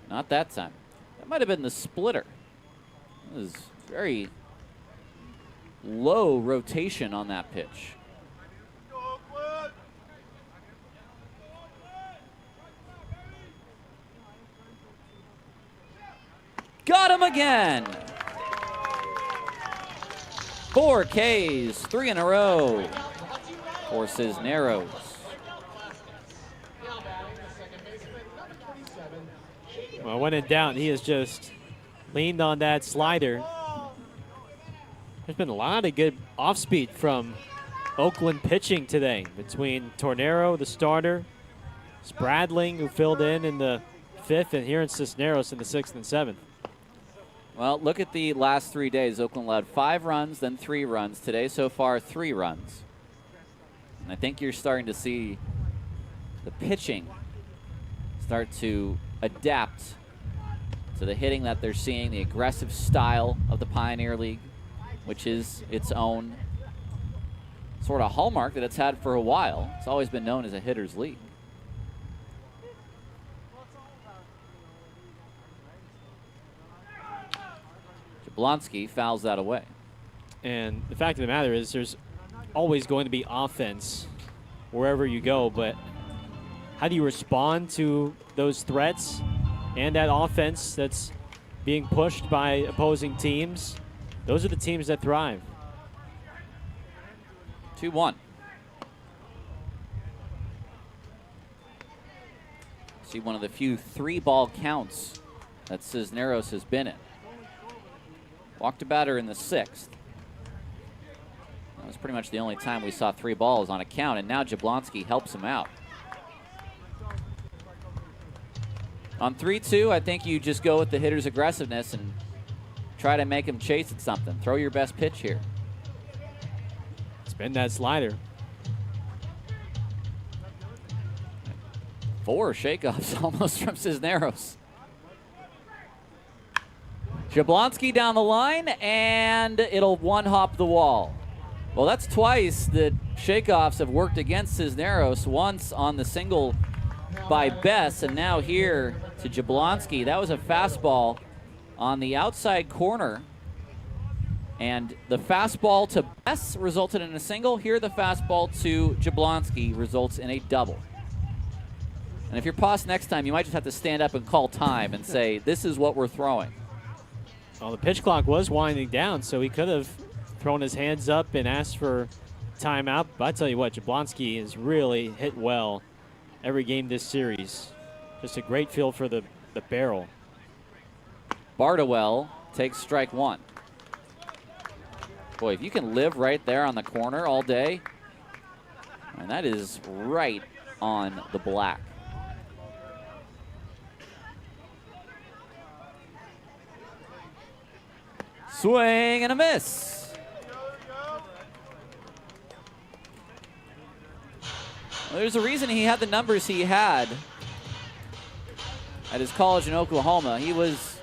Not that time. That might have been the splitter. It was very low rotation on that pitch. Got him again. 4 Ks, 3 in a row for Cisneros. Well, when in doubt, he has just leaned on that slider. There's been a lot of good off-speed from Oakland pitching today between Tornero, the starter, Spradling, who filled in the 5th, and here in Cisneros in the 6th and 7th. Well, look at the last 3 days. Oakland allowed 5 runs, then 3 runs. Today, so far, 3 runs. And I think you're starting to see the pitching start to adapt to the hitting that they're seeing, the aggressive style of the Pioneer League, which is its own sort of hallmark that it's had for a while. It's always been known as a hitter's league. Jablonski fouls that away. And the fact of the matter is there's always going to be offense wherever you go, but how do you respond to those threats and that offense that's being pushed by opposing teams? Those are the teams that thrive. 2-1. See one of the few 3-ball counts that Cisneros has been in. Walked a batter in the 6th. That was pretty much the only time we saw 3 balls on a count, and now Jablonski helps him out. On 3-2, I think you just go with the hitter's aggressiveness and try to make him chase at something. Throw your best pitch here. Spin that slider. 4 shakeoffs almost from Cisneros. Jablonski down the line, and it'll one-hop the wall. Well, that's twice that shakeoffs have worked against Cisneros, once on the single by Bess, and now here to Jablonski. That was a fastball on the outside corner, and the fastball to Bess resulted in a single. Here the fastball to Jablonski results in a double. And if you're Poss next time, you might just have to stand up and call time and say, this is what we're throwing. Well, the pitch clock was winding down, so he could have thrown his hands up and asked for timeout. But I tell you what, Jablonski has really hit well every game this series. Just a great feel for the barrel. Bardowell takes strike 1. Boy, if you can live right there on the corner all day, and that is right on the black. Swing and a miss. Well, there's a reason he had the numbers he had at his college in Oklahoma. He was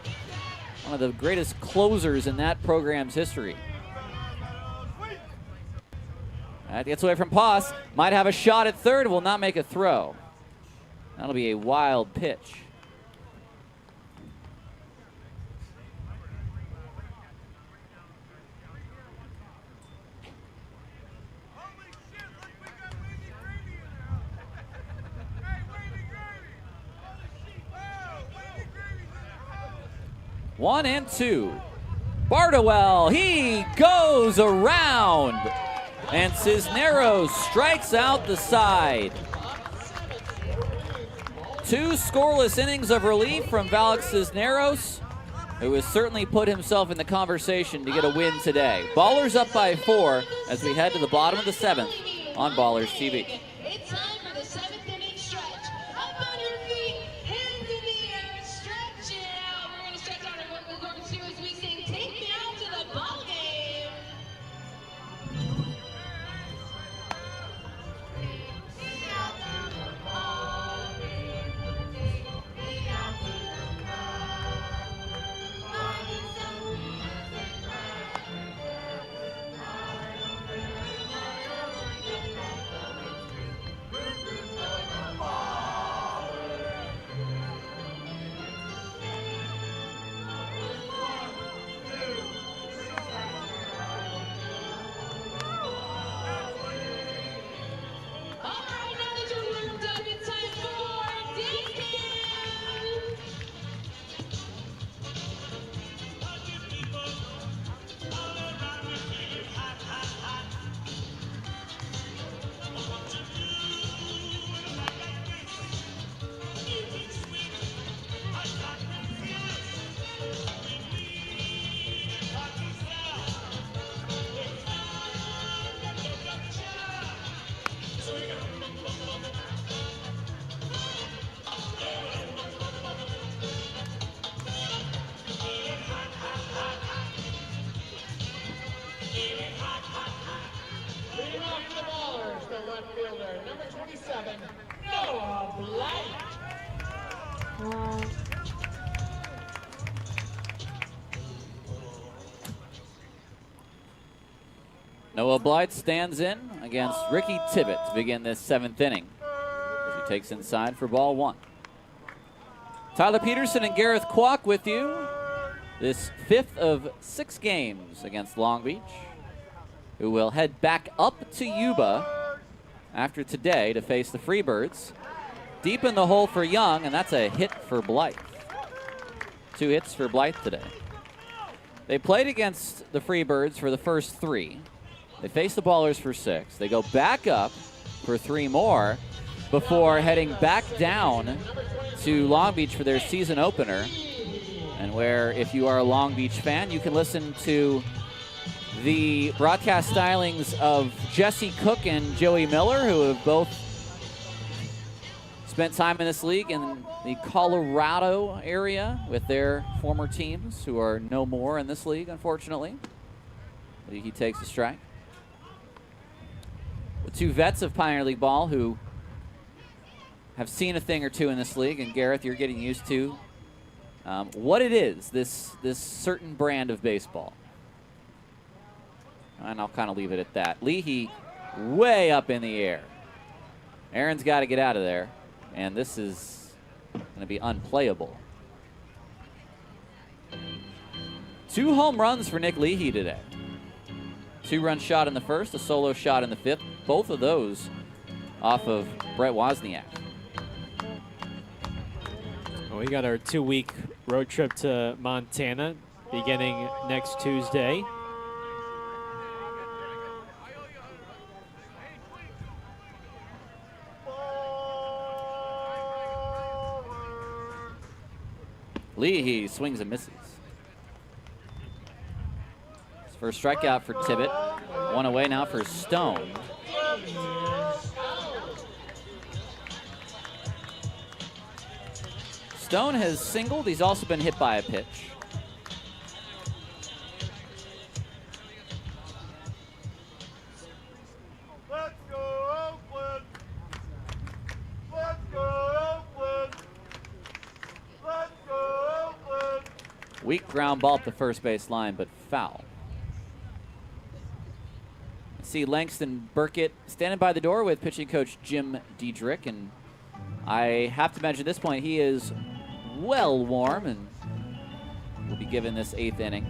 one of the greatest closers in that program's history. That gets away from Poss. Might have a shot at third, will not make a throw. That'll be a wild pitch. 1-2. Bardowell, he goes around. And Cisneros strikes out the side. 2 scoreless innings of relief from Valak Cisneros, who has certainly put himself in the conversation to get a win today. Ballers up by 4 as we head to the bottom of the 7th on Ballers TV. It's time for the 7th inning stretch. Up on your feet, hands in the air, stretch it out. We're going to stretch out our vocal cords too as we sing "Take Me Out to the Ball Game." Leading off the Ballers, the left fielder, number 27, Noah Blight. Noah Blight stands in against Ricky Tibbett to begin this 7th inning as he takes inside for ball 1. Tyler Peterson and Gareth Kwok with you. This 5th of 6 games against Long Beach, who will head back up to Yuba after today to face the Freebirds. Deep in the hole for Young, and that's a hit for Blythe. 2 hits for Blythe today. They played against the Freebirds for the first 3. They face the Ballers for 6. They go back up for 3 more before heading back down to Long Beach for their season opener, and where, if you are a Long Beach fan, you can listen to the broadcast stylings of Jesse Cook and Joey Miller, who have both spent time in this league in the Colorado area with their former teams, who are no more in this league, unfortunately. He takes a strike. The 2 vets of Pioneer League ball who have seen a thing or two in this league, and Gareth, you're getting used to what it is, this certain brand of baseball. And I'll kind of leave it at that. Leahy way up in the air. Aaron's got to get out of there, and this is going to be unplayable. 2 home runs for Nick Leahy today. 2-run shot in the first, a solo shot in the 5th. Both of those off of Brett Wozniak. Well, we got our 2-week road trip to Montana beginning next Tuesday. Leahy swings and misses. His first strikeout for Tibbett. 1 away now for Stone. Stone has singled. He's also been hit by a pitch. Let's go Oakland! Let's go Oakland! Let's go Oakland! Weak ground ball up the first base line, but foul. See Langston Burkett standing by the door with pitching coach Jim Diedrich, and I have to mention at this point he is well warm and will be given this 8th inning.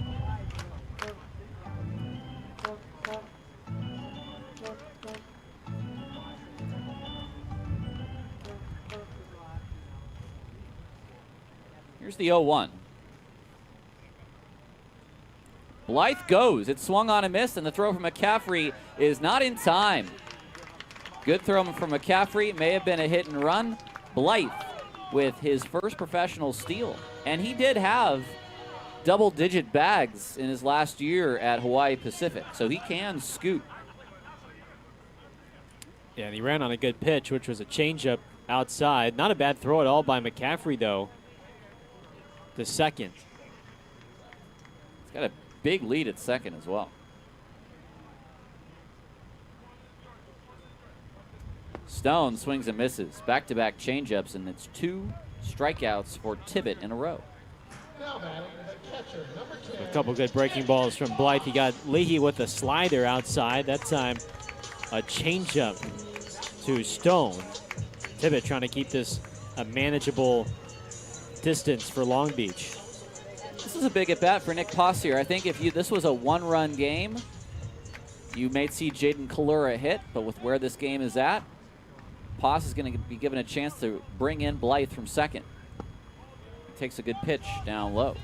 Here's the 0-1. Blythe goes. It swung on and missed, and the throw from McCaffrey is not in time. Good throw from McCaffrey. May have been a hit and run. Blythe with his first professional steal. And he did have double-digit bags in his last year at Hawaii Pacific, so he can scoot. Yeah, and he ran on a good pitch, which was a changeup outside. Not a bad throw at all by McCaffrey, though. The second. He's got a big lead at second as well. Stone swings and misses. Back-to-back changeups, and it's 2 strikeouts for Tibbet in a row. Now batting, the catcher, number 10. A couple good breaking balls from Blythe. He got Leahy with a slider outside. That time, a changeup to Stone. Tibbet trying to keep this a manageable distance for Long Beach. This is a big at-bat for Nick Poss here. I think if this was a one-run game, you may see Jaden Kalura hit, but with where this game is at, Poss is going to be given a chance to bring in Blythe from second. He takes a good pitch down low.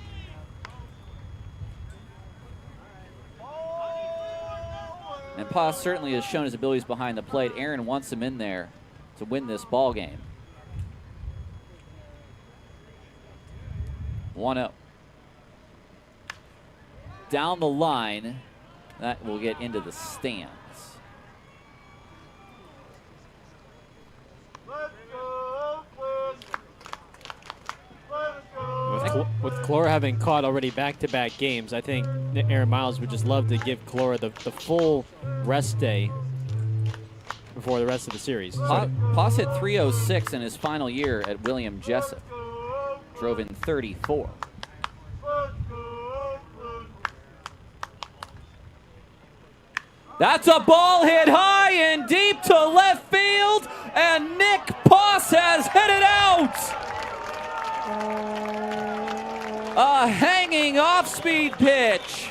And Poss certainly has shown his abilities behind the plate. Aaron wants him in there to win this ball game. 1-0. Down the line, that will get into the stands. With Clora having caught already back-to-back games, I think Aaron Miles would just love to give Clora the full rest day before the rest of the series. Poss hit .306 in his final year at William Jessup. Drove in 34. That's a ball hit high and deep to left field, and Nick Poss has hit it out. A hanging off-speed pitch.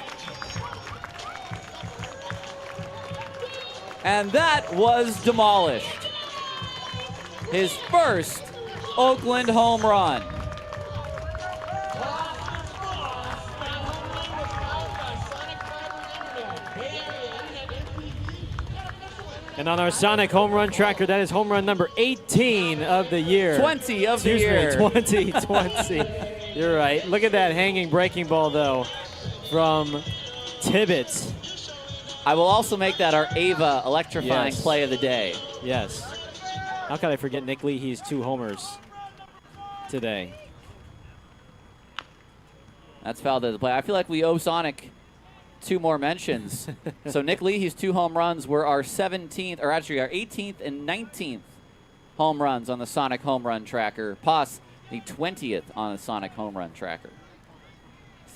And that was demolished. His first Oakland home run. And on our Sonic home run tracker, that is home run number 18 of the year. 20 of the year. 20. You're right. Look at that hanging breaking ball, though, from Tibbet. I will also make that our Ava electrifying play of the day. Yes. How could I forget Nick Leahy's 2 homers today? That's fouled as a play. I feel like we owe Sonic 2 more mentions. So Nick Leahy's 2 home runs were our 17th, or actually our 18th and 19th home runs on the Sonic home run tracker. Poss, the 20th on the Sonic home run tracker.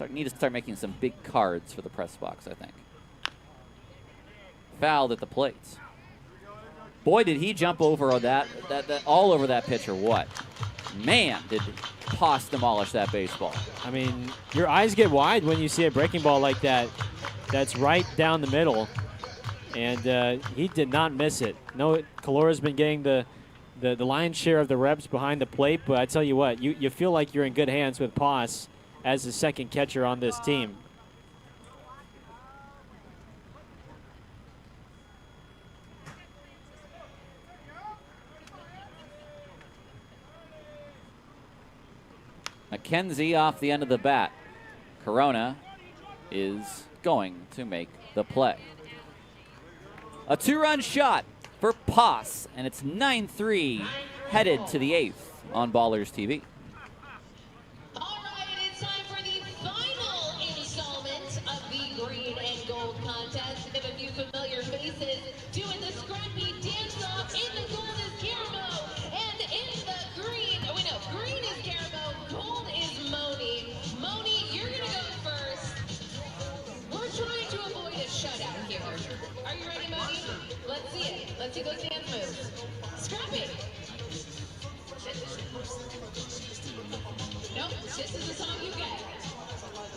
Need to start making some big cards for the press box, I think. Fouled at the plates. Boy, did he jump over that all over that pitch or what? Man, did Poss demolish that baseball. I mean, your eyes get wide when you see a breaking ball like that. That's right down the middle. And he did not miss it. No, Kalora's been getting the lion's share of the reps behind the plate, but I tell you what, you feel like you're in good hands with Poss as the second catcher on this team. McKenzie off the end of the bat. Corona is going to make the play. A 2-run shot for Poss, and it's 9-3 headed to the 8th on Ballers TV. All right, it's time for the final installment of the Green and Gold contest. We have a few familiar faces doing the scrappy dance-off. In the gold is Guillermo, and in the green, green is Guillermo, gold is Moni. Moni, you're going to go first. We're trying to avoid a shutout here. Are you ready, Moni? Let's see it. Let's see those dance moves. Scrappy. Nope, this is the song you get.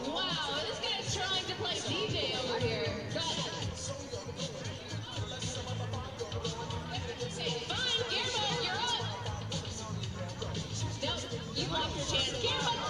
Wow, this guy's trying to play DJ over here. Fine, Guillermo, you're up. Nope, you lost your chance. Guillermo.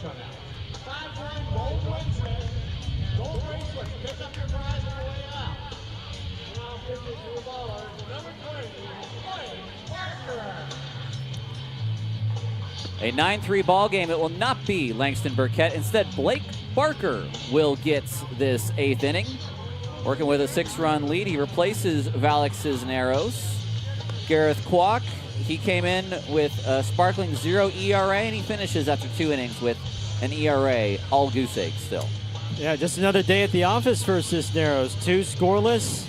shutout. 5-1 Gold Wednesday. Gold bracelets. Pick up your prize on the way out. Now 52 ballers. Number 3, Blake Barker. A 9-3 ball game. It will not be Langston Burkett. Instead, Blake Barker will get this 8th inning. Working with a 6-run lead, he replaces Valek Cisneros. Gareth Kwok, he came in with a sparkling 0 ERA, and he finishes after 2 innings with an ERA, all goose egg still. Yeah, just another day at the office for Cisneros. 2 scoreless,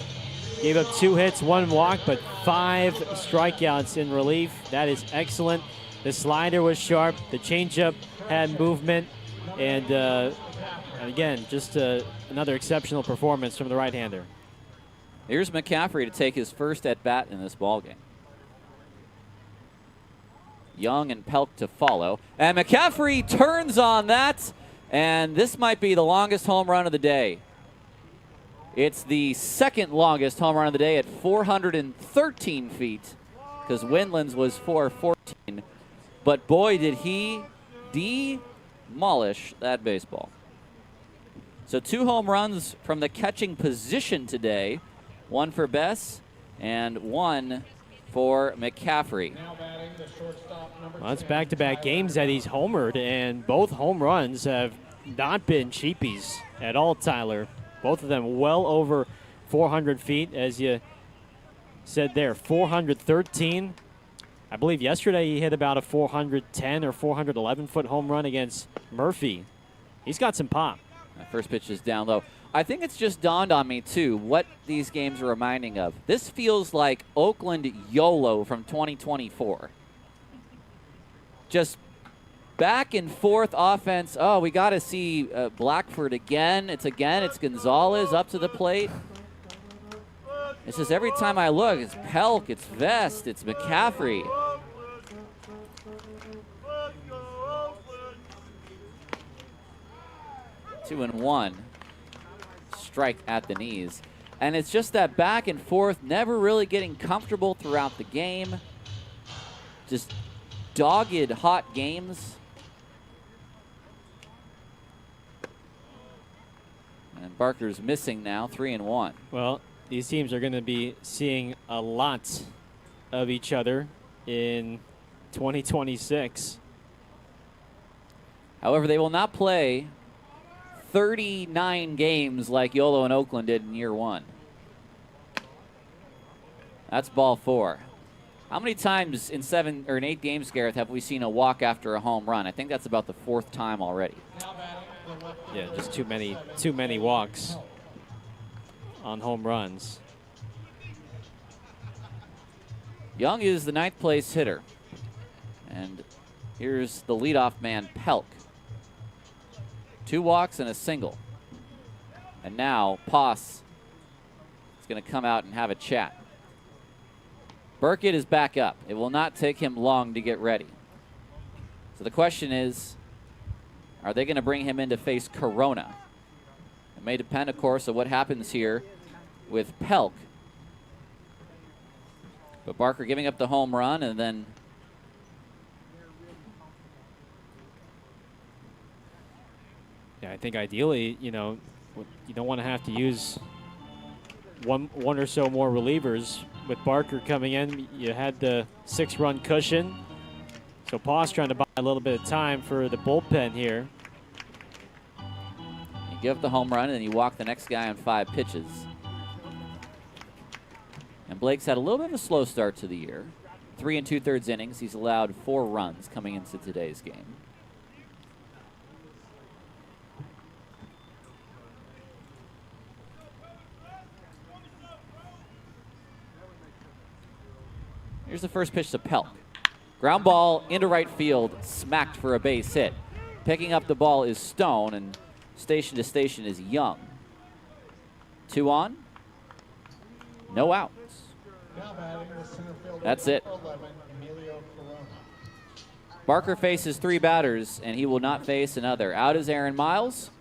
gave up 2 hits, 1 walk, but 5 strikeouts in relief. That is excellent. The slider was sharp. The changeup had movement. And again, just another exceptional performance from the right-hander. Here's McCaffrey to take his first at-bat in this ballgame. Young and Pelk to follow. And McCaffrey turns on that. And this might be the longest home run of the day. It's the second longest home run of the day at 413 feet, because Windland's was 414. But boy, did he demolish that baseball. So 2 home runs from the catching position today. 1 for Bess and 1 for McCaffrey. Well, it's back-to-back games that he's homered, and both home runs have not been cheapies at all, Tyler. Both of them well over 400 feet, as you said there. 413. I believe yesterday he hit about a 410 or 411-foot home run against Murphy. He's got some pop. My first pitch is down low. I think it's just dawned on me, too, what these games are reminding of. This feels like Oakland YOLO from 2024. Just back and forth offense. Oh, we got to see Blackford again. It's Gonzalez up to the plate. It's just every time I look, it's Pelk, it's Vest, it's McCaffrey. Two and one. Strike at the knees. And it's just that back and forth, never really getting comfortable throughout the game. Just dogged, hot games. And Barker's missing now, 3-1. Well, these teams are going to be seeing a lot of each other in 2026. However, they will not play 39 games like YOLO and Oakland did in year 1. That's ball 4. How many times in 7 or in 8 games, Gareth, have we seen a walk after a home run? I think that's about the 4th time already. Yeah, just too many walks on home runs. Young is the 9th place hitter. And here's the leadoff man, Pelk. 2 walks and a single. And now Poss is going to come out and have a chat. Burkett is back up. It will not take him long to get ready. So the question is, are they going to bring him in to face Corona? It may depend, of course, on what happens here with Pelk. But Barker giving up the home run, and then yeah, I think ideally, you know, you don't want to have to use one or so more relievers. With Barker coming in, you had the 6-run cushion. So Poss trying to buy a little bit of time for the bullpen here. you give up the home run, and then you walk the next guy on 5 pitches. And Blake's had a little bit of a slow start to the year. 3 2/3 innings. He's allowed 4 runs coming into today's game. Here's the first pitch to Pelk. Ground ball into right field, smacked for a base hit. Picking up the ball is Stone, and station to station is Young. 2 on, no outs. That's it. Barker faces 3 batters, and he will not face another. Out is Aaron Miles.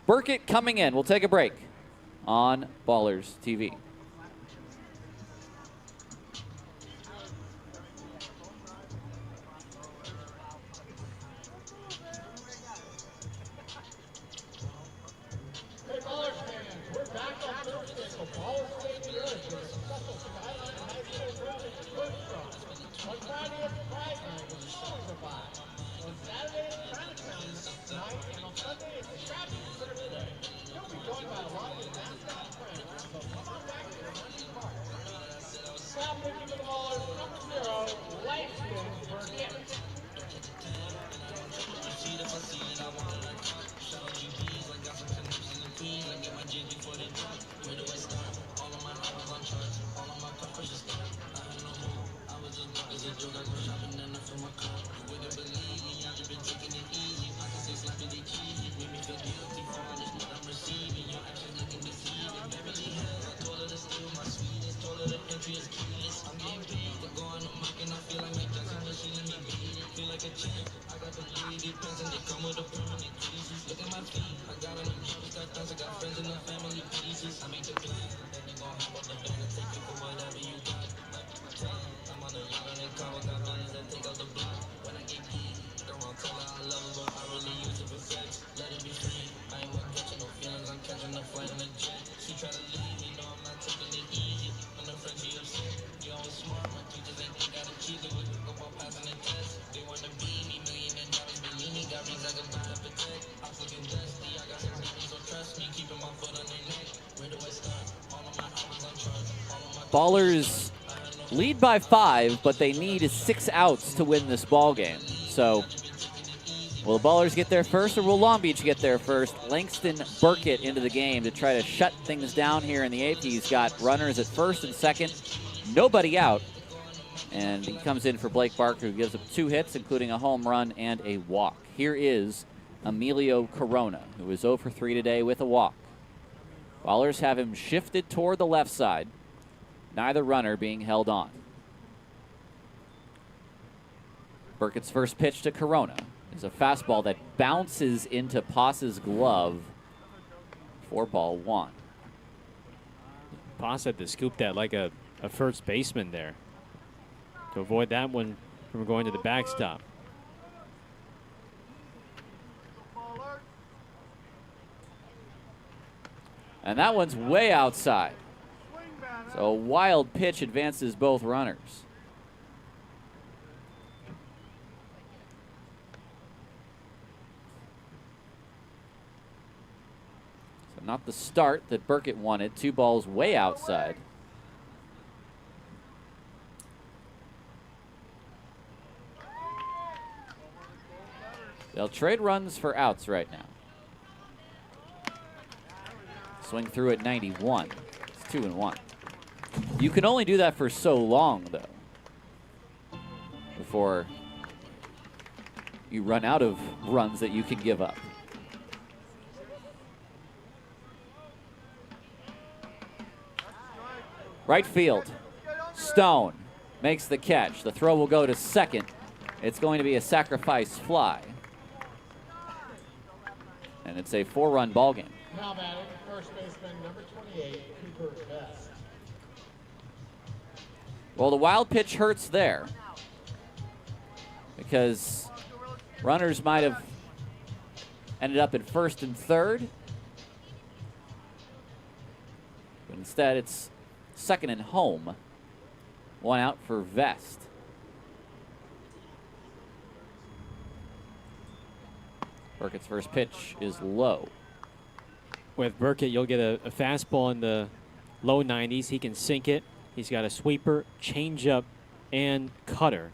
Burkett coming in. We'll take a break on Ballers TV. Ballers lead by 5, but they need 6 outs to win this ball game. So will the Ballers get there first, or will Long Beach get there first? Langston Burkett into the game to try to shut things down here in the 8th. He's got runners at first and second, nobody out. And he comes in for Blake Barker, who gives up 2 hits, including a home run and a walk. Here is Emilio Corona, who is 0 for 3 today with a walk. Ballers have him shifted toward the left side, neither runner being held on. Burkett's first pitch to Corona is a fastball that bounces into Paz's glove for ball 1. Paz had to scoop that like a first baseman there to avoid that one from going to the backstop. And that one's way outside. So a wild pitch advances both runners. So not the start that Burkett wanted. 2 balls way outside. They'll trade runs for outs right now. Swing through at 91. It's 2-1. You can only do that for so long, though, before you run out of runs that you can give up. Right field. Stone makes the catch. The throw will go to second. It's going to be a sacrifice fly. And it's a 4-run ball game. Now batting, first baseman, number 28, Cooper Vest. Well, the wild pitch hurts there because runners might have ended up at first and third. But instead, it's second and home. 1 out for Vest. Burkett's first pitch is low. With Burkett, you'll get a fastball in the low 90s. He can sink it. He's got a sweeper, changeup, and cutter.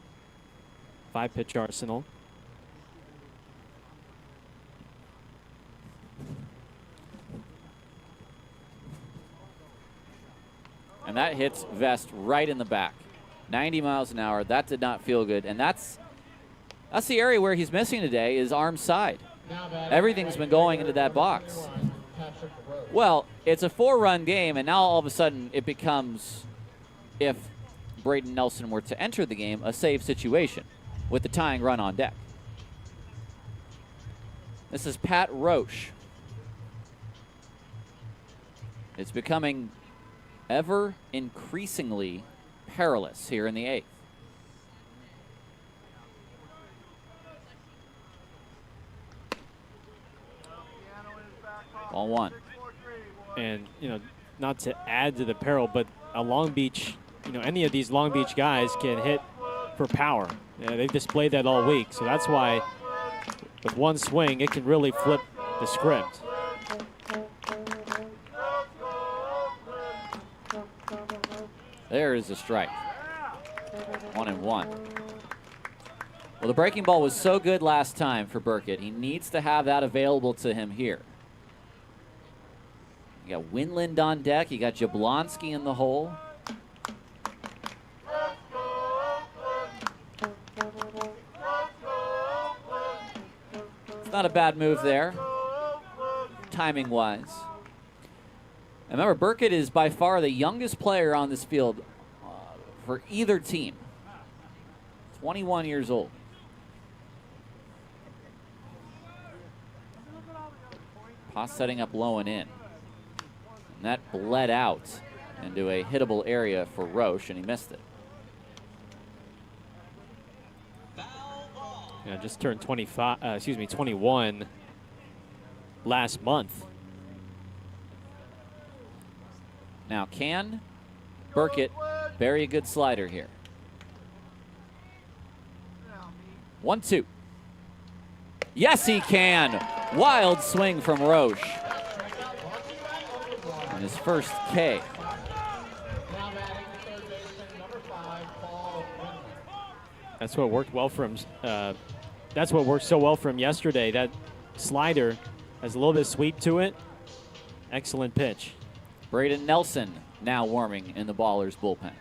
5-pitch arsenal. And that hits Vest right in the back. 90 miles an hour. That did not feel good. And that's the area where he's missing today, is arm side. Everything's been going into that box. Well, it's a 4-run game, and now all of a sudden it becomes, if Braden Nelson were to enter the game, a save situation with the tying run on deck. This is Pat Roche. It's becoming ever increasingly perilous here in the 8th. Ball 1. And, not to add to the peril, but a Long Beach, any of these Long Beach guys can hit for power. They've displayed that all week. So that's why with one swing, it can really flip the script. There is a strike. 1-1. Well, the breaking ball was so good last time for Burkett. He needs to have that available to him here. You got Winland on deck. You got Jablonski in the hole. It's not a bad move there, timing-wise. And remember, Burkett is by far the youngest player on this field for either team. 21 years old. Haas setting up low and in. And that bled out into a hittable area for Roche, and he missed it. Yeah, just turned 21 last month. Now, can Burkett bury a good slider here? 1-2. Yes, he can. Wild swing from Roche. And his first K. That's what worked well for him. That's what worked so well for him yesterday. That slider has a little bit of sweep to it. Excellent pitch. Braden Nelson now warming in the Ballers bullpen.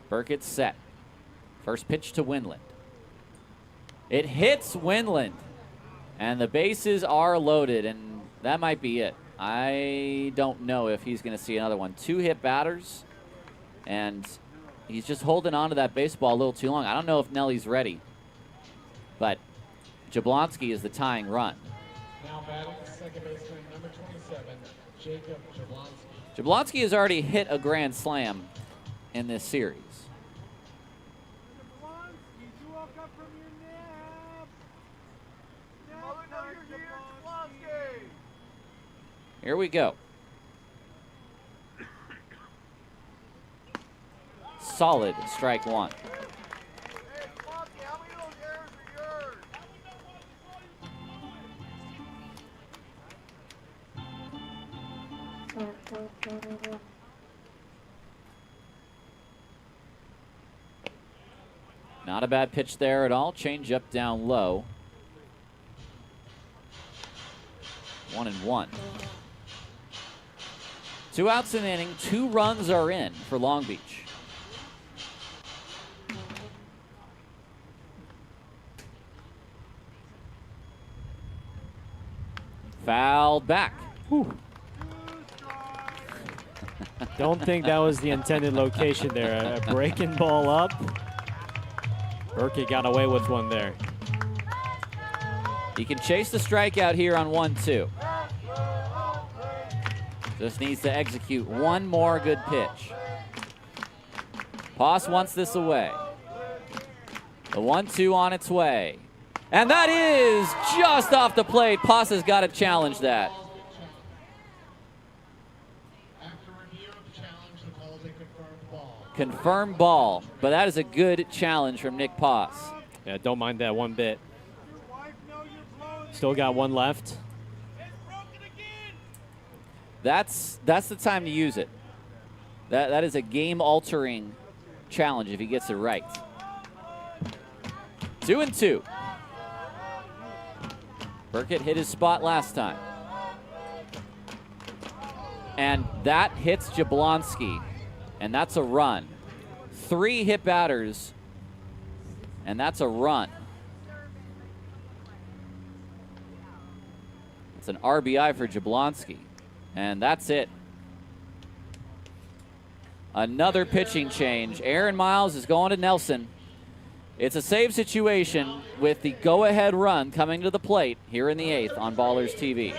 Burkett set. First pitch to Winland. It hits Winland. And the bases are loaded, and that might be it. I don't know if he's going to see another one. 2 hit batters, and he's just holding on to that baseball a little too long. I don't know if Nelly's ready, but Jablonski is the tying run. Now batting second baseman number 27, Jacob Jablonski. Jablonski has already hit a grand slam in this series. Here we go. Solid strike one. Not a bad pitch there at all. Change up down low. 1-1. 2 outs in the inning. 2 runs are in for Long Beach. Fouled back. Whew. Don't think that was the intended location there. A breaking ball up. Burkett got away with one there. He can chase the strikeout here on 1-2. Just needs to execute one more good pitch. Poss wants this away. The 1-2 on its way. And that is just off the plate. Poss has got to challenge that. After review of the challenge, the call is a confirmed ball. Confirmed ball, but that is a good challenge from Nick Poss. Yeah, don't mind that one bit. Still got one left. That's the time to use it. That is a game-altering challenge if he gets it right. 2-2. Burkett hit his spot last time. And that hits Jablonski, and that's a run. 3 hit batters, and that's a run. It's an RBI for Jablonski. And that's it. Another pitching change. Aaron Miles is going to Nelson. It's a save situation with the go-ahead run coming to the plate here in the 8th on Ballers TV.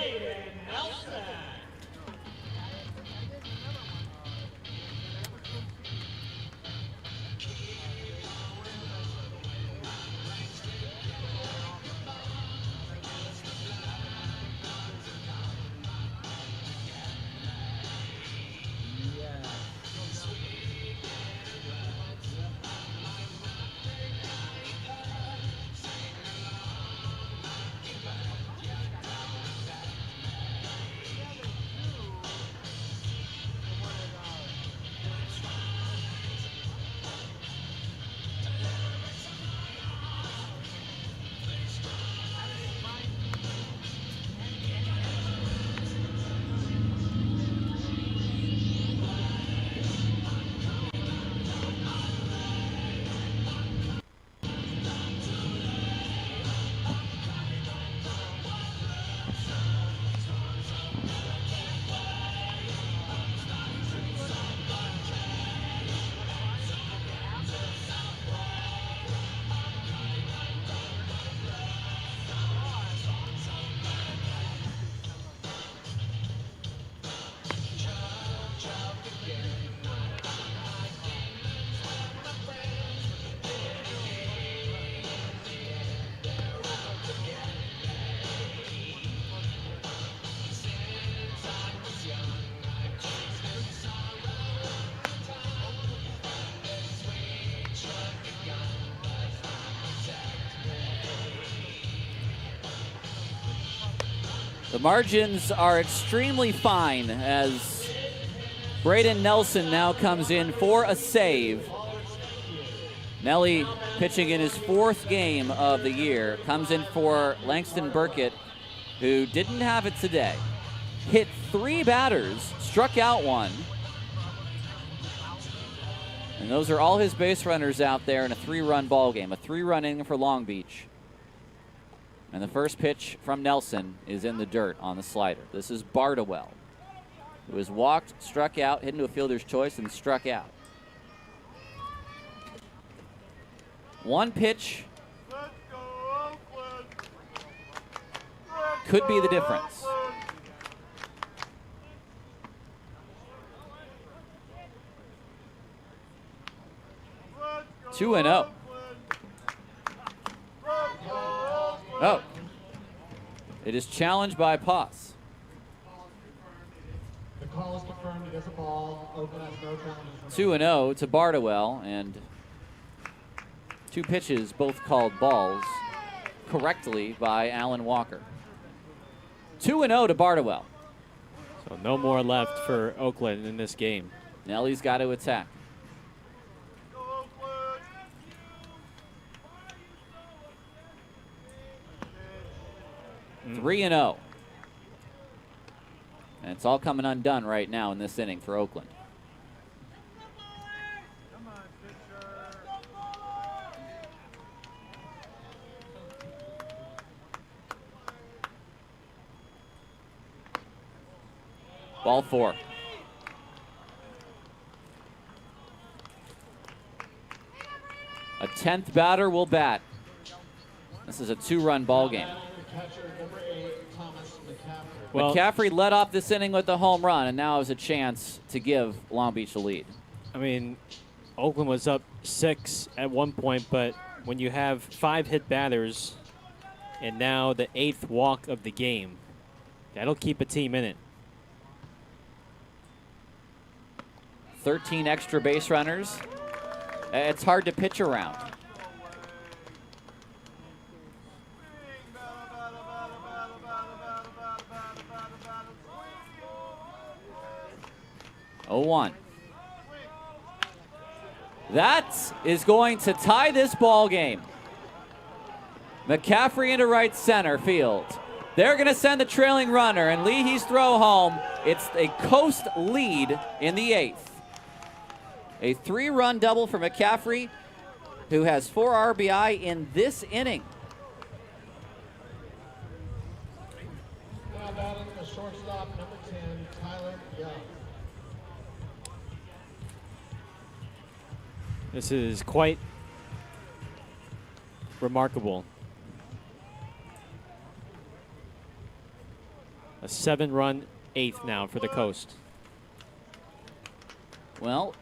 The margins are extremely fine as Braden Nelson now comes in for a save. Nelly pitching in his 4th game of the year, comes in for Langston Burkett, who didn't have it today. Hit 3 batters, struck out 1. And those are all his base runners out there in a 3-run ball game, a 3-run inning for Long Beach. And the first pitch from Nelson is in the dirt on the slider. This is Bardowell, who has walked, struck out, hit into a fielder's choice, and struck out. 1 pitch could be the difference. Let's 2-0. Oh. It is challenged by Paz. The call is confirmed. It is a ball. Oakland has no challenges. 2-0 to Bardowell, and 2 pitches, both called balls, correctly by Alan Walker. 2-0 to Bardowell. So no more left for Oakland in this game. Nelly's got to attack. 3-0. And it's all coming undone right now in this inning for Oakland. Ball 4. A 10th batter will bat. This is a 2-run ball game. Well, McCaffrey led off this inning with a home run, and now has a chance to give Long Beach the lead. I mean, Oakland was up 6 at one point, but when you have 5 hit batters and now the 8th walk of the game, that'll keep a team in it. 13 extra base runners. It's hard to pitch around. Oh, 1. That is going to tie this ball game. McCaffrey into right center field. They're going to send the trailing runner, and Leahy's throw home. It's a Coast lead in the 8th. A 3-run double for McCaffrey, who has 4 RBI in this inning. Now batting the shortstop, number 10, Tyler Young. This is quite remarkable. A 7-run 8th now for the Coast. Well,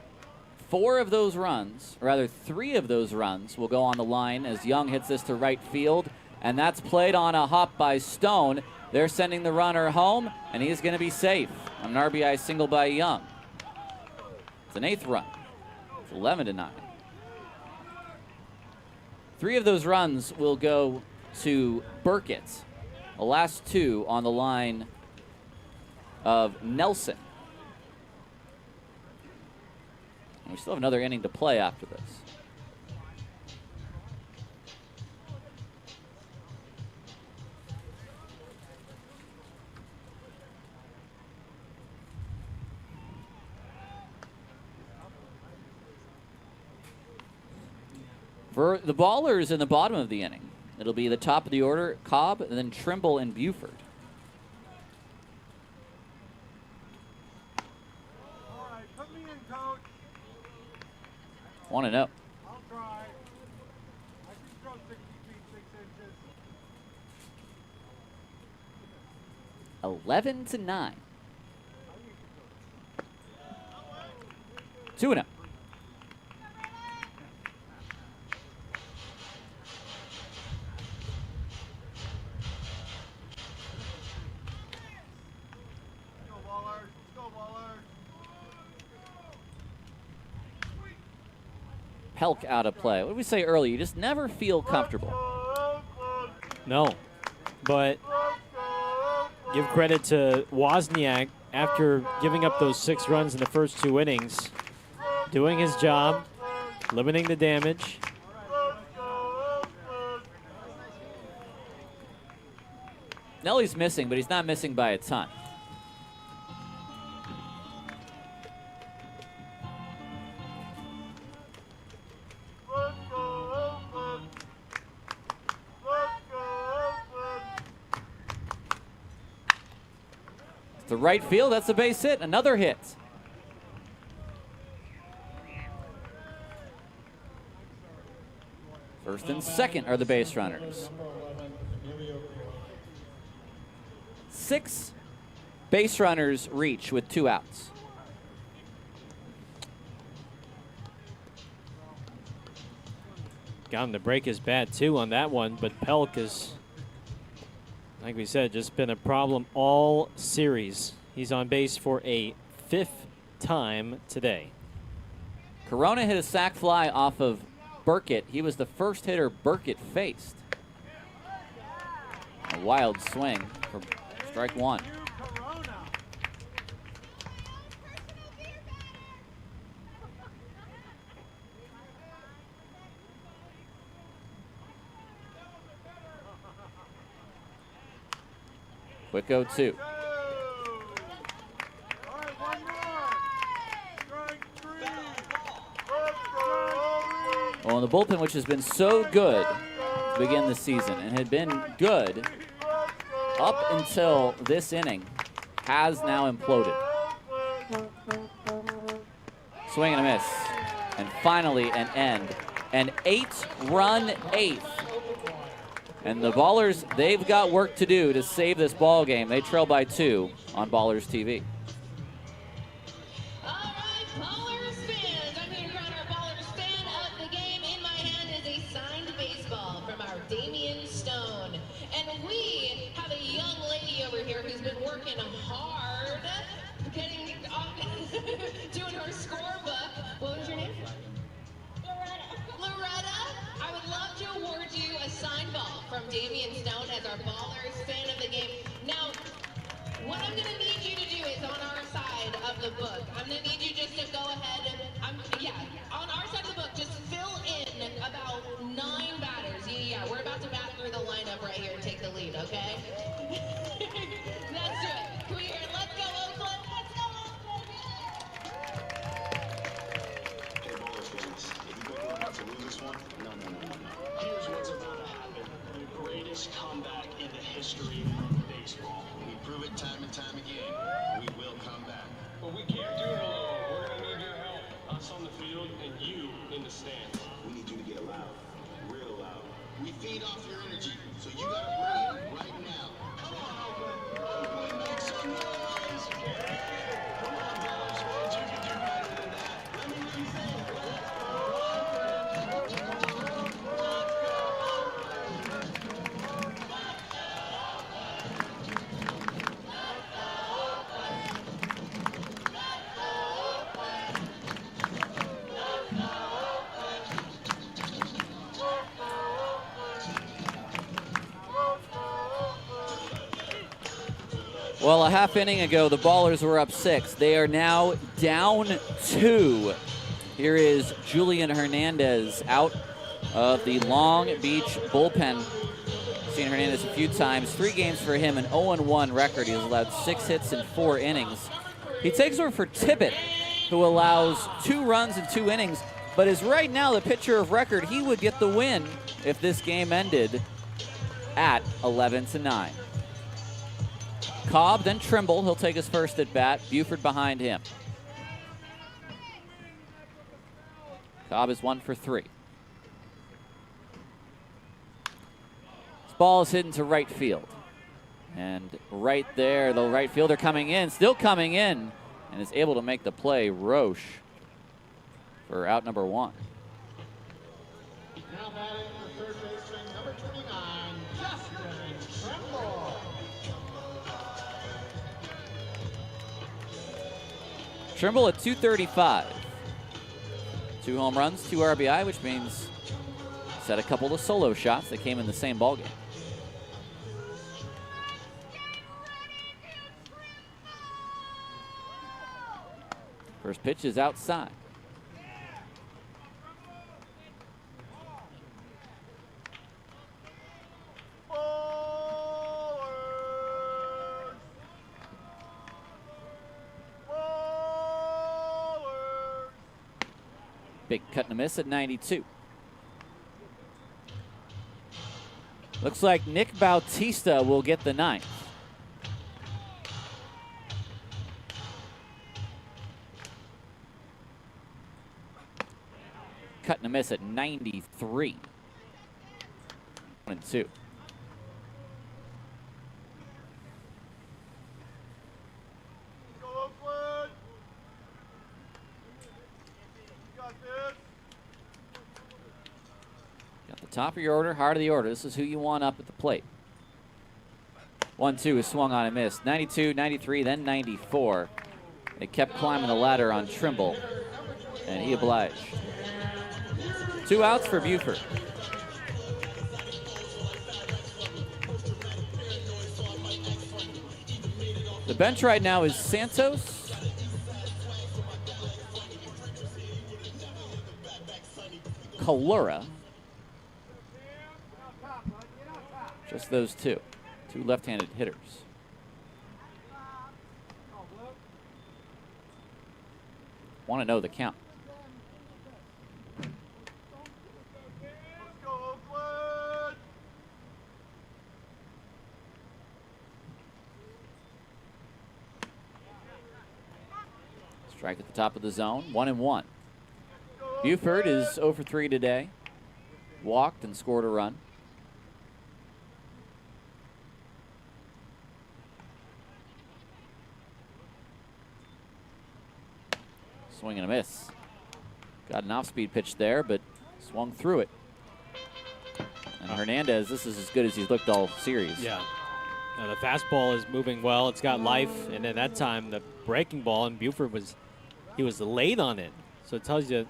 4 of those runs, or rather 3 of those runs, will go on the line as Young hits this to right field, and that's played on a hop by Stone. They're sending the runner home, and he's going to be safe on an RBI single by Young. It's an 8th run. It's 11-9. 3 of those runs will go to Burkett. The last 2 on the line of Nelson. And we still have another inning to play after this. For the ballers in the bottom of the inning, it'll be the top of the order, Cobb, and then Trimble and Buford. All right, put me in, coach. 1-0. I'll try. I can throw 60 feet, 6 inches. 11-9. 2-0. Go Ballers, go Ballers. Pelk out of play. What did we say earlier? You just never feel comfortable. No, but give credit to Wozniak after giving up those 6 runs in the first 2 innings, doing his job, limiting the damage. Nelly's missing, but he's not missing by a ton. To right field, that's a base hit, another hit. First and second are the base runners. 6 base runners reach with 2 outs. Got him to break his bat too on that one, but Pelk is, like we said, just been a problem all series. He's on base for a 5th time today. Corona hit a sac fly off of Burkett. He was the first hitter Burkett faced. A wild swing for strike 1. Quick 0-2. Well, the bullpen, which has been so good to begin the season and had been good up until this inning, has now imploded. Swing and a miss. And finally an end. An 8-run 8th. And the Ballers, they've got work to do to save this ball game. They trail by 2 on Ballers TV. All right, Ballers fans. I'm here to crown our Ballers fan of the game. In my hand is a signed baseball from our Damian Stone. And we have a young lady over here who's been working hard, getting doing her scorebook. What was your name? Loretta, I would love to award you a signed ball from Damian Stone as our Ballers fan of the game. Now, what I'm going to need you to do is on our side of the book, I'm going to need you just to go ahead, on our side of the book, just fill in about 9 batters. Yeah, we're about to bat through the lineup right here and take the lead, okay? Let's do it. Can we hear it? Let's go, Oakland. Let's go, Oakland. Hey, Ballers fans, if you think we're about to lose this one, no. Here's what's about to happen. The greatest comeback in the history of baseball. We prove it time and time again. We will come back. But we can't do it alone. We're going to need your help. Us on the field and you in the stands. We need you to get loud. Real loud. We feed off your energy, so you gotta bring it right now. Come on, Oakland. Oakland, make some noise. Come on, Ballers fans, you can do better than that. Let me know you think. Well, a half inning ago, the Ballers were up 6. They are now down 2. Here is Julian Hernandez out of the Long Beach bullpen. Seen Hernandez a few times. 3 games for him, an 0-1 record. He's allowed 6 hits in 4 innings. He takes over for Tippett, who allows 2 runs in 2 innings, but is right now the pitcher of record. He would get the win if this game ended at 11-9. Cobb, then Trimble. He'll take his first at bat. Buford behind him. Cobb is 1 for 3. This ball is hidden to right field. And right there, the right fielder coming in, still coming in, and is able to make the play. Roche for out number 1. Now batting for third baseman, number 29, Justin Trimble. Trimble at 235. 2 home runs, 2 RBI, which means set a couple of solo shots that came in the same ballgame. First pitch is outside. Big cut and a miss at 92. Looks like Nick Bautista will get the 9th. Cut and a miss at 93. 1-2. Top of your order, heart of the order. This is who you want up at the plate. 1-2 is swung on and missed. 92, 93, then 94. They kept climbing the ladder on Trimble, and he obliged. 2 outs for Buford. The bench right now is Santos, Kalura. Just those two left-handed hitters. Want to know the count. Strike at the top of the zone, 1-1. Buford is 0 for 3 today. Walked and scored a run. Swing and a miss. Got an off-speed pitch there, but swung through it. And Hernandez, this is as good as he's looked all series. Yeah. Now the fastball is moving well. It's got life. And then that time, the breaking ball, and Buford was late on it. So it tells you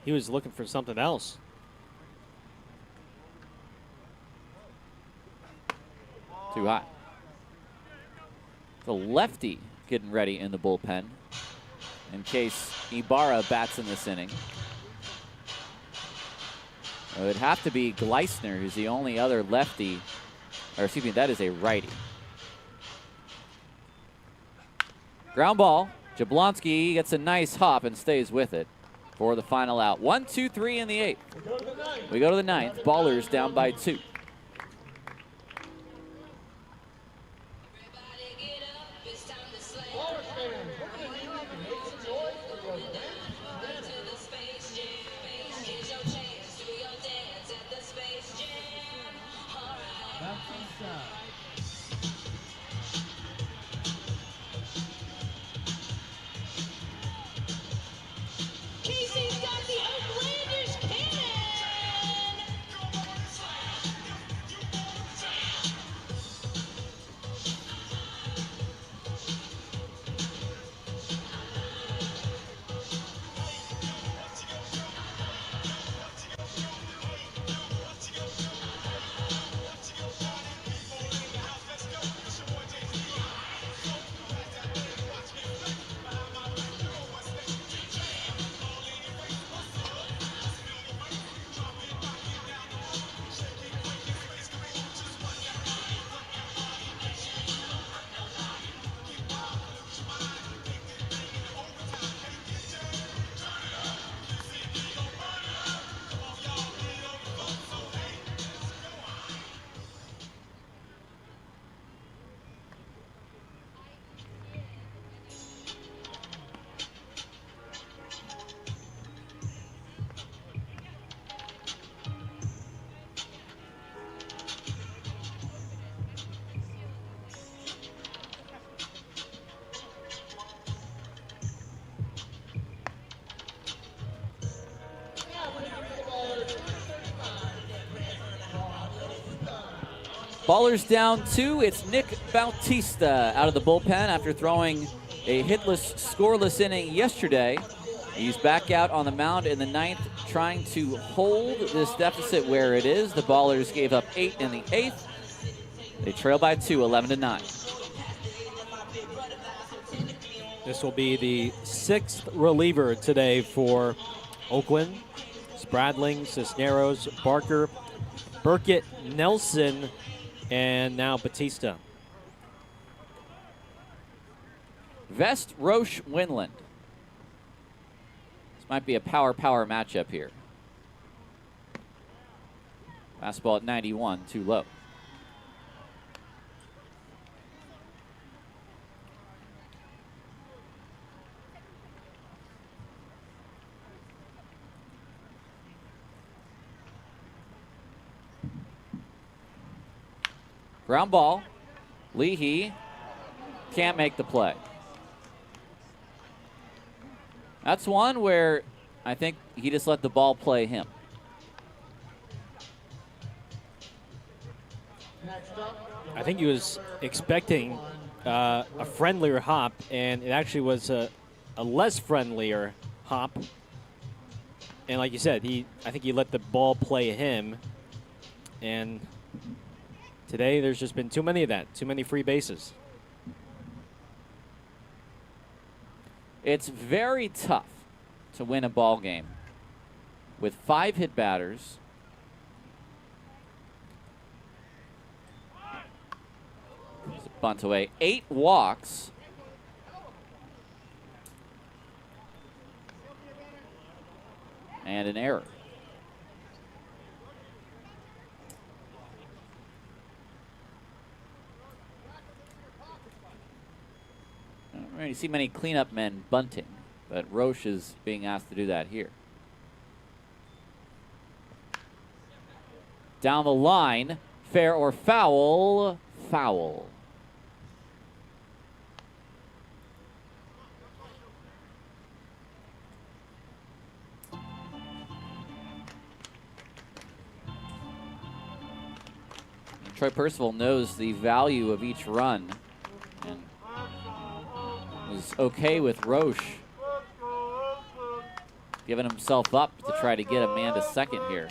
he was looking for something else. Too high. The lefty getting ready in the bullpen in case Ibarra bats in this inning. It would have to be Gleisner, who's the only other lefty, or excuse me, that is a righty. Ground ball. Jablonski gets a nice hop and stays with it for the final out. 1, 2, 3 in the 8th. We go to the 9th. Ballers down by 2. Casey's got the Oaklanders cannon! Ballers down 2. It's Nick Bautista out of the bullpen after throwing a hitless, scoreless inning yesterday. He's back out on the mound in the 9th, trying to hold this deficit where it is. The Ballers gave up 8 in the 8th. They trail by 2, 11-9. This will be the 6th reliever today for Oakland. Spradling, Cisneros, Barker, Burkett, Nelson, and now Batista. Vest, Roche, Winland. This might be a power matchup here. Fastball at 91, too low. Ground ball. Leahy can't make the play. That's one where I think he just let the ball play him. I think he was expecting a friendlier hop, and it actually was a less friendlier hop. And like you said, I think he let the ball play him. And today, there's just been too many of that, too many free bases. It's very tough to win a ball game with 5 hit batters. There's a bunt away. 8 walks. And an error. I don't really see many cleanup men bunting, but Roche is being asked to do that here. Down the line, fair or foul? Foul. Troy Percival knows the value of each run and was okay with Roche giving himself up to try to get a man to second here.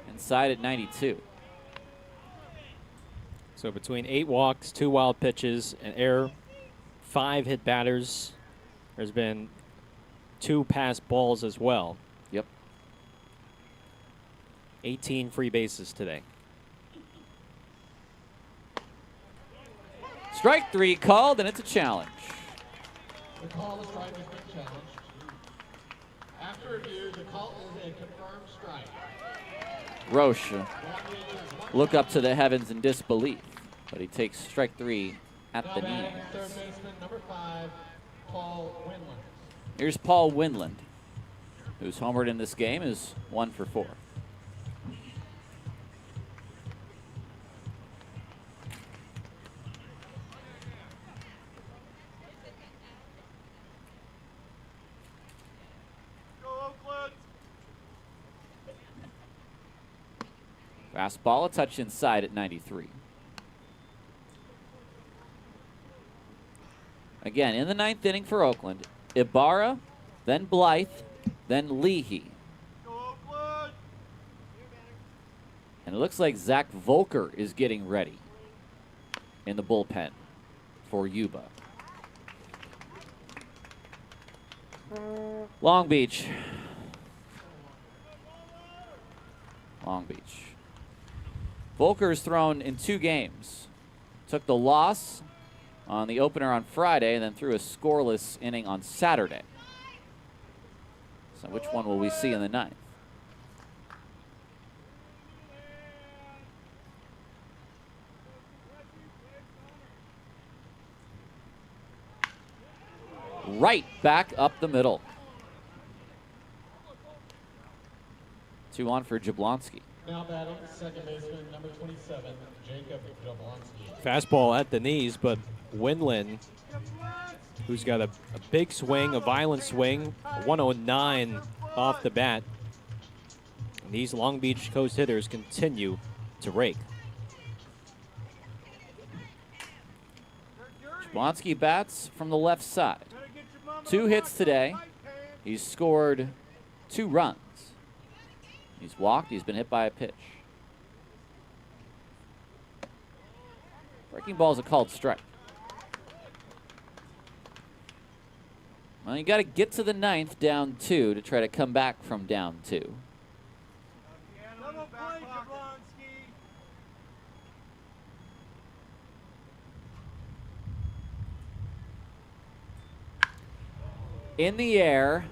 Inside at 92. So between 8 walks, 2 wild pitches, an error, 5 hit batters, there's been 2 pass balls as well. Yep. 18 free bases today. Strike 3 called, and it's a challenge. The call to strike has been challenged. After review, the call is a confirmed strike. Roche look up to the heavens in disbelief, but he takes strike 3 at the knees. Third baseman, number 5, Paul Winland. Here's Paul Winland, who's homered in this game, is 1 for 4. Fastball, a touch inside at 93. Again, in the 9th inning for Oakland, Ibarra, then Blythe, then Leahy. And it looks like Zach Volker is getting ready in the bullpen for Yuba. Long Beach. Long Beach. Volker's thrown in 2 games. Took the loss on the opener on Friday and then threw a scoreless inning on Saturday. So which one will we see in the 9th? Right back up the middle. 2 on for Jablonski. Now batting, second baseman, number 27, Jacob Jablonski. Fastball at the knees, but Winland, who's got a big swing, a violent swing, 109 off the bat. And these Long Beach Coast hitters continue to rake. Jablonski bats from the left side. 2 hits today. He's scored 2 runs. He's walked. He's been hit by a pitch. Breaking ball is a called strike. Well, you got to get to the 9th down 2 to try to come back from down 2. Double play, Jablonski. In the air,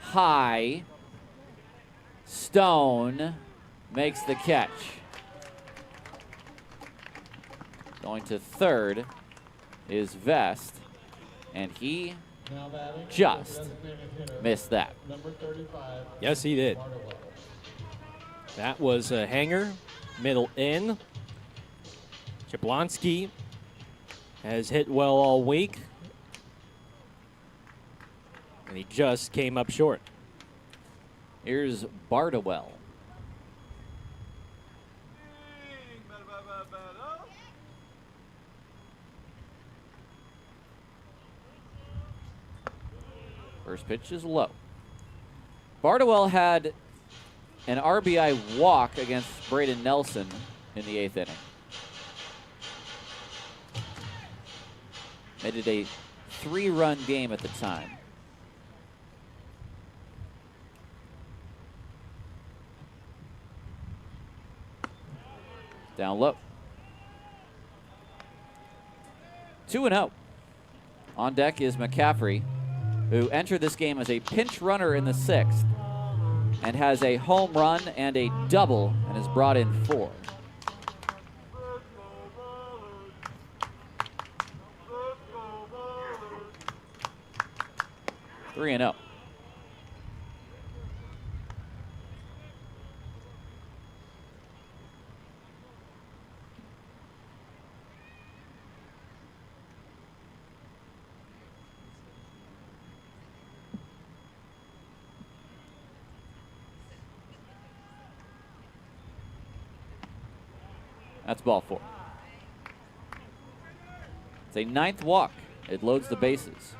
high, Stone makes the catch. Going to third is Vest, and he just missed that. Yes, he did. That was a hanger, middle in. Jablonski has hit well all week, and he just came up short. Here's Bardawell. First pitch is low. Bardawell had an RBI walk against Braden Nelson in the 8th inning. Made it a 3-run game at the time. Down low. 2-0. On deck is McCaffrey, who entered this game as a pinch runner in the 6th and has a home run and a double and has brought in 4. Three and 0. That's ball 4. It's a 9th walk. It loads the bases.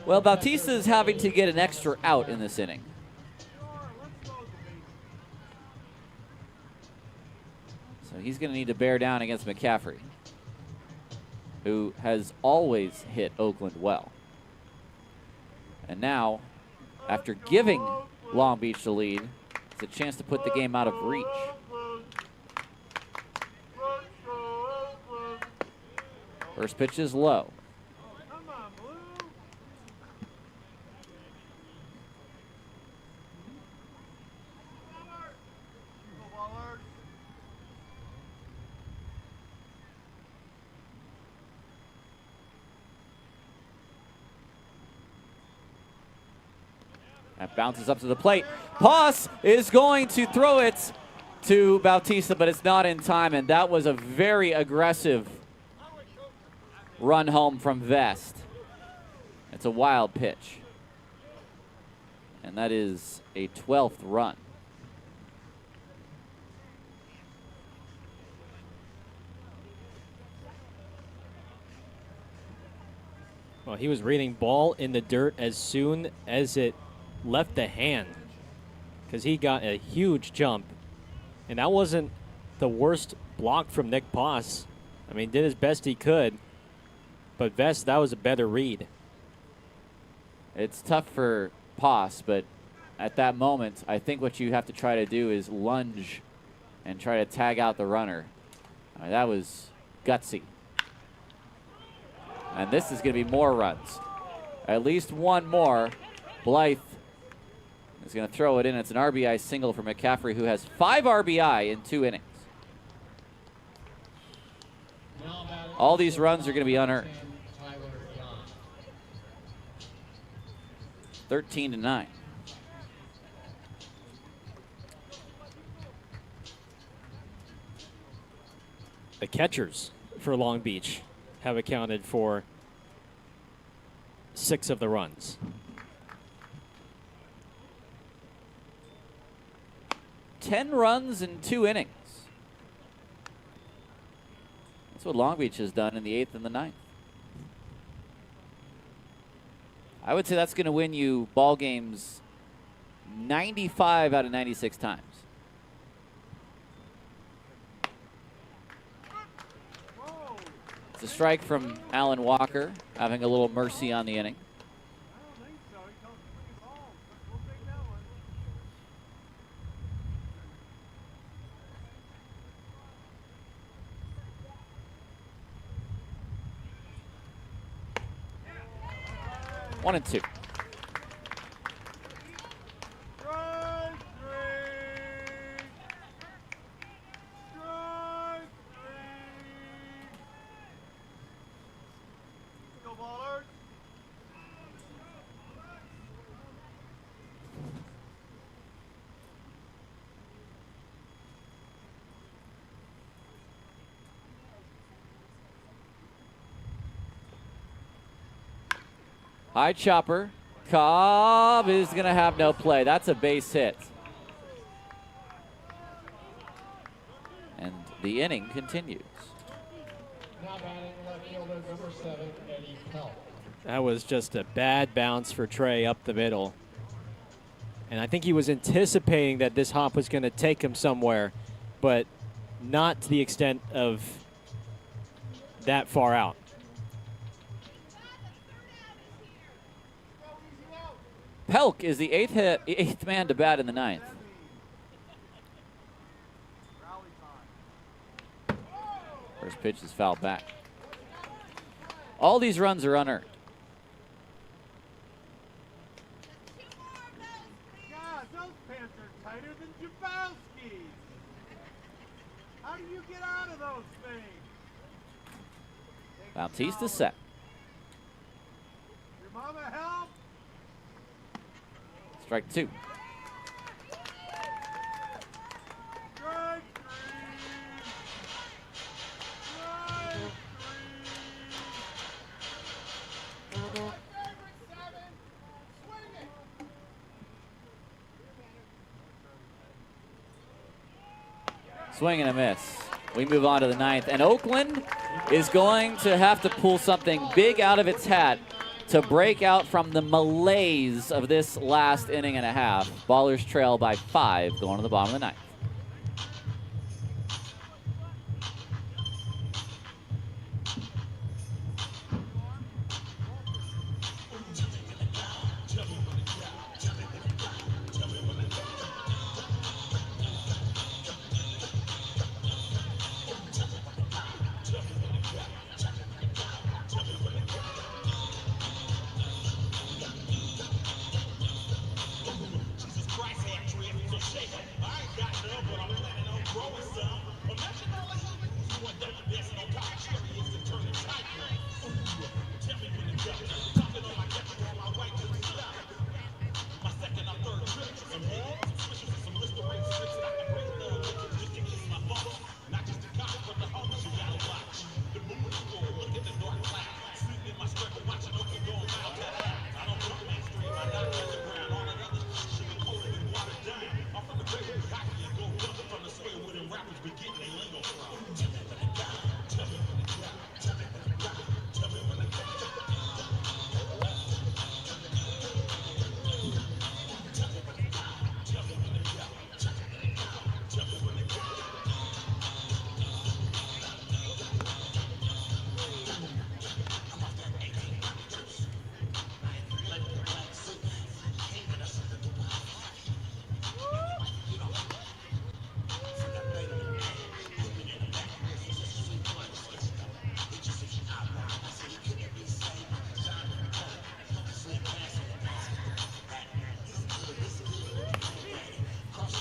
Well, Bautista is having to get an extra out in this inning. So he's going to need to bear down against McCaffrey, who has always hit Oakland well. And now, after giving Long Beach the lead, it's a chance to put the game out of reach. First pitch is low. That bounces up to the plate. Poss is going to throw it to Bautista, but it's not in time, and that was a very aggressive run home from Vest. It's a wild pitch. And that is a 12th run. Well, he was reading ball in the dirt as soon as it left the hand, because he got a huge jump. And that wasn't the worst block from Nick Poss. I mean, did as best he could. But Vest, that was a better read. It's tough for Poss, but at that moment, I think what you have to try to do is lunge and try to tag out the runner. That was gutsy. And this is going to be more runs. At least one more. Blythe is going to throw it in. It's an RBI single for McCaffrey, who has 5 RBI in 2 innings. All these runs are going to be unearned. 13-9. The catchers for Long Beach have accounted for 6 of the runs. Ten runs in 2 innings. That's what Long Beach has done in the 8th and the 9th. I would say that's going to win you ball games 95 out of 96 times. It's a strike from Alan Walker, having a little mercy on the inning. I don't think so. He tells me he's home. We'll take that one. One and two. Strike three. Strike three. Go ballers. High chopper. Cobb is going to have no play. That's a base hit. And the inning continues. Now batting left fielder number 7, Eddie Pelt. That was just a bad bounce for Trey up the middle. And I think he was anticipating that this hop was going to take him somewhere, but not to the extent of that far out. Pelk is the eighth man to bat in the ninth. First pitch is fouled back. All these runs are unearned. God, those pants are tighter than Jabowski's. How do you get out of those things? Bautista set. Your mama help? Strike two. Strike three. Strike three. Swing and a miss. We move on to the ninth, and Oakland is going to have to pull something big out of its hat to break out from the malaise of this last inning and a half. Ballers trail by 5 going to the bottom of the ninth.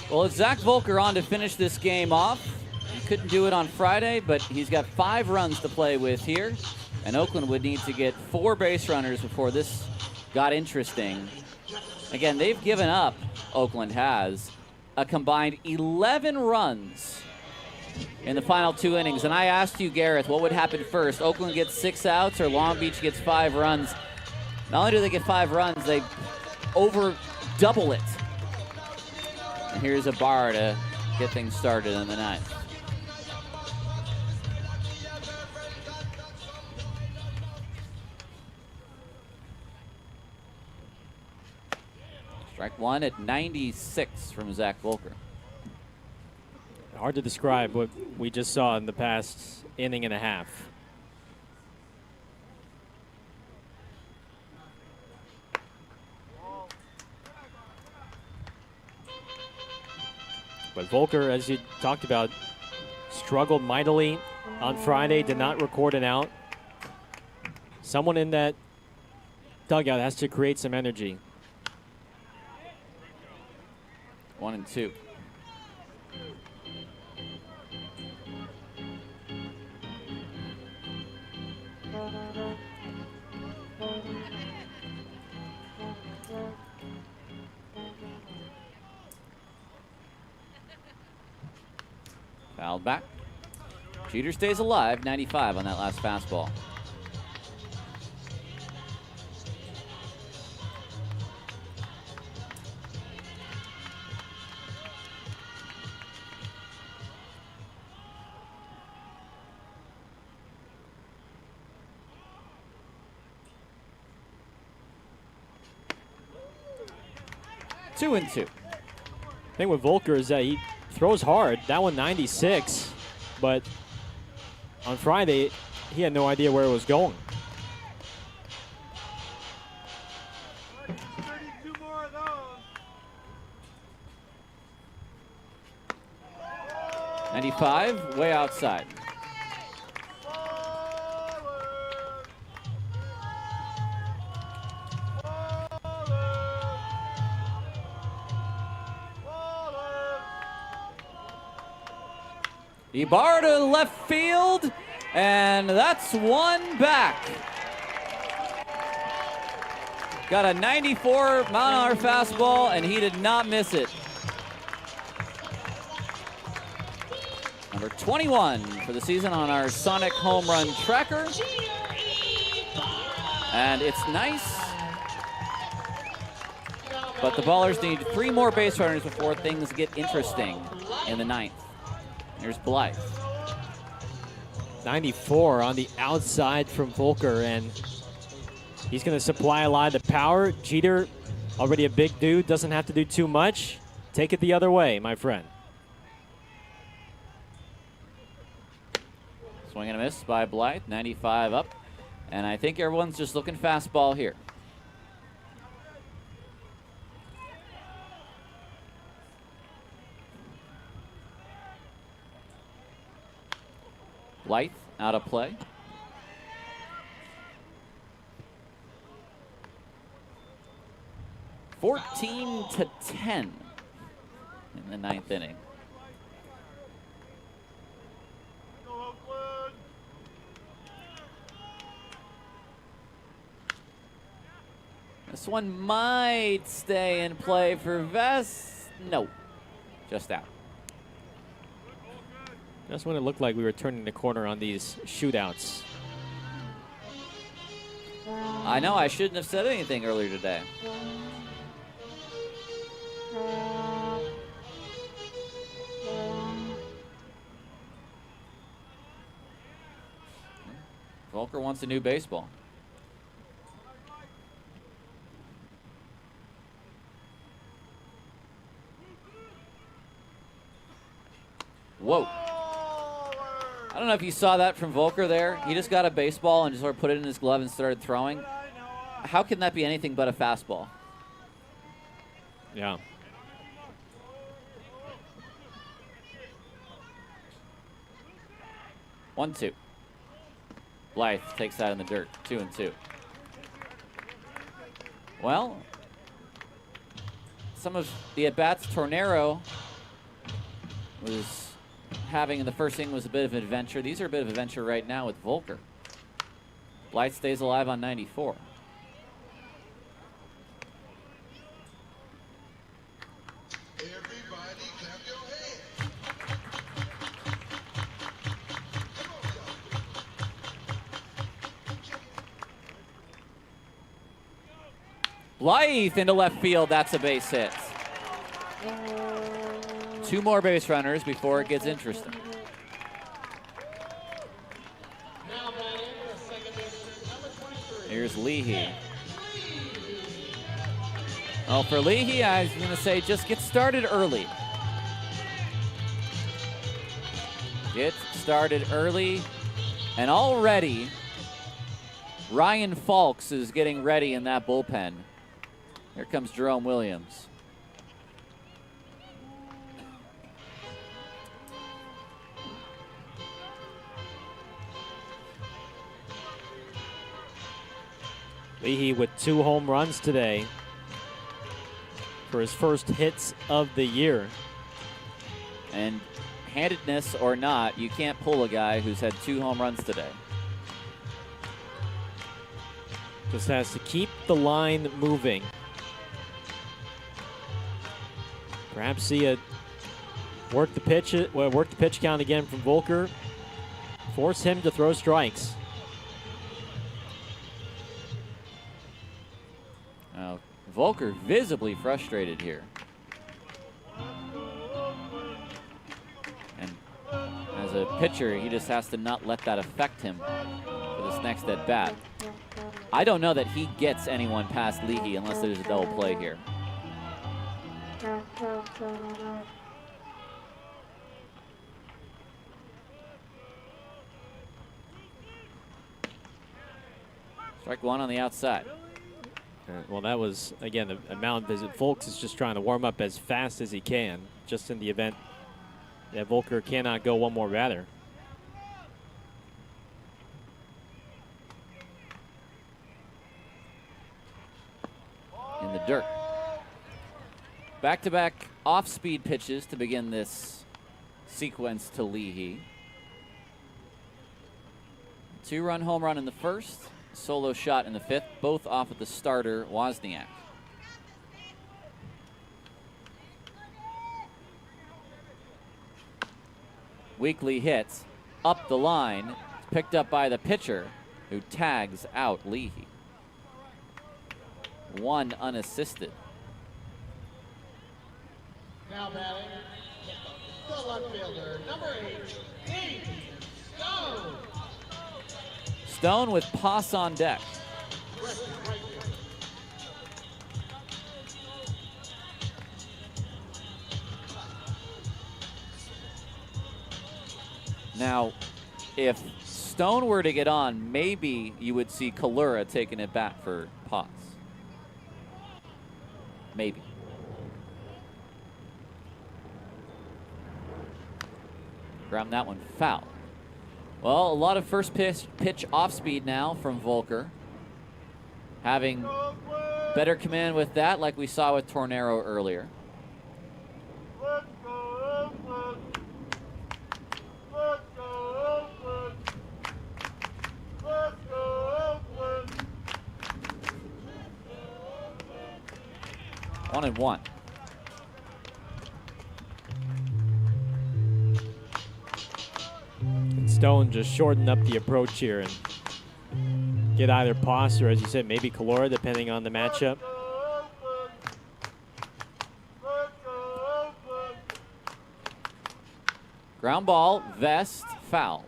Well, it's Zach Volker on to finish this game off. He couldn't do it on Friday, but he's got 5 runs to play with here. And Oakland would need to get 4 base runners before this got interesting. Again, they've given up, Oakland has, a combined 11 runs in the final 2 innings. And I asked you, Gareth, what would happen first? Oakland gets 6 outs or Long Beach gets 5 runs? Not only do they get 5 runs, they over double it. And here's a bar to get things started in the ninth. Strike one at 96 from Zach Volker. Hard to describe what we just saw in the past inning and a half. But Volker, as you talked about, struggled mightily on Friday, did not record an out. Someone in that dugout has to create some energy. 1-2. Fouled back. Jeter stays alive, 95 on that last fastball. Two and two. The thing with Volker is that he throws hard. That one 96, but on Friday he had no idea where it was going. 32 more of those. 95, way outside. Ibarra to left field, and that's one back. Got a 94-mile-an-hour fastball, and he did not miss it. Number 21 for the season on our Sonic home run tracker. And it's nice, but the Ballers need 3 more base runners before things get interesting in the 9th. Here's Blythe. 94 on the outside from Volker, and he's going to supply a lot of the power. Jeter, already a big dude, doesn't have to do too much. Take it the other way, my friend. Swing and a miss by Blythe, 95 up. And I think everyone's just looking fastball here. Blythe out of play. (14-10) in the 9th inning. Go Oakland. This one might stay in play for Vest. No, just out. Just when it looked like we were turning the corner on these shootouts. I know, I shouldn't have said anything earlier today. Volker wants a new baseball. Whoa. I don't know if you saw that from Volker there. He just got a baseball and just sort of put it in his glove and started throwing. How can that be anything but a fastball? Yeah. One, two. Blythe takes that in the dirt. 2-2. Well, some of the at-bats Tornero was having in the first inning was a bit of an adventure. These are a bit of an adventure right now with Volker. Blythe stays alive on 94. Everybody clap your hands. Blythe into left field. That's a base hit. 2 more base runners before it gets interesting. Here's Leahy. Oh, for Leahy, I was going to say just get started early. Get started early. And already, Ryan Falks is getting ready in that bullpen. Here comes Jerome Williams. Leahy with 2 home runs today for his first hits of the year. And handedness or not, you can't pull a guy who's had 2 home runs today. Just has to keep the line moving. Perhaps see a work the pitch count again from Volker. Force him to throw strikes. Now, Volker visibly frustrated here. And as a pitcher, he just has to not let that affect him for this next at bat. I don't know that he gets anyone past Leahy unless there's a double play here. Strike 1 on the outside. Well, that was, again, a mound visit. Folks is just trying to warm up as fast as he can, just in the event that Volker cannot go one more batter. In the dirt. Back-to-back off-speed pitches to begin this sequence to Leahy. 2-run home run in the first, solo shot in the 5th, both off of the starter, Wozniak. Weekly hits up the line, picked up by the pitcher, who tags out Leahy. 1 unassisted. Now batting, the left fielder, number 8, Stone. Stone with Pass on deck. Now, if Stone were to get on, maybe you would see Kalura taking it back for Pass. Maybe. Ground that one foul. Well, a lot of first pitch off speed now from Volker. Having better command with that, like we saw with Tornero earlier. Let's go Oakland! Let's go Oakland! Let's go Oakland! 1-1. And Stone just shorten up the approach here and get either Pass or, as you said, maybe Kalora, depending on the matchup. Ground ball, Vest, foul.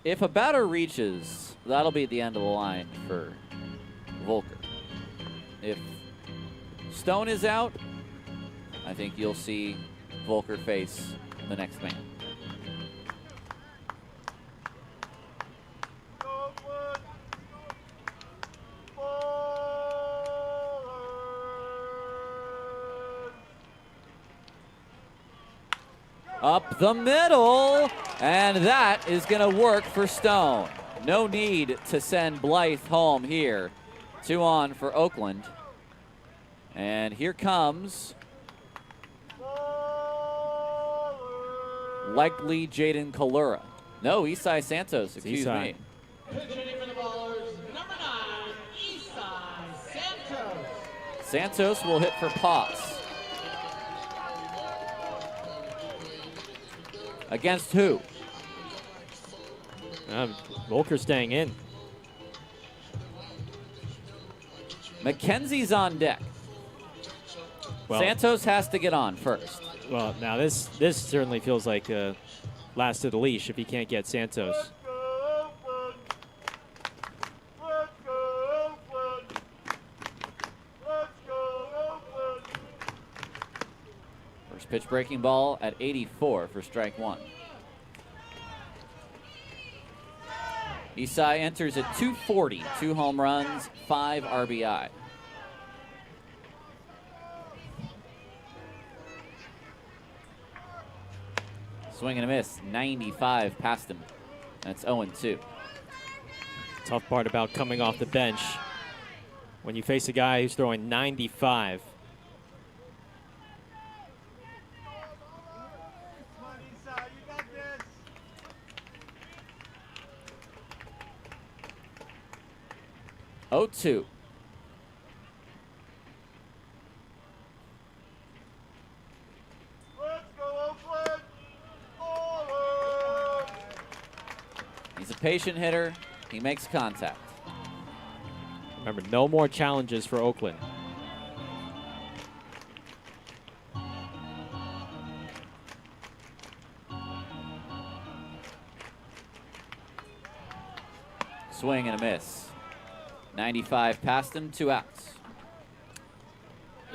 If a batter reaches, that'll be the end of the line for Volker. If Stone is out, I think you'll see Volker face the next man. Up the middle, and that is going to work for Stone. No need to send Blythe home here. 2 on for Oakland. And here comes likely Jaden Kalura. No, Isai Santos, excuse me. Pitching for the Ballers, number 9, Isai Santos. Santos will hit for Potts. Against who? Volker staying in. McKenzie's on deck. Well, Santos has to get on first. Well, now this certainly feels like last of the leash if he can't get Santos. First pitch breaking ball at 84 for strike 1. Isai enters at 240, 2 home runs, 5 RBI. Swing and a miss, 95 past him. That's 0-2. Tough part about coming off the bench when you face a guy who's throwing 95. Come on, Esau, you got this. 0-2. Let's go, Oakland. Ballers. He's a patient hitter. He makes contact. Remember, no more challenges for Oakland. Swing and a miss. 95 past him, 2 outs.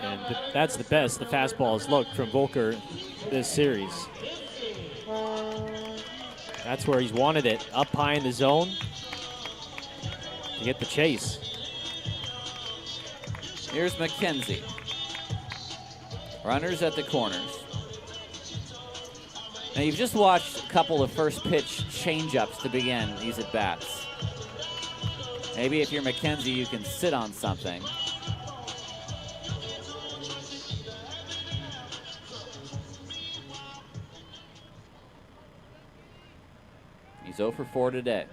And that's the best the fastball has looked from Volker this series. That's where he's wanted it, up high in the zone to get the chase. Here's McKenzie. Runners at the corners. Now you've just watched a couple of first pitch changeups to begin these at bats. Maybe if you're McKenzie, you can sit on something. He's 0 for 4 today.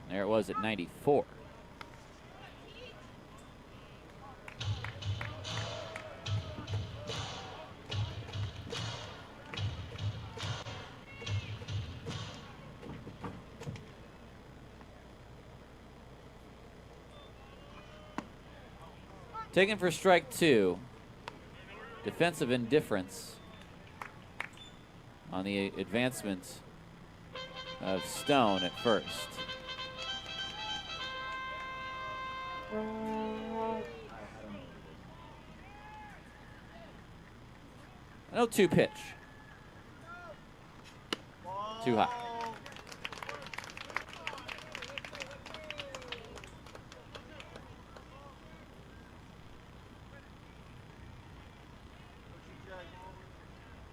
There it was at 94. Taken for strike 2. Defensive indifference on the advancement of Stone at first. An 0-2 pitch. Too high.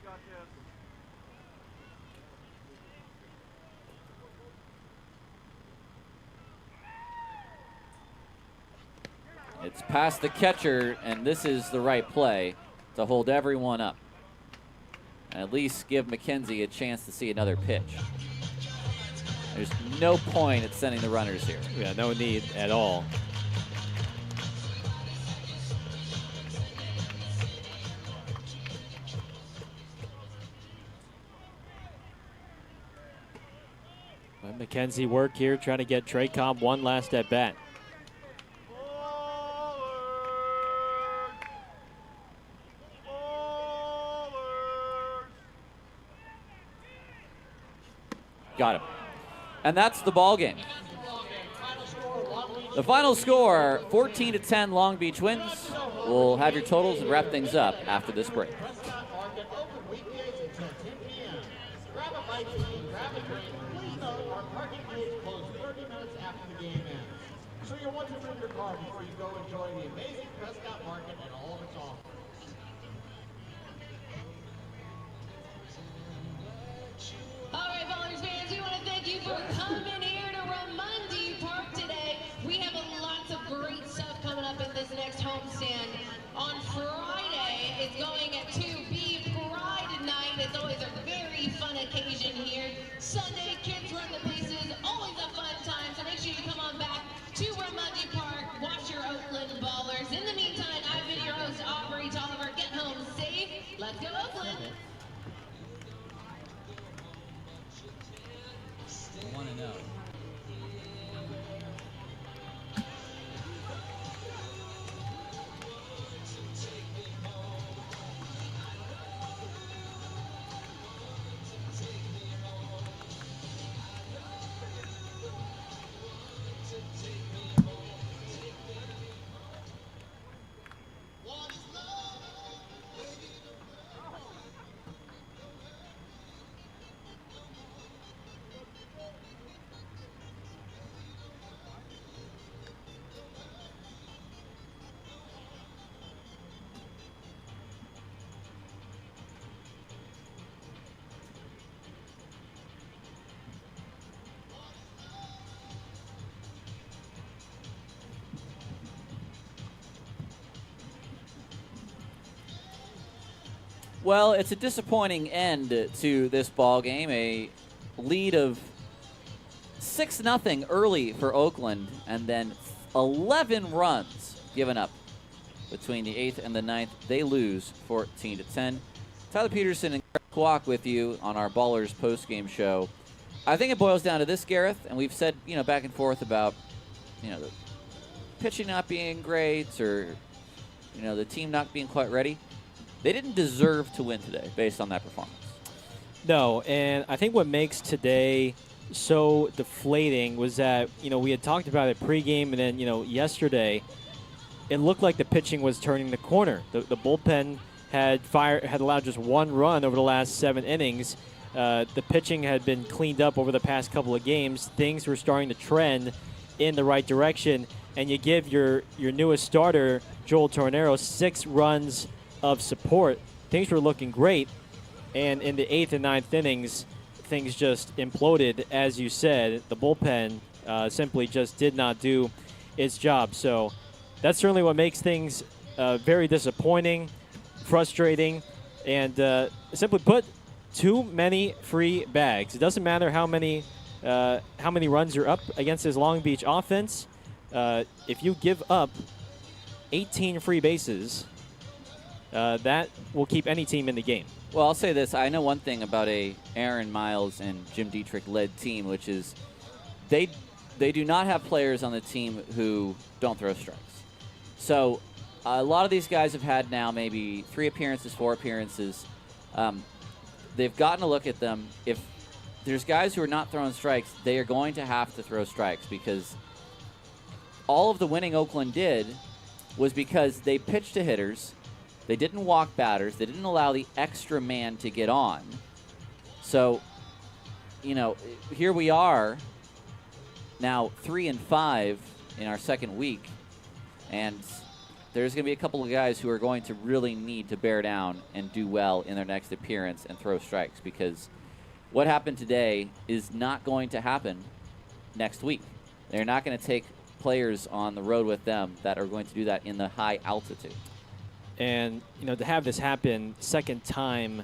Got this. It's past the catcher, and this is the right play to hold everyone up. And at least give McKenzie a chance to see another pitch. There's no point at sending the runners here. Yeah, no need at all. Let McKenzie work here, trying to get Trey Cobb one last at bat. Got him. And that's the ball game. The final score, 14-10 Long Beach wins. We'll have your totals and wrap things up after this break. Prescott Market open weekdays until 10 p.m. Grab a bite to eat, grab a drink. Please note our parking gates close 30 minutes after the game ends. So you'll want to bring your car before you go enjoy the amazing Prescott Market and all of its offerings. All right, Ballers fans, we want to thank you for coming here to Raimondi Park today. We have lots of great stuff coming up in this next homestand. On Friday, it's going to be Pride Night. It's always a very fun occasion here. Sunday, kids run the bases, always a fun time. So make sure you come on back to Raimondi Park, watch your Oakland Ballers. In the meantime, I've been your host, Aubrey Tolliver. Get home safe. Let's go, Oakland. I want to know. Well, it's a disappointing end to this ball game. A lead of 6-0 early for Oakland, and then 11 runs given up between the 8th and the 9th. They lose 14-10. Tyler Peterson and Gareth Kwok with you on our Ballers post-game show. I think it boils down to this, Gareth, and we've said, back and forth about, the pitching not being great or, the team not being quite ready. They didn't deserve to win today based on that performance. No, and I think what makes today so deflating was that, we had talked about it pregame and then, yesterday, it looked like the pitching was turning the corner. The bullpen had allowed just one run over the last 7 innings. The pitching had been cleaned up over the past couple of games. Things were starting to trend in the right direction, and you give your newest starter, Joel Tornero, 6 runs of support. Things were looking great, and in the 8th and 9th innings, things just imploded. As you said, the bullpen simply just did not do its job. So that's certainly what makes things very disappointing, frustrating, and simply put, too many free bags. It doesn't matter how many runs you're up against this Long Beach offense. If you give up 18 free bases, that will keep any team in the game. Well, I'll say this. I know one thing about a Aaron Miles and Jim Dietrich-led team, which is they do not have players on the team who don't throw strikes. So a lot of these guys have had now maybe 3 appearances, 4 appearances. They've gotten a look at them. If there's guys who are not throwing strikes, they are going to have to throw strikes, because all of the winning Oakland did was because they pitched to hitters. They didn't walk batters. They didn't allow the extra man to get on. So, here we are now 3-5 in our second week, and there's going to be a couple of guys who are going to really need to bear down and do well in their next appearance and throw strikes, because what happened today is not going to happen next week. They're not going to take players on the road with them that are going to do that in the high altitude. And, to have this happen second time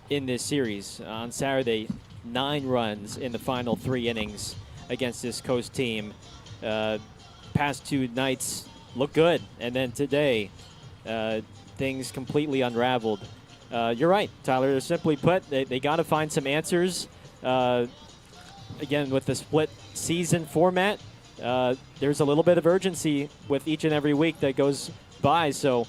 in this series, on Saturday, 9 runs in the final 3 innings against this Coast team. Past 2 nights look good, and then today, things completely unraveled. You're right, Tyler. Simply put, they got to find some answers. Again, with the split season format, there's a little bit of urgency with each and every week that goes by. So,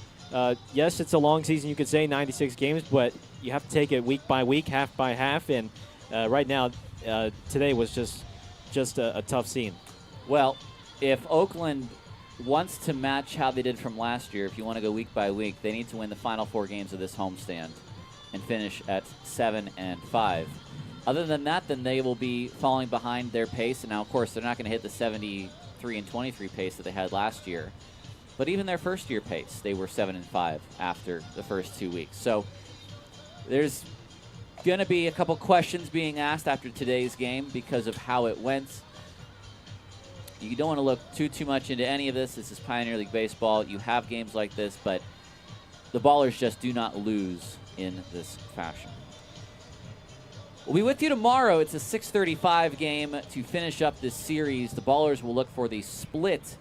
yes, it's a long season, you could say, 96 games, but you have to take it week by week, half by half. And right now, today was just a tough scene. Well, if Oakland wants to match how they did from last year, if you want to go week by week, they need to win the final 4 games of this homestand and finish at 7-5. Other than that, then they will be falling behind their pace. And now, of course, they're not going to hit the 73-23 pace that they had last year. But even their first-year pace, they were 7-5 after the first 2 weeks. So there's going to be a couple questions being asked after today's game because of how it went. You don't want to look too much into any of this. This is Pioneer League Baseball. You have games like this, but the Ballers just do not lose in this fashion. We'll be with you tomorrow. It's a 6:35 game to finish up this series. The Ballers will look for the split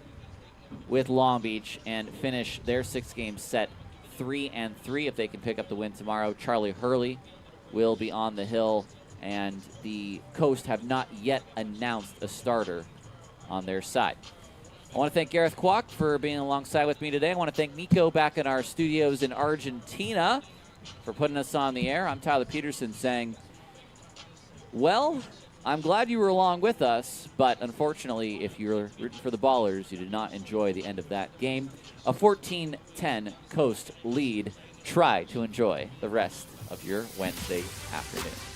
with Long Beach and finish their 6-game set 3-3 if they can pick up the win tomorrow. Charlie Hurley will be on the hill, and the Coast have not yet announced a starter on their side. I want to thank Gareth Kwok for being alongside with me today. I want to thank Nico back in our studios in Argentina for putting us on the air. I'm Tyler Peterson saying, well, I'm glad you were along with us, but unfortunately, if you're rooting for the Ballers, you did not enjoy the end of that game. A 14-10 Coast lead. Try to enjoy the rest of your Wednesday afternoon.